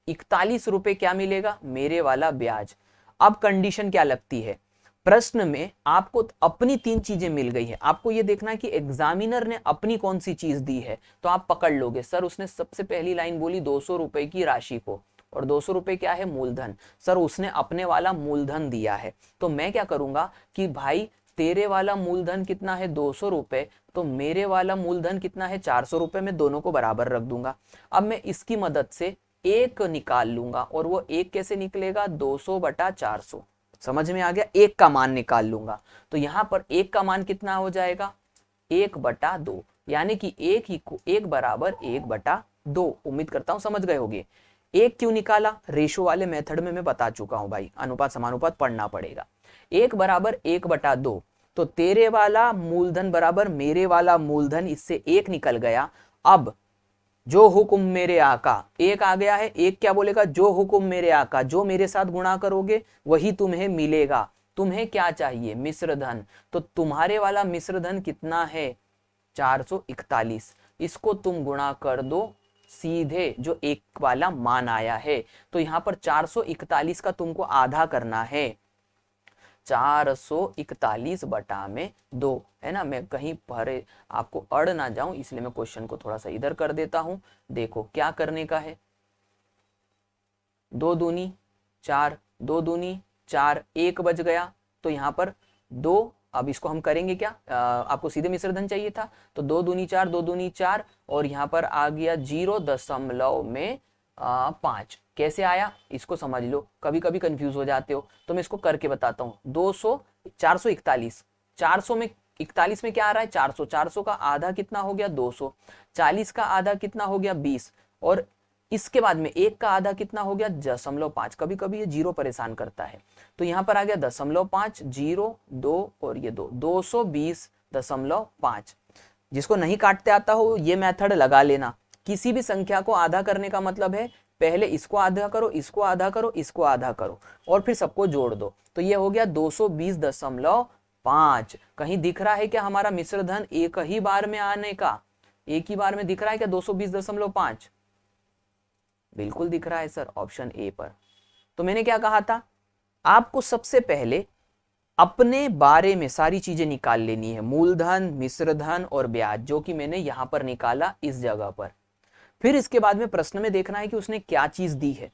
41 रुपए क्या मिलेगा, मेरे वाला ब्याज। अब कंडीशन क्या लगती है, प्रश्न में आपको अपनी 3 चीजें मिल गई है, आपको ये देखना है कि एग्जामिनर ने अपनी कौन सी चीज दी है, तो आप पकड़ लोगे। सर उसने सबसे पहली लाइन बोली 200 रुपए की राशि को, और 200 रुपए क्या है, मूलधन। सर उसने अपने वाला मूलधन दिया है, तो मैं क्या करूंगा कि भाई तेरे वाला मूलधन कितना है, 200 रुपए, तो मेरे वाला मूलधन कितना है, 400 रुपए, में दोनों को बराबर रख दूंगा। अब मैं इसकी मदद से एक निकाल लूंगा, और वो एक कैसे निकलेगा, 200/400। समझ में आ गया, एक का मान निकाल लूंगा। तो यहां पर एक का मान कितना हो जाएगा, 1/2, यानी कि एक बराबर 1/2। उम्मीद करता हूं समझ गए होंगे। एक क्यों निकाला, रेशो वाले मेथड में मैं बता चुका हूं भाई, अनुपात समानुपात पढ़ना पड़ेगा। 1 बराबर 1/2, तो तेरे वाला मूलधन बराबर मेरे वाला मूलधन, इससे 1 निकल गया। अब जो हुक्म मेरे आका, एक आ गया है, एक क्या बोलेगा, जो हुक्म मेरे आका, जो मेरे साथ गुणा करोगे वही तुम्हें मिलेगा। तुम्हें क्या चाहिए, मिश्र धन। तो तुम्हारे वाला मिश्र धन कितना है, 441। इसको तुम गुणा कर दो सीधे जो एक वाला मान आया है। तो यहां पर 441 का तुमको आधा करना है, 441/2 है ना। मैं कहीं भरे आपको अड़ ना जाऊं, इसलिए मैं क्वेश्चन को थोड़ा सा इधर कर देता हूं। देखो क्या करने का है, 2 दूनी 4, 2 दूनी 4, 1 बच गया। तो यहाँ पर 2, अब इसको हम करेंगे क्या, आपको सीधे मिश्र धन चाहिए था, तो 2 दूनी 4, 2 दूनी 4, और यहाँ पर आ गया 0.5। कैसे आया इसको समझ लो, कभी कभी कंफ्यूज हो जाते हो, तो मैं इसको करके बताता हूँ। 441, 400 में 41 में क्या आ रहा है, 400, 400 का आधा कितना हो गया, 200, 40 का आधा कितना हो गया, 20, और इसके बाद में 1 का आधा कितना हो गया, 0.5। कभी कभी ये 0 परेशान करता है, तो यहाँ पर आ गया 0.5, 0, 2 और ये 2, 220.5। जिसको नहीं काटते आता हो ये मेथड लगा लेना। किसी भी संख्या को आधा करने का मतलब है पहले इसको आधा करो, इसको आधा करो, इसको आधा करो, और फिर सबको जोड़ दो। तो ये हो गया 220.5। कहीं दिख रहा है क्या हमारा मिश्र धन एक ही बार में आने का, एक ही बार में दिख रहा है क्या 220.5? बिल्कुल दिख रहा है सर, ऑप्शन ए पर। तो मैंने क्या कहा था, आपको सबसे पहले अपने बारे में सारी चीजें निकाल लेनी है, मूलधन, मिश्र धन और ब्याज, जो कि मैंने यहां पर निकाला इस जगह पर। फिर इसके बाद में प्रश्न में देखना है कि उसने क्या चीज दी है।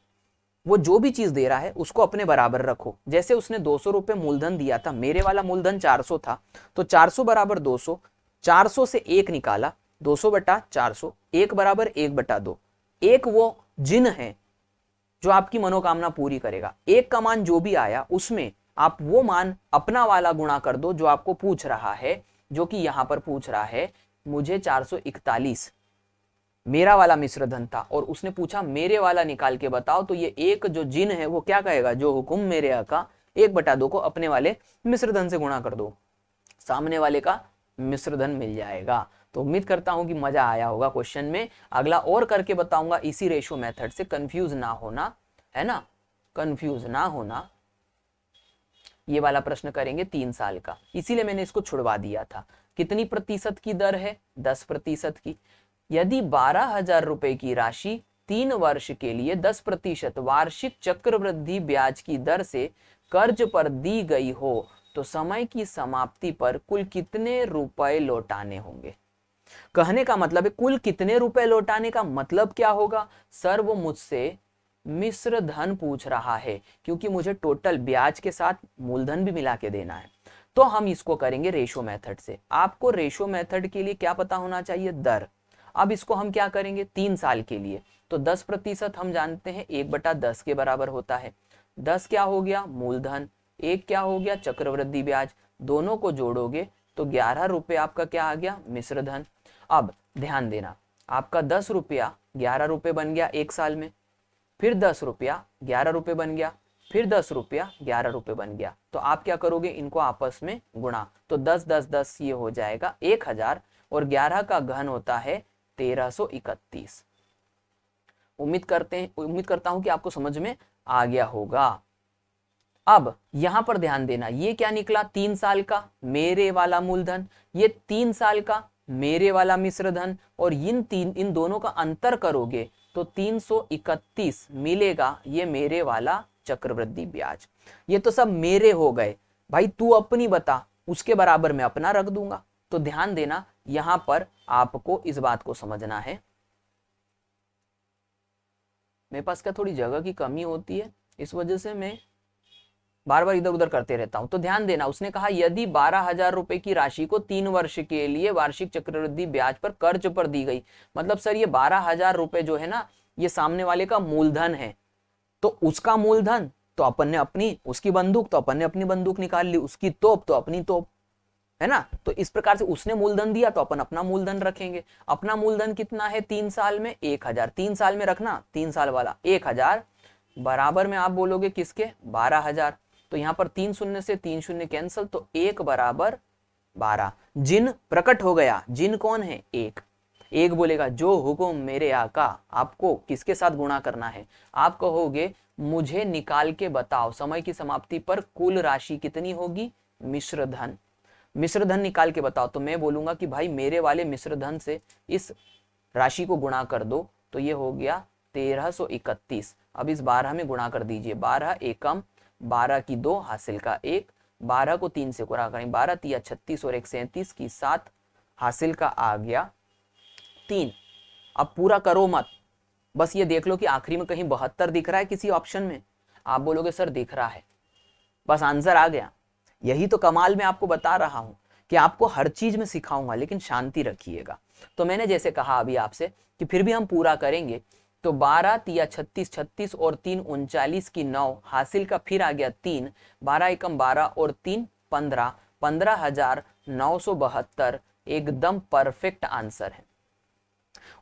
वो जो भी चीज दे रहा है उसको अपने बराबर रखो। जैसे उसने 200 रुपए मूलधन दिया था, मेरे वाला मूलधन 400 था, तो 400 बराबर 200, 400 से 1 निकाला, 200/400, 1 बराबर 1/2। एक वो जिन है जो आपकी मनोकामना पूरी करेगा। एक का मान जो भी आया उसमें आप वो मान अपना वाला गुणा कर दो जो आपको पूछ रहा है, जो कि यहां पर पूछ रहा है मुझे 441 मेरा वाला मिश्र धन था और उसने पूछा मेरे वाला निकाल के बताओ, तो ये एक जो जिन है वो क्या कहेगा, जो हुकुम मेरे आका 1/2 को अपने वाले मिश्र धन से गुणा कर दो, सामने वाले का मिश्र धन मिल जाएगा। तो उम्मीद करता हूं कि मजा आया होगा क्वेश्चन में। अगला और करके बताऊंगा इसी रेशो मेथड से, कंफ्यूज ना होना, है ना, कंफ्यूज ना होना। ये वाला प्रश्न करेंगे 3 साल का, इसीलिए मैंने इसको छुड़वा दिया था। कितनी प्रतिशत की दर है, 10% की। यदि 12,000 रुपए की राशि 3 वर्ष के लिए 10% वार्षिक चक्रवृद्धि ब्याज की दर से कर्ज पर दी गई हो, तो समय की समाप्ति पर कुल कितने रुपए लौटाने होंगे। कहने का मतलब है कुल कितने रुपए लौटाने का मतलब क्या होगा सर, वो मुझसे मिश्र धन पूछ रहा है, क्योंकि मुझे टोटल ब्याज के साथ मूलधन भी मिला के देना है। तो हम इसको करेंगे रेशो मेथड से। आपको रेशो मेथड के लिए क्या पता होना चाहिए, दर। अब इसको हम क्या करेंगे 3 साल के लिए, तो 10% हम जानते हैं 1/10 के बराबर होता है। 10 क्या हो गया मूलधन, 1 क्या हो गया चक्रवृद्धि ब्याज, दोनों को जोड़ोगे तो 11 रुपए आपका क्या आ गया मिश्र धन। अब ध्यान देना, आपका 10 रुपया 11 रुपए बन गया 1 साल में, फिर 10 रुपया 11 रुपए बन गया, फिर 10 रुपया 11 रुपए बन गया। तो आप क्या करोगे, इनको आपस में गुणा, तो 10 10 10 ये हो जाएगा 1000 और 11 का घन होता है 1331। उम्मीद करता हूं कि आपको समझ में आ गया होगा। अब यहां पर ध्यान देना, ये क्या निकला 3 साल का मेरे वाला मूलधन, ये 3 साल का मेरे वाला मिश्र धन, और इन दोनों का अंतर करोगे तो 331 मिलेगा ये मेरे वाला चक्रवृद्धि ब्याज। ये तो सब मेरे हो गए भाई, तू अपनी बता, उसके बराबर मैं अपना रख दूंगा। तो ध्यान देना यहां पर आपको इस बात को समझना है। मेरे पास क्या थोड़ी जगह की कमी होती है, इस वजह से मैं बार बार इधर उधर करते रहता हूं। तो ध्यान देना, उसने कहा यदि 12,000 रुपए की राशि को 3 वर्ष के लिए वार्षिक चक्रवृद्धि ब्याज पर कर्ज पर दी गई, मतलब सर ये 12,000 रुपए जो है ना, ये सामने वाले का मूलधन है। तो उसका मूलधन तो अपन ने अपनी, उसकी बंदूक तो अपन ने अपनी बंदूक निकाल ली, उसकी तोप तो अपनी तोप, है ना। तो इस प्रकार से उसने मूलधन दिया तो अपन अपना मूलधन रखेंगे। अपना मूलधन कितना है 3 साल में 1000, 3 साल में रखना, 3 साल वाला 1000 बराबर में आप बोलोगे किसके 12,000। तो यहां पर 3 शून्य से 3 शून्य कैंसिल, तो 1 बराबर 12। जिन प्रकट हो गया, जिन कौन है एक बोलेगा जो हुकुम मेरे आका, आपको किसके साथ गुणा करना है, आप कहोगे मुझे निकाल के बताओ समय की समाप्ति पर कुल राशि कितनी होगी मिश्र धन, मिश्र धन निकाल के बताओ। तो मैं बोलूंगा कि भाई मेरे वाले मिश्र धन से इस राशि को गुणा कर दो, तो ये हो गया 1331। अब इस 12 में गुणा कर दीजिए, 12 एकम 12 की 2 हासिल का 1, 12 को 3 से गुणा करें, 12 तिया 36 और 1 37 की 7 हासिल का आ गया 3। अब पूरा करो मत, बस ये देख लो कि आखिरी में कहीं 72 दिख रहा है किसी ऑप्शन में। आप बोलोगे सर दिख रहा है, बस आंसर आ गया। यही तो कमाल मैं आपको बता रहा हूं कि आपको हर चीज में सिखाऊंगा, लेकिन शांति रखिएगा। तो मैंने जैसे कहा अभी आपसे कि फिर भी हम पूरा करेंगे, तो 12 तिया 36, 36 और 3 39 की 9 हासिल का फिर आ गया 3, 12 एकम 12 और 3 15, 15,972 एकदम परफेक्ट आंसर है।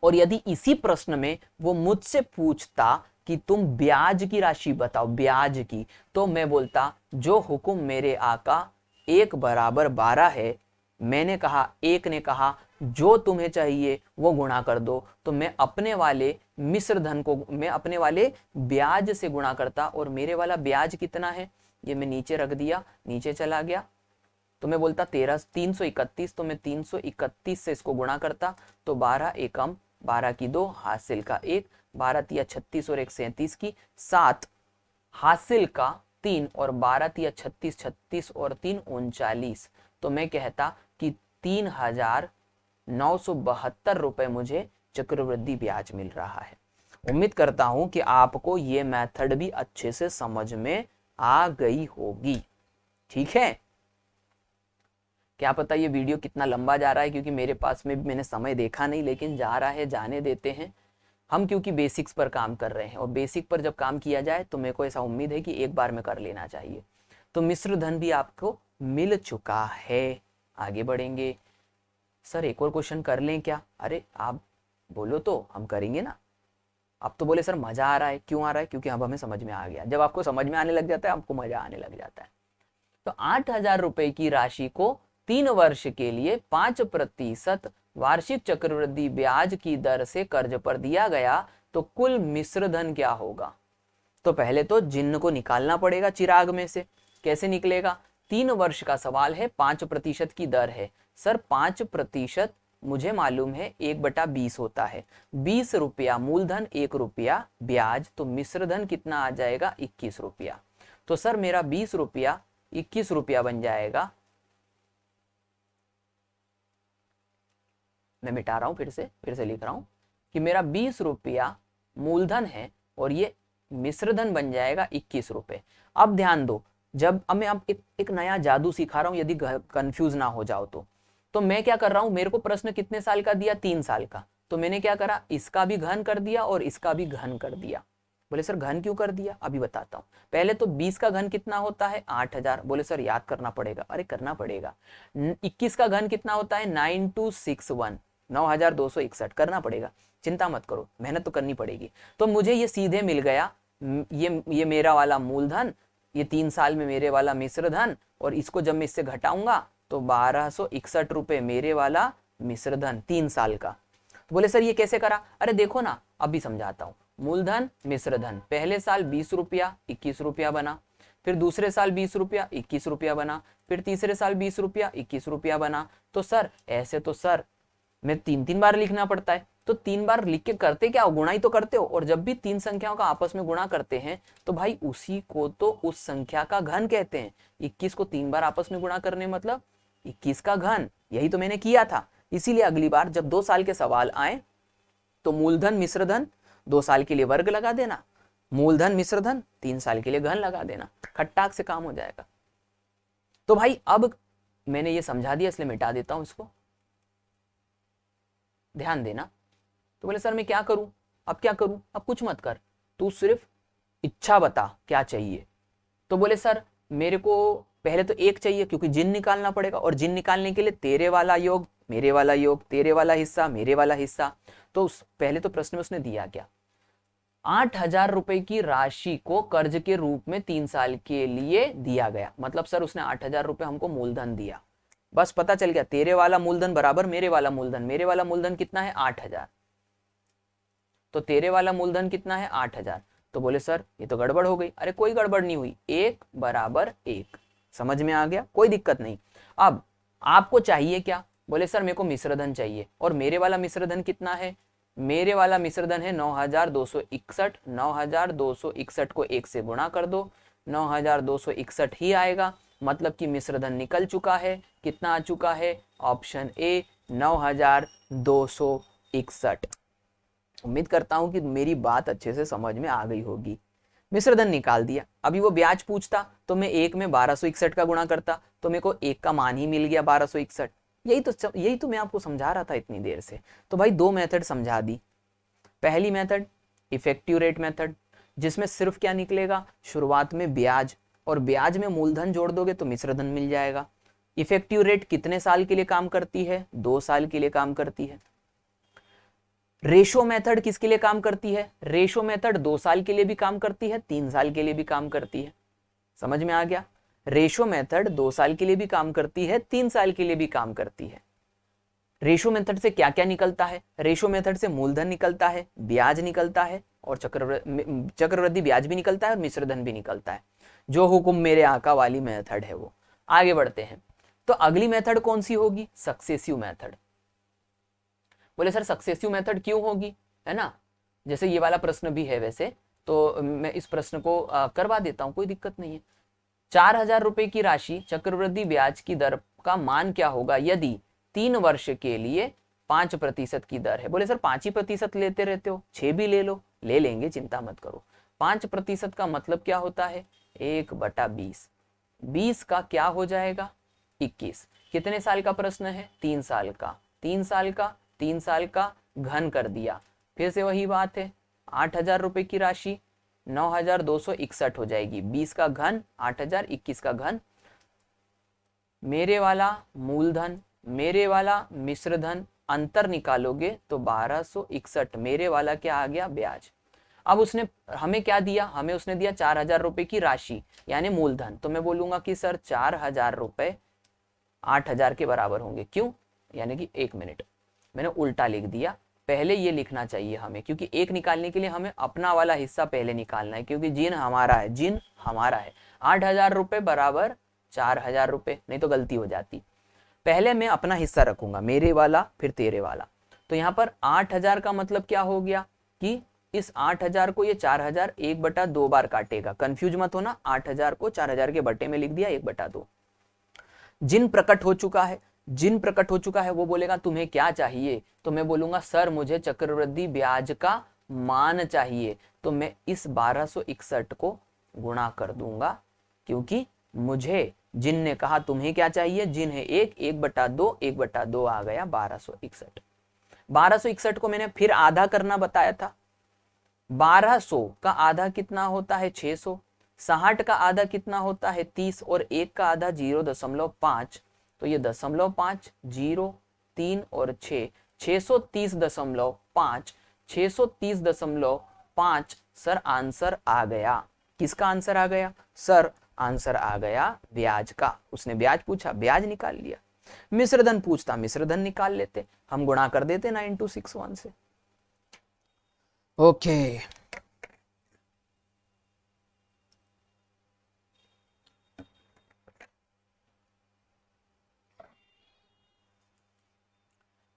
और यदि इसी प्रश्न में वो मुझसे पूछता कि तुम ब्याज की राशि बताओ, ब्याज की, तो मैं बोलता जो हुकुम मेरे आका 1 बराबर 12 है। मैंने कहा, एक ने कहा जो तुम्हें चाहिए वो गुणा कर दो, तो मैं अपने वाले मिश्र धन को, मैं अपने वाले ब्याज से गुणा करता, और मेरे वाला ब्याज कितना है ये मैं नीचे रख दिया, नीचे चला गया। तो मैं बोलता 331, तो मैं 331 से इसको गुणा करता, तो 12 एकम 12 की 2 हासिल का 1, 12 तिया 36 और 1 37 की 7 हासिल का 3, और 12 तिया 36, 36 और 3 39। तो मैं कहता कि 3,972 रुपए मुझे चक्रवृद्धि ब्याज मिल रहा है। उम्मीद करता हूं कि आपको ये मेथड भी अच्छे से समझ में आ गई होगी। ठीक है, क्या पता ये वीडियो कितना लंबा जा रहा है, क्योंकि मेरे पास में भी मैंने समय देखा नहीं, लेकिन जा रहा है, जाने देते हैं हम, क्योंकि बेसिक्स पर काम कर रहे हैं, और बेसिक पर जब काम किया जाए तो मेरे को ऐसा उम्मीद है कि एक बार में कर लेना चाहिए। तो मिश्र धन भी आपको मिल चुका है। आगे बढ़ेंगे। सर एक और क्वेश्चन कर लें क्या? अरे आप बोलो तो हम करेंगे ना। अब तो बोले सर मजा आ रहा है। क्यों आ रहा है? क्योंकि अब हमें समझ में आ गया। जब आपको समझ में आने लग जाता है आपको मजा आने लग जाता है। तो 8,000 रुपए की राशि को 3 वर्ष के लिए 5% वार्षिक चक्रवृद्धि ब्याज की दर से कर्ज पर दिया गया तो कुल मिश्र धन क्या होगा? तो पहले तो जिन्न को निकालना पड़ेगा चिराग में से। कैसे निकलेगा? 3 वर्ष का सवाल है, 5% की दर है। सर 5% मुझे मालूम है 1/20 होता है। 20 रुपया मूलधन, 1 रुपया ब्याज, तो मिश्र धन कितना आ जाएगा? 21 रुपया। तो सर मेरा 20 रुपया 21 रुपया बन जाएगा। मैं मिटा रहा हूं, फिर से लिख रहा हूं कि मेरा 20 रुपया मूलधन है और ये मिश्र धन बन जाएगा 21 रुपए। अब ध्यान दो, जब अब मैं एक नया जादू सिखा रहा हूं, यदि कंफ्यूज ना हो जाओ तो मैं क्या कर रहा हूं, मेरे को प्रश्न कितने साल का दिया? 3 साल का। तो मैंने क्या करा, इसका भी घन कर दिया और इसका भी घन कर दिया। बोले सर घन क्यों कर दिया? अभी बताता हूं। पहले तो 20 का घन कितना होता है? 8,000। बोले सर याद करना पड़ेगा। अरे करना पड़ेगा। 21 का घन कितना होता है? 9261, 9261 करना पड़ेगा। चिंता मत करो, मेहनत तो करनी पड़ेगी। तो मुझे ये सीधे मिल गया, ये मेरा वाला मूलधन, ये 3 साल में मेरे वाला मिश्र धन, और इसको जब मैं इससे घटाऊंगा तो 1261 रुपए मेरे वाला मिश्र धन 3 साल का। तो बोले सर ये कैसे करा? अरे देखो ना, अभी समझाता हूं। मूलधन मिश्र धन, पहले साल 20 रुपया 21 रुपया बना, फिर दूसरे साल 20 रुपया 21 रुपया बना, फिर तीसरे साल 20 रुपया 21 रुपया बना। तो सर ऐसे तो सर में 3 बार लिखना पड़ता है। तो 3 बार लिख के करते क्या हो? गुणा ही तो करते हो। और जब भी 3 संख्याओं का आपस में गुणा करते हैं तो भाई उसी को तो उस संख्या का घन कहते हैं। 21 को 3 बार आपस में गुणा करने मतलब 21 का घन। यही तो मैंने किया था। इसीलिए अगली बार जब 2 साल के सवाल आए तो मूलधन मिश्र धन 2 साल के लिए वर्ग लगा देना, मूलधन मिश्र धन 3 साल के लिए घन लगा देना, खट्टाक से काम हो जाएगा। तो भाई अब मैंने ये समझा दिया, इसलिए मिटा देता हूं इसको, ध्यान देना। तो बोले सर मैं क्या करूं? अब क्या करूं? अब कुछ मत कर, तू सिर्फ इच्छा बता क्या चाहिए। तो बोले सर मेरे को पहले तो 1 चाहिए, क्योंकि जिन निकालना पड़ेगा, और जिन निकालने के लिए तेरे वाला योग मेरे वाला योग, तेरे वाला हिस्सा मेरे वाला हिस्सा। तो पहले तो प्रश्न में उसने दिया क्या? 8,000 रुपए की राशि को कर्ज के रूप में 3 साल के लिए दिया गया। मतलब सर उसने 8,000 रुपए हमको मूलधन दिया। बस पता चल गया, तेरे वाला मूलधन बराबर मेरे वाला मूलधन। मेरे वाला मूलधन कितना है? 8,000। तो तेरे वाला मूलधन कितना है? 8,000। तो बोले सर ये तो गड़बड़ हो गई। अरे कोई गड़बड़ नहीं हुई, 1 बराबर 1। समझ में आ गया? कोई दिक्कत नहीं। अब आपको चाहिए क्या? बोले सर मेरे को मिश्र धन चाहिए। और मेरे वाला मिश्र धन कितना है? मेरे वाला मिश्र धन है 9,261। 9,261 को 1 से गुणा कर दो, 9,261 ही आएगा। मतलब कि मिश्र धन निकल चुका है। कितना आ चुका है? Option A 9,261। उम्मीद करता हूं कि मेरी बात अच्छे से समझ में आ गई होगी। मिश्र धन निकाल दिया। अभी वो ब्याज पूछता तो मैं 1 में 1261 का गुणा करता, तो मेरे को 1 का मान ही मिल गया 1261। यही तो मैं आपको समझा रहा था इतनी देर से। तो भाई 2 मेथड समझा दी। पहली मेथड इफेक्टिव रेट मेथड, जिसमें सिर्फ क्या निकलेगा? शुरुआत में ब्याज, और ब्याज में मूलधन जोड़ दोगे तो मिश्र धन मिल जाएगा। इफेक्टिव रेट कितने साल के लिए काम करती है? 2 साल के लिए काम करती है। रेशो मेथड किसके लिए काम करती है? रेशो मेथड 2 साल के लिए भी काम करती है, 3 साल के लिए भी काम करती है। समझ में आ गया? रेशो मेथड 2 साल के लिए भी काम करती है, 3 साल के लिए भी काम करती है। रेशो मेथड से क्या क्या निकलता है? रेशो मेथड से मूलधन निकलता है, ब्याज निकलता है, और चक्रवृद्धि ब्याज भी निकलता है, और मिश्र धन भी निकलता है। जो हुकुम मेरे आका वाली मेथड है वो। आगे बढ़ते हैं। तो अगली मेथड कौन सी होगी? Successive method. बोले सर सक्सेसिव मेथड क्यों होगी? है ना, जैसे ये वाला प्रश्न भी है वैसे, तो मैं इस प्रश्न को करवा देता हूं, कोई दिक्कत नहीं है। 4,000 रुपए की राशि चक्रवृद्धि ब्याज की दर का मान क्या होगा यदि 3 वर्ष के लिए 5% की दर है? बोले सर 5 ही प्रतिशत लेते रहते हो, 6 भी ले लो। ले लेंगे, चिंता मत करो। 5% का मतलब क्या होता है? 1/20। 20 का क्या हो जाएगा? 21। कितने साल का प्रश्न है? 3 साल का। 3 साल का 3 साल का घन कर दिया। फिर से वही बात है, 8,000 रुपए की राशि 9261 हो जाएगी। 20 का घन 8000, 21 का घन, मेरे वाला मूलधन, मेरे वाला मिश्र धन, अंतर निकालोगे तो 1261, मेरे वाला क्या आ गया, ब्याज। अब उसने हमें क्या दिया, हमें उसने दिया 4000 रुपए की राशि यानी मूलधन। तो मैं बोलूंगा कि सर 4000 रुपए 8000 के बराबर होंगे। क्यों, यानी कि 1 मिनट, मैंने उल्टा लिख दिया। पहले ये लिखना चाहिए हमें, क्योंकि एक निकालने के लिए हमें अपना वाला हिस्सा पहले निकालना है, क्योंकि जिन हमारा है, जिन हमारा है। 8000 रुपए बराबर 4000 रुपए, नहीं तो गलती हो जाती। पहले मैं अपना हिस्सा रखूंगा, मेरे वाला फिर तेरे वाला। तो यहाँ पर 8000 का मतलब क्या हो गया कि इस 8000 को ये 4000 1/2 बार काटेगा। कंफ्यूज मत होना, 8000 को 4000 के बटे में लिख दिया 1/2। जिन प्रकट हो चुका है, जिन प्रकट हो चुका है वो बोलेगा तुम्हें क्या चाहिए, तो मैं बोलूंगा सर मुझे चक्रवृद्धि ब्याज का मान चाहिए। तो मैं इस 1261 को गुणा कर दूंगा, क्योंकि मुझे जिन ने कहा तुम्हें क्या चाहिए, जिन है 1/2, 1/2 आ गया 1261। 1261 को मैंने फिर आधा करना बताया था। 1200 का आधा कितना होता है, 600। 60 का आधा कितना होता है, 30, और 1 का आधा 0.5, तो ये 0.5, 0, 3 और 6, 630.5, 630.5। सर आंसर आ गया। किसका आंसर आ गया, सर आंसर आ गया ब्याज का। उसने ब्याज पूछा, ब्याज निकाल लिया। मिश्रधन पूछता, मिश्रधन निकाल लेते, हम गुणा कर देते 9261 से। ओके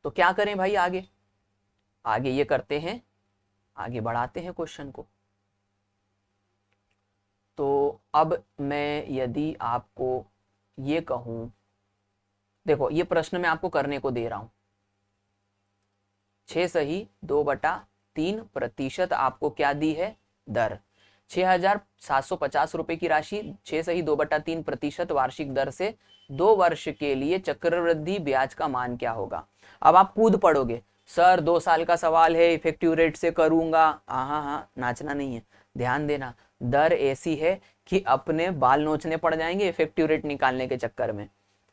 तो क्या करें भाई, आगे आगे ये करते हैं, आगे बढ़ाते हैं क्वेश्चन को। तो अब मैं यदि आपको ये कहूं, देखो ये प्रश्न मैं आपको करने को दे रहा हूं। 6 सही 2/3% आपको क्या दी है, दर। 6750 रुपए की राशि 6 सही 2/3% वार्षिक दर से 2 वर्ष के लिए चक्रवृद्धि ब्याज का मान क्या होगा। अब आप कूद पड़ोगे, सर 2 साल का सवाल है, इफेक्टिव रेट से करूंगा। हाँ, नाचना नहीं है, ध्यान देना। दर ऐसी है कि अपने बाल नोचने पड़ जाएंगे इफेक्टिव रेट निकालने के चक्कर में।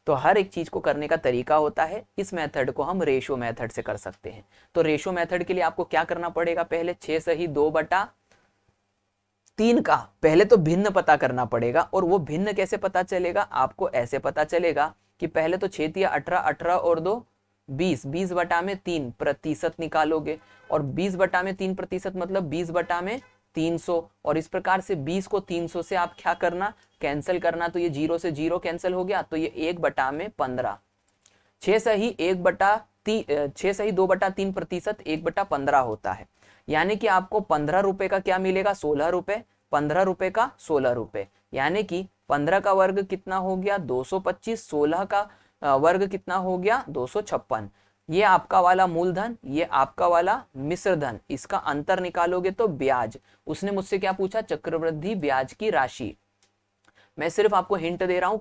तो हर एक चीज को करने का तरीका होता है। इस मेथड को हम रेशो मेथड से कर सकते हैं। तो रेशो मेथड के लिए आपको क्या करना पड़ेगा, पहले 6 सही 2/3 का पहले तो भिन्न पता करना पड़ेगा। और वो भिन्न कैसे पता चलेगा, आपको ऐसे पता चलेगा कि पहले तो 6 तिया 18, 18 और 2 20, 20/3% निकालोगे। और 20/3% मतलब 20/300। और इस प्रकार से 20 को 300 से आप क्या करना, कैंसिल करना। तो ये 0 से 0 कैंसिल हो गया, तो ये 1/15। 6 सही 2/3% 1/15 होता है। यानी कि आपको 15 रुपए का क्या मिलेगा, 16 रुपए। 15 रुपए का 16 रुपए, यानी कि 15 का वर्ग कितना हो गया, 225। 16 का वर्ग कितना हो गया, 256। ये आपका वाला मूलधन, ये आपका वाला मिश्रधन, इसका अंतर निकालोगे तो ब्याज। उसने मुझसे क्या पूछा, चक्रवृद्धि ब्याज की राशि। मैं सिर्फ आपको हिंट दे रहा हूं,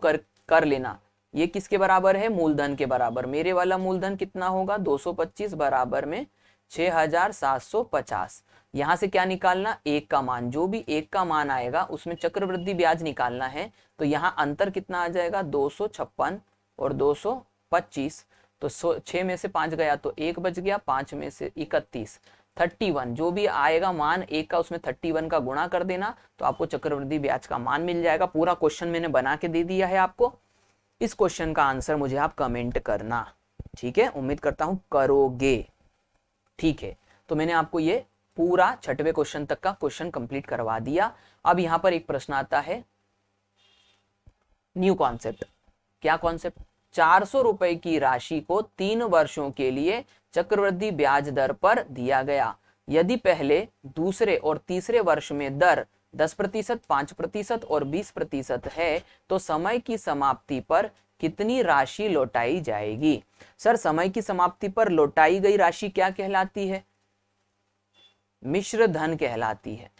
कर लेना। ये किसके बराबर है, मूलधन के बराबर। मेरे वाला मूलधन कितना होगा, 225 बराबर में 6750। यहां से क्या निकालना, 1 का मान। जो भी 1 का मान आएगा उसमें चक्रवृद्धि ब्याज निकालना है। तो यहाँ अंतर कितना आ जाएगा, 256 और 225। तो 6 में से 5 गया तो 1 बच गया, 5 में से 31, 31। जो भी आएगा मान 1 का, उसमें 31 का गुणा कर देना, तो आपको चक्रवृद्धि ब्याज का मान मिल जाएगा। पूरा क्वेश्चन मैंने बना के दे दिया है आपको। इस क्वेश्चन का आंसर मुझे आप कमेंट करना, ठीक है। उम्मीद करता हूं करोगे, ठीक है। तो मैंने आपको ये पूरा 6वें क्वेश्चन तक का क्वेश्चन कंप्लीट करवा दिया। अब यहां पर एक प्रश्न आता है, न्यू कॉन्सेप्ट। क्या कॉन्सेप्ट, 400 रुपए की राशि को 3 वर्षों के लिए चक्रवृद्धि ब्याज दर पर दिया गया। यदि पहले, दूसरे और तीसरे वर्ष में दर 10%, 5% और 20% है, तो समय की समाप्ति पर कितनी राशि लौटाई जाएगी। सर समय की समाप्ति पर लौटाई गई राशि क्या कहलाती है, मिश्र धन कहलाती है।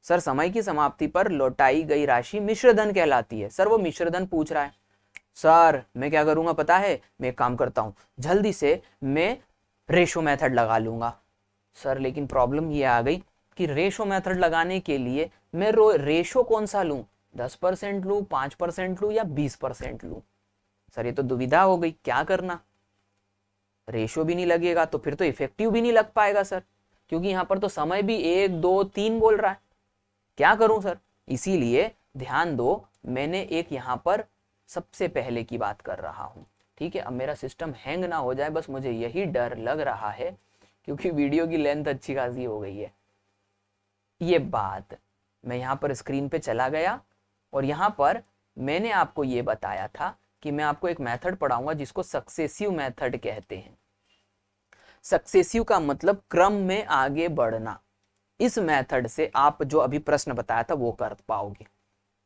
सर समय की समाप्ति पर लौटाई गई राशि मिश्र धन कहलाती है। सर वो मिश्र धन पूछ रहा है। सर मैं क्या करूंगा पता है, मैं एक काम करता हूं, जल्दी से मैं रेशो मेथड लगा लूंगा। सर लेकिन प्रॉब्लम ये आ गई कि कि रेशो मेथड लगाने के लिए मैं रेशो कौन सा लूं, 10% लूं, 5% लूं या 20% लूं। सर ये तो दुविधा हो गई, क्या करना। रेशो भी नहीं लगेगा तो फिर तो इफेक्टिव भी नहीं लग पाएगा सर, क्योंकि यहां पर तो समय भी 1 2 3 बोल रहा है। क्या करूं सर। इसीलिए ध्यान दो, मैंने एक यहां पर सबसे पहले की बात कर रहा हूं। ठीक है, अब मेरा सिस्टम हैंग ना हो जाए, बस मुझे यही डर लग रहा है, क्योंकि वीडियो की लेंथ अच्छी खासी हो गई है। ये बात मैं यहां पर स्क्रीन पे चला गया और यहां पर मैंने आपको ये बताया था कि मैं आपको एक मेथड पढ़ाऊंगा जिसको सक्सेसिव मेथड कहते हैं। सक्सेसिव का मतलब क्रम में आगे बढ़ना। इस मेथड से आप जो अभी प्रश्न बताया था वो कर पाओगे,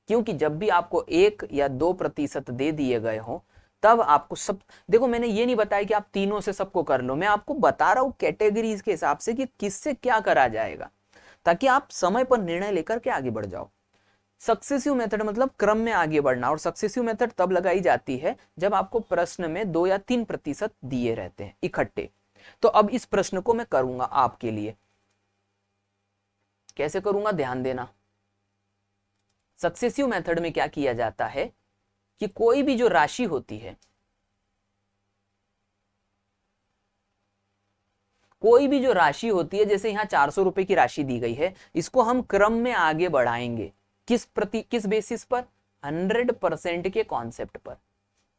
क्योंकि जब भी आपको 1 या 2% दे दिए गए हो तब आपको सब, देखो मैंने ये नहीं बताया कि आप तीनों से सबको कर लो, मैं आपको बता रहा हूं कैटेगरीज के हिसाब से कि किससे क्या करा जाएगा, ताकि आप समय पर निर्णय लेकर के आगे बढ़ जाओ। सक्सेसिव मेथड मतलब क्रम में आगे बढ़ना, और सक्सेसिव मेथड तब लगाई जाती है जब आपको प्रश्न में 2 या 3% दिए रहते हैं इकट्ठे। तो अब इस प्रश्न को मैं करूंगा आपके लिए, कैसे करूंगा ध्यान देना। सक्सेसिव मेथड में क्या किया जाता है कि कोई भी जो राशि होती है, कोई भी जो राशि होती है, जैसे यहां 400 रुपए की राशि दी गई है, इसको हम क्रम में आगे बढ़ाएंगे। किस बेसिस पर, 100% के कॉन्सेप्ट पर।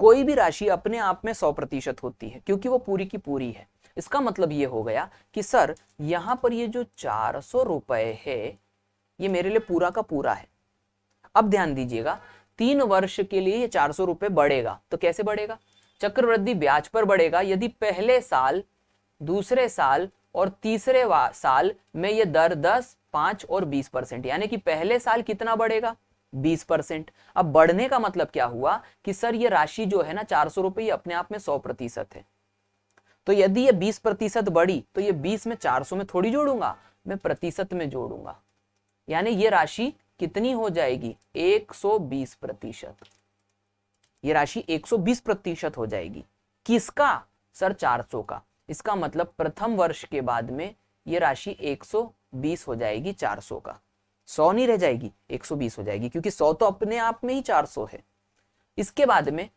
कोई भी राशि अपने आप में 100% होती है, क्योंकि वो पूरी की पूरी है। इसका मतलब ये हो गया कि सर यहां पर ये जो 400 रुपए है ये मेरे लिए पूरा का पूरा है। अब ध्यान दीजिएगा, 3 वर्ष के लिए ये 400 रुपए बढ़ेगा, तो कैसे बढ़ेगा, चक्रवृद्धि ब्याज पर बढ़ेगा। यदि पहले साल, दूसरे साल और तीसरे साल में ये दर 10, 5 और 20%, यानी कि पहले साल कितना बढ़ेगा, 20%। अब बढ़ने का मतलब क्या हुआ कि सर ये राशि जो है ना 400 रुपए, ये अपने आप में 100% है। तो यदि ये 20% बढ़ी तो ये 20 में 400 में थोड़ी जोड़ूंगा, मैं प्रतिशत में जोड़ूंगा, यानी ये राशि कितनी हो जाएगी, 120%। ये राशि 120% हो जाएगी। किसका, सर 400 का। इसका मतलब प्रथम वर्ष के बाद में ये राशि 120 हो जाएगी 400 का, 100 नहीं रह जाएगी, 120 हो जाएगी, क्योंकि 100 तो अपने आप में ही 400 है। इसके बाद में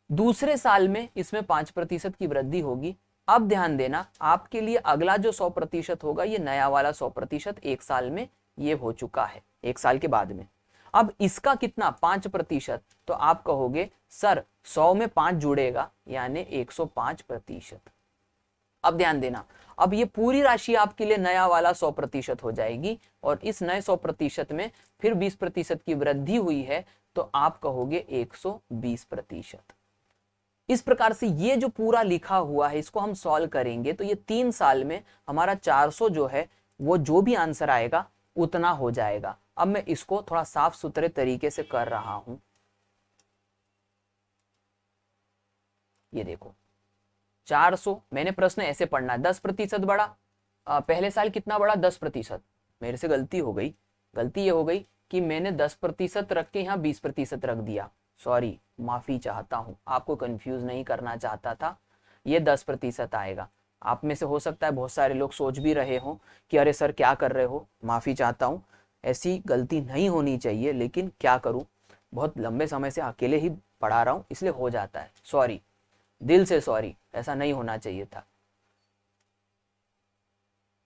दूसरे साल में इसमें 5% की वृद्धि होगी। अब ध्यान देना, आपके लिए अगला जो 100% होगा, ये नया वाला 100% एक साल में ये हो चुका है, एक साल के बाद में। अब इसका कितना, 5%। तो आप कहोगे सर 100 में 5 जुड़ेगा, यानी 105%। अब ध्यान देना, अब ये पूरी राशि आपके लिए नया वाला 100% हो जाएगी, और इस नए 100% में फिर 20% की वृद्धि हुई है, तो आप कहोगे 120%। इस प्रकार से ये जो पूरा लिखा हुआ है इसको हम सॉल्व करेंगे, तो ये 3 साल में हमारा 400 जो है वो जो भी आंसर आएगा उतना हो जाएगा। अब मैं इसको थोड़ा साफ सुथरे तरीके से कर रहा हूं। ये देखो 400, मैंने प्रश्न ऐसे पढ़ना है, 10% बढ़ा, पहले साल कितना बढ़ा, 10%। मेरे से गलती हो गई, गलती ये हो गई कि मैंने 10% रख के यहाँ 20% रख दिया। सॉरी, माफी चाहता हूं, आपको कंफ्यूज नहीं करना चाहता था। ये 10% आएगा। आप में से हो सकता है बहुत सारे लोग सोच भी रहे हो कि अरे सर क्या कर रहे हो, माफी चाहता हूं, ऐसी गलती नहीं होनी चाहिए, लेकिन क्या करूं, बहुत लंबे समय से अकेले ही पढ़ा रहा हूं, इसलिए हो जाता है। सॉरी, दिल से सॉरी, ऐसा नहीं होना चाहिए था।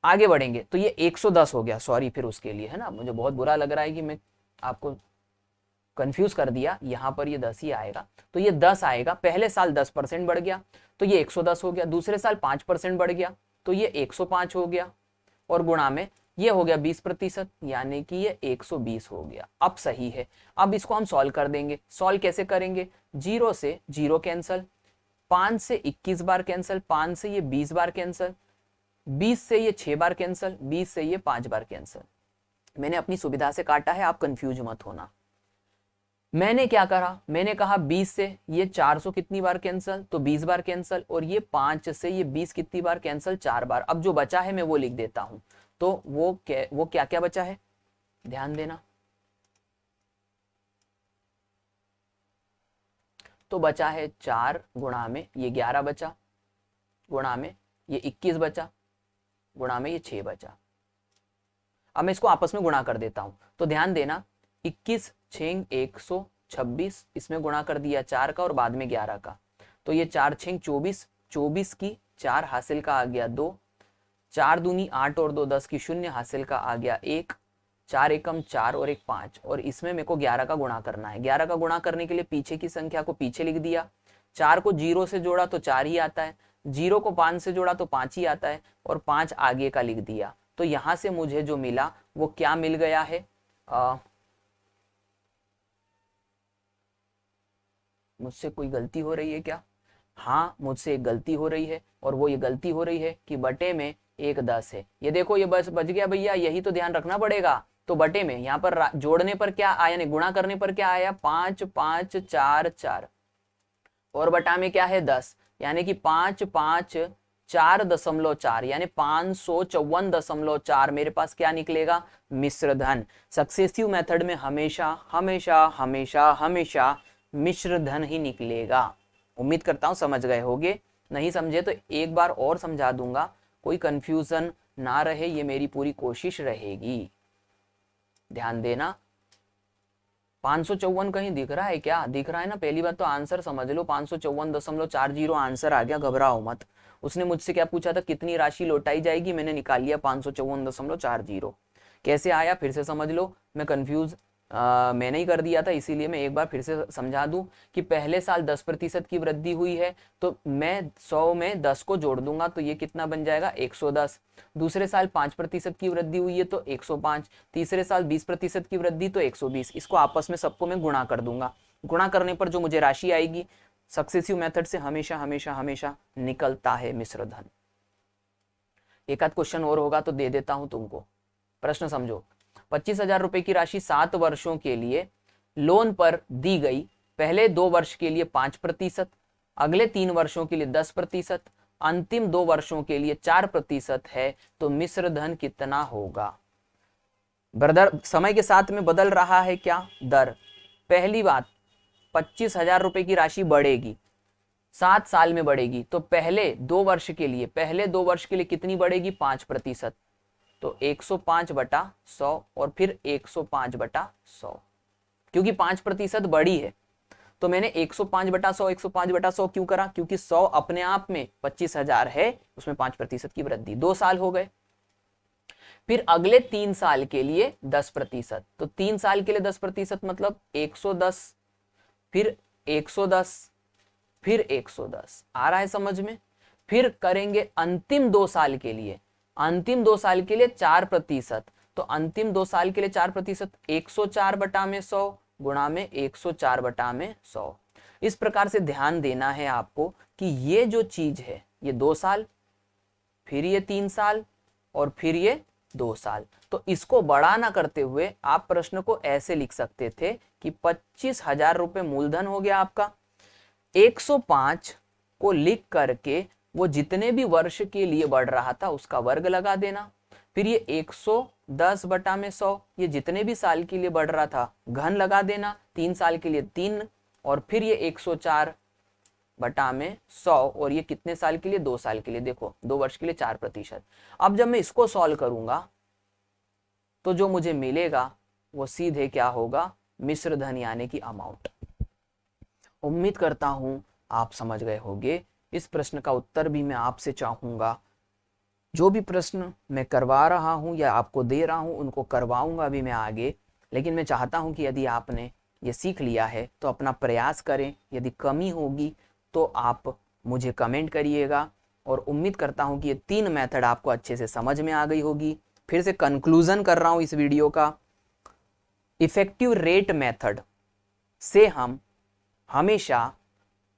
आगे बढ़ेंगे, तो ये 110 हो गया, सॉरी फिर उसके लिए, है ना, मुझे बहुत बुरा लग रहा है कि मैं आपको कंफ्यूज कर दिया। यहां पर ये 10 ही आएगा, तो ये 10 आएगा। पहले साल 10% बढ़ गया तो ये 110 हो गया, दूसरे साल 5% बढ़ गया तो ये 105 हो गया, और गुणा में ये हो गया 20%, यानी कि ये 120 हो गया। अब सही है। अब इसको हम सॉल्व कर देंगे। सॉल्व कैसे करेंगे, 0 से 0 कैंसल, 5 से 21 बार कैंसल, 5 से ये 20 बार कैंसल, 20 से ये 6 बार कैंसल, 20 से ये 5 बार कैंसल। मैंने अपनी सुविधा से काटा है, आप कंफ्यूज मत होना। मैंने क्या करा, मैंने कहा 20 से ये 400 कितनी बार कैंसल, तो 20 बार कैंसल, और ये 5 से ये 20 कितनी बार कैंसल, 4 बार। अब जो बचा है मैं वो लिख देता हूं। तो वो क्या क्या बचा है, ध्यान देना। तो बचा है 4 गुणा में ये 11 बचा, गुणा में ये 21 बचा, गुणा में ये 6 बचा। अब मैं इसको आपस में गुणा कर देता हूं। तो ध्यान देना, 21 6 126, इसमें गुणा कर दिया 4 का और बाद में 11 का, तो ये 4 6 24, 24 की 4 हासिल का आ गया 2, 4 दूनी 8 और 2 10 की 0 हासिल का आ गया 1, 4 एकम 4 और 1 5, और इसमें मेरे को 11 का गुणा करना है। 11 का गुणा करने के लिए पीछे की संख्या को पीछे लिख दिया, 4 को 0 से जोड़ा तो 4 ही आता है, 0 को 5 से जोड़ा तो 5 ही आता है, और 5 आगे का लिख दिया। तो यहां से मुझे जो मिला वो क्या मिल गया है, मुझसे कोई गलती हो रही है क्या? हाँ, मुझसे एक गलती हो रही है, और वो ये गलती हो रही है कि बटे में 1 10 है। ये देखो, ये बस बच गया भैया, यही तो ध्यान रखना पड़ेगा। तो बटे में यहाँ पर जोड़ने पर क्या आया, नहीं गुणा करने पर क्या आया, 5 5 4 4, और बटा में क्या है 10, यानी कि 5 5 4.4, यानी 554.4 मेरे पास क्या निकलेगा, मिश्र धन। सक्सेसिव मेथड में हमेशा हमेशा हमेशा हमेशा मिश्र धन ही निकलेगा। उम्मीद करता हूं समझ गए होगे, नहीं समझे तो एक बार और समझा दूंगा, कोई कंफ्यूजन ना रहे, ये मेरी पूरी कोशिश रहेगी। ध्यान देना, 554 कहीं दिख रहा है क्या? दिख रहा है ना? पहली बात तो आंसर समझ लो, 554.40 आंसर आ गया, घबराओ मत। उसने मुझसे क्या पूछा था, कितनी राशि लौटाई जाएगी, मैंने निकाल लिया 554.40। कैसे आया फिर से समझ लो, मैं कंफ्यूज मैंने ही कर दिया था, इसीलिए मैं एक बार फिर से समझा दूं कि पहले साल 10% की वृद्धि हुई है, तो मैं 100 में 10 को जोड़ दूंगा तो ये कितना बन जाएगा, 110। दूसरे साल 5% की वृद्धि हुई है तो 105, तीसरे साल 20% की वृद्धि तो 120। इसको आपस में सबको मैं गुणा कर दूंगा, गुणा करने पर जो मुझे राशि आएगी, सक्सेसिव मेथड से हमेशा हमेशा हमेशा निकलता है मिश्र धन। एक आध क्वेश्चन और होगा तो दे देता हूं तुमको, प्रश्न समझो। 25,000 रुपए की राशि 7 वर्षों के लिए लोन पर दी गई, पहले 2 वर्ष के लिए 5%, अगले 3 वर्षों के लिए 10%, अंतिम 2 वर्षों के लिए 4% है, तो मिश्र धन कितना होगा? ब्रदर, समय के साथ में बदल रहा है क्या दर? पहली बात, 25,000 रुपए की राशि बढ़ेगी, 7 साल में बढ़ेगी, तो पहले 2 वर्ष के लिए कितनी बढ़ेगी, 5%, तो 105/100 और फिर 105/100, क्योंकि 5% बढ़ी है तो मैंने 105/100 क्यों करा, क्योंकि 100 अपने आप में 25,000 है, उसमें 5% की वृद्धि। 2 साल हो गए, फिर अगले 3 साल के लिए 10%, तो 3 साल के लिए 10% मतलब 110, फिर 110, फिर 110, आ रहा है समझ में? फिर करेंगे अंतिम 2 साल के लिए, अंतिम 2 साल के लिए 4%, तो अंतिम 2 साल के लिए 4%, 104/100 गुणा में 104/100। इस प्रकार से ध्यान देना है आपको कि ये जो चीज है, ये 2 साल, फिर ये 3 साल, और फिर ये 2 साल। तो इसको बड़ा ना करते हुए आप प्रश्न को ऐसे लिख सकते थे कि 25,000 रुपए मूलधन हो गया आपका, 105 को लिख करके वो जितने भी वर्ष के लिए बढ़ रहा था उसका वर्ग लगा देना, फिर ये 110/100, ये जितने भी साल के लिए बढ़ रहा था घन लगा देना, 3 साल के लिए 3, और फिर ये 104/100, और ये कितने साल के लिए, 2 साल के लिए, देखो 2 वर्ष के लिए 4%। अब जब मैं इसको सॉल्व करूंगा तो जो मुझे मिलेगा वो सीधे क्या होगा, मिश्र धन यानी कि अमाउंट। उम्मीद करता हूं आप समझ गए होंगे। इस प्रश्न का उत्तर भी मैं आपसे चाहूंगा, जो भी प्रश्न मैं करवा रहा हूं या आपको दे रहा हूं उनको करवाऊंगा भी मैं आगे, लेकिन मैं चाहता हूं कि यदि आपने ये सीख लिया है तो अपना प्रयास करें, यदि कमी होगी तो आप मुझे कमेंट करिएगा, और उम्मीद करता हूं कि ये 3 मेथड आपको अच्छे से समझ में आ गई होगी। फिर से कंक्लूजन कर रहा हूं इस वीडियो का, इफेक्टिव रेट मेथड से हम हमेशा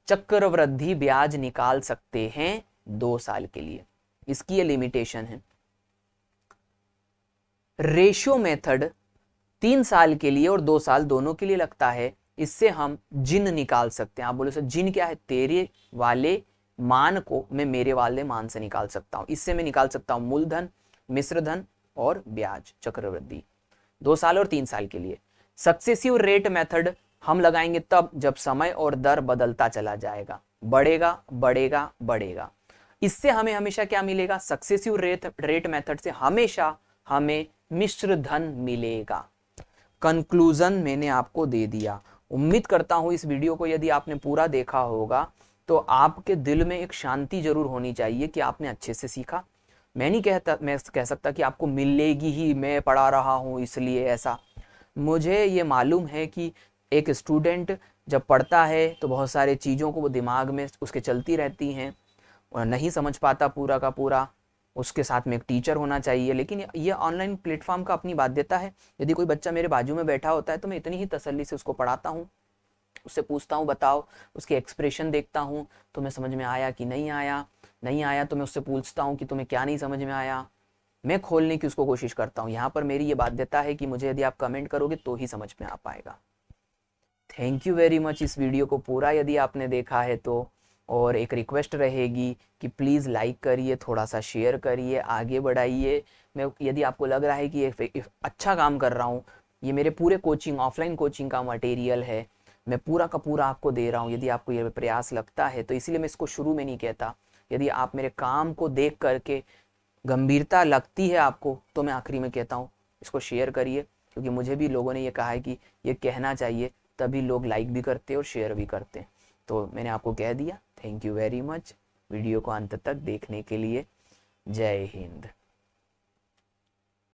चक्रवृद्धि ब्याज निकाल सकते हैं 2 साल के लिए, इसकी ये लिमिटेशन है। रेशियो मेथड 3 साल के लिए और 2 साल दोनों के लिए लगता है, इससे हम जिन निकाल सकते हैं। आप बोले सर जिन क्या है, तेरे वाले मान को मैं मेरे वाले मान से निकाल सकता हूं, इससे मैं निकाल सकता हूं मूलधन, मिश्रधन और ब्याज चक्रवृद्धि 2 साल और 3 साल के लिए। सक्सेसिव रेट मेथड हम लगाएंगे तब जब समय और दर बदलता चला जाएगा, बढ़ेगा बढ़ेगा बढ़ेगा। इससे हमें हमेशा क्या मिलेगा, सक्सेसिव रेट मेथड से हमेशा हमें मिश्र धन मिलेगा। कंक्लूजन मैंने आपको दे दिया। उम्मीद करता हूँ इस वीडियो को यदि आपने पूरा देखा होगा तो आपके दिल में एक शांति जरूर होनी चाहिए कि आपने अच्छे से सीखा। मैं कह सकता कि आपको मिलेगी ही, मैं पढ़ा रहा हूँ इसलिए ऐसा। मुझे ये मालूम है कि एक स्टूडेंट जब पढ़ता है तो बहुत सारे चीज़ों को वो दिमाग में उसके चलती रहती हैं और नहीं समझ पाता पूरा का पूरा। उसके साथ में एक टीचर होना चाहिए, लेकिन ये ऑनलाइन प्लेटफॉर्म का अपनी बाध्यता है। यदि कोई बच्चा मेरे बाजू में बैठा होता है तो मैं इतनी ही तसल्ली से उसको पढ़ाता हूँ, उससे पूछता हूँ बताओ, उसके एक्सप्रेशन देखता हूँ तुम्हें समझ में आया कि नहीं आया, नहीं आया तो मैं उससे पूछता हूँ कि तुम्हें क्या नहीं समझ में आया। मैं खोलने की उसको कोशिश करता हूँ। यहाँ पर मेरी ये बाध्यता है कि मुझे यदि आप कमेंट करोगे तो ही समझ में आ पाएगा। थैंक यू वेरी मच इस वीडियो को पूरा यदि आपने देखा है तो। और एक रिक्वेस्ट रहेगी कि प्लीज़ लाइक करिए, थोड़ा सा शेयर करिए, आगे बढ़ाइए। मैं यदि आपको लग रहा है कि ये अच्छा काम कर रहा हूँ, ये मेरे पूरे कोचिंग ऑफलाइन कोचिंग का मटेरियल है, मैं पूरा का पूरा आपको दे रहा हूँ, यदि आपको ये प्रयास लगता है तो इसीलिए मैं इसको शुरू में नहीं कहता। यदि आप मेरे काम को देख करके गंभीरता लगती है आपको तो मैं आखिरी में कहता हूँ इसको शेयर करिए, क्योंकि मुझे भी लोगों ने ये कहा है कि ये कहना चाहिए, तभी लोग लाइक भी करते हैं और शेयर भी करते हैं। तो मैंने आपको कह दिया। Thank you very much video को अंत तक देखने के लिए। जय हिंद।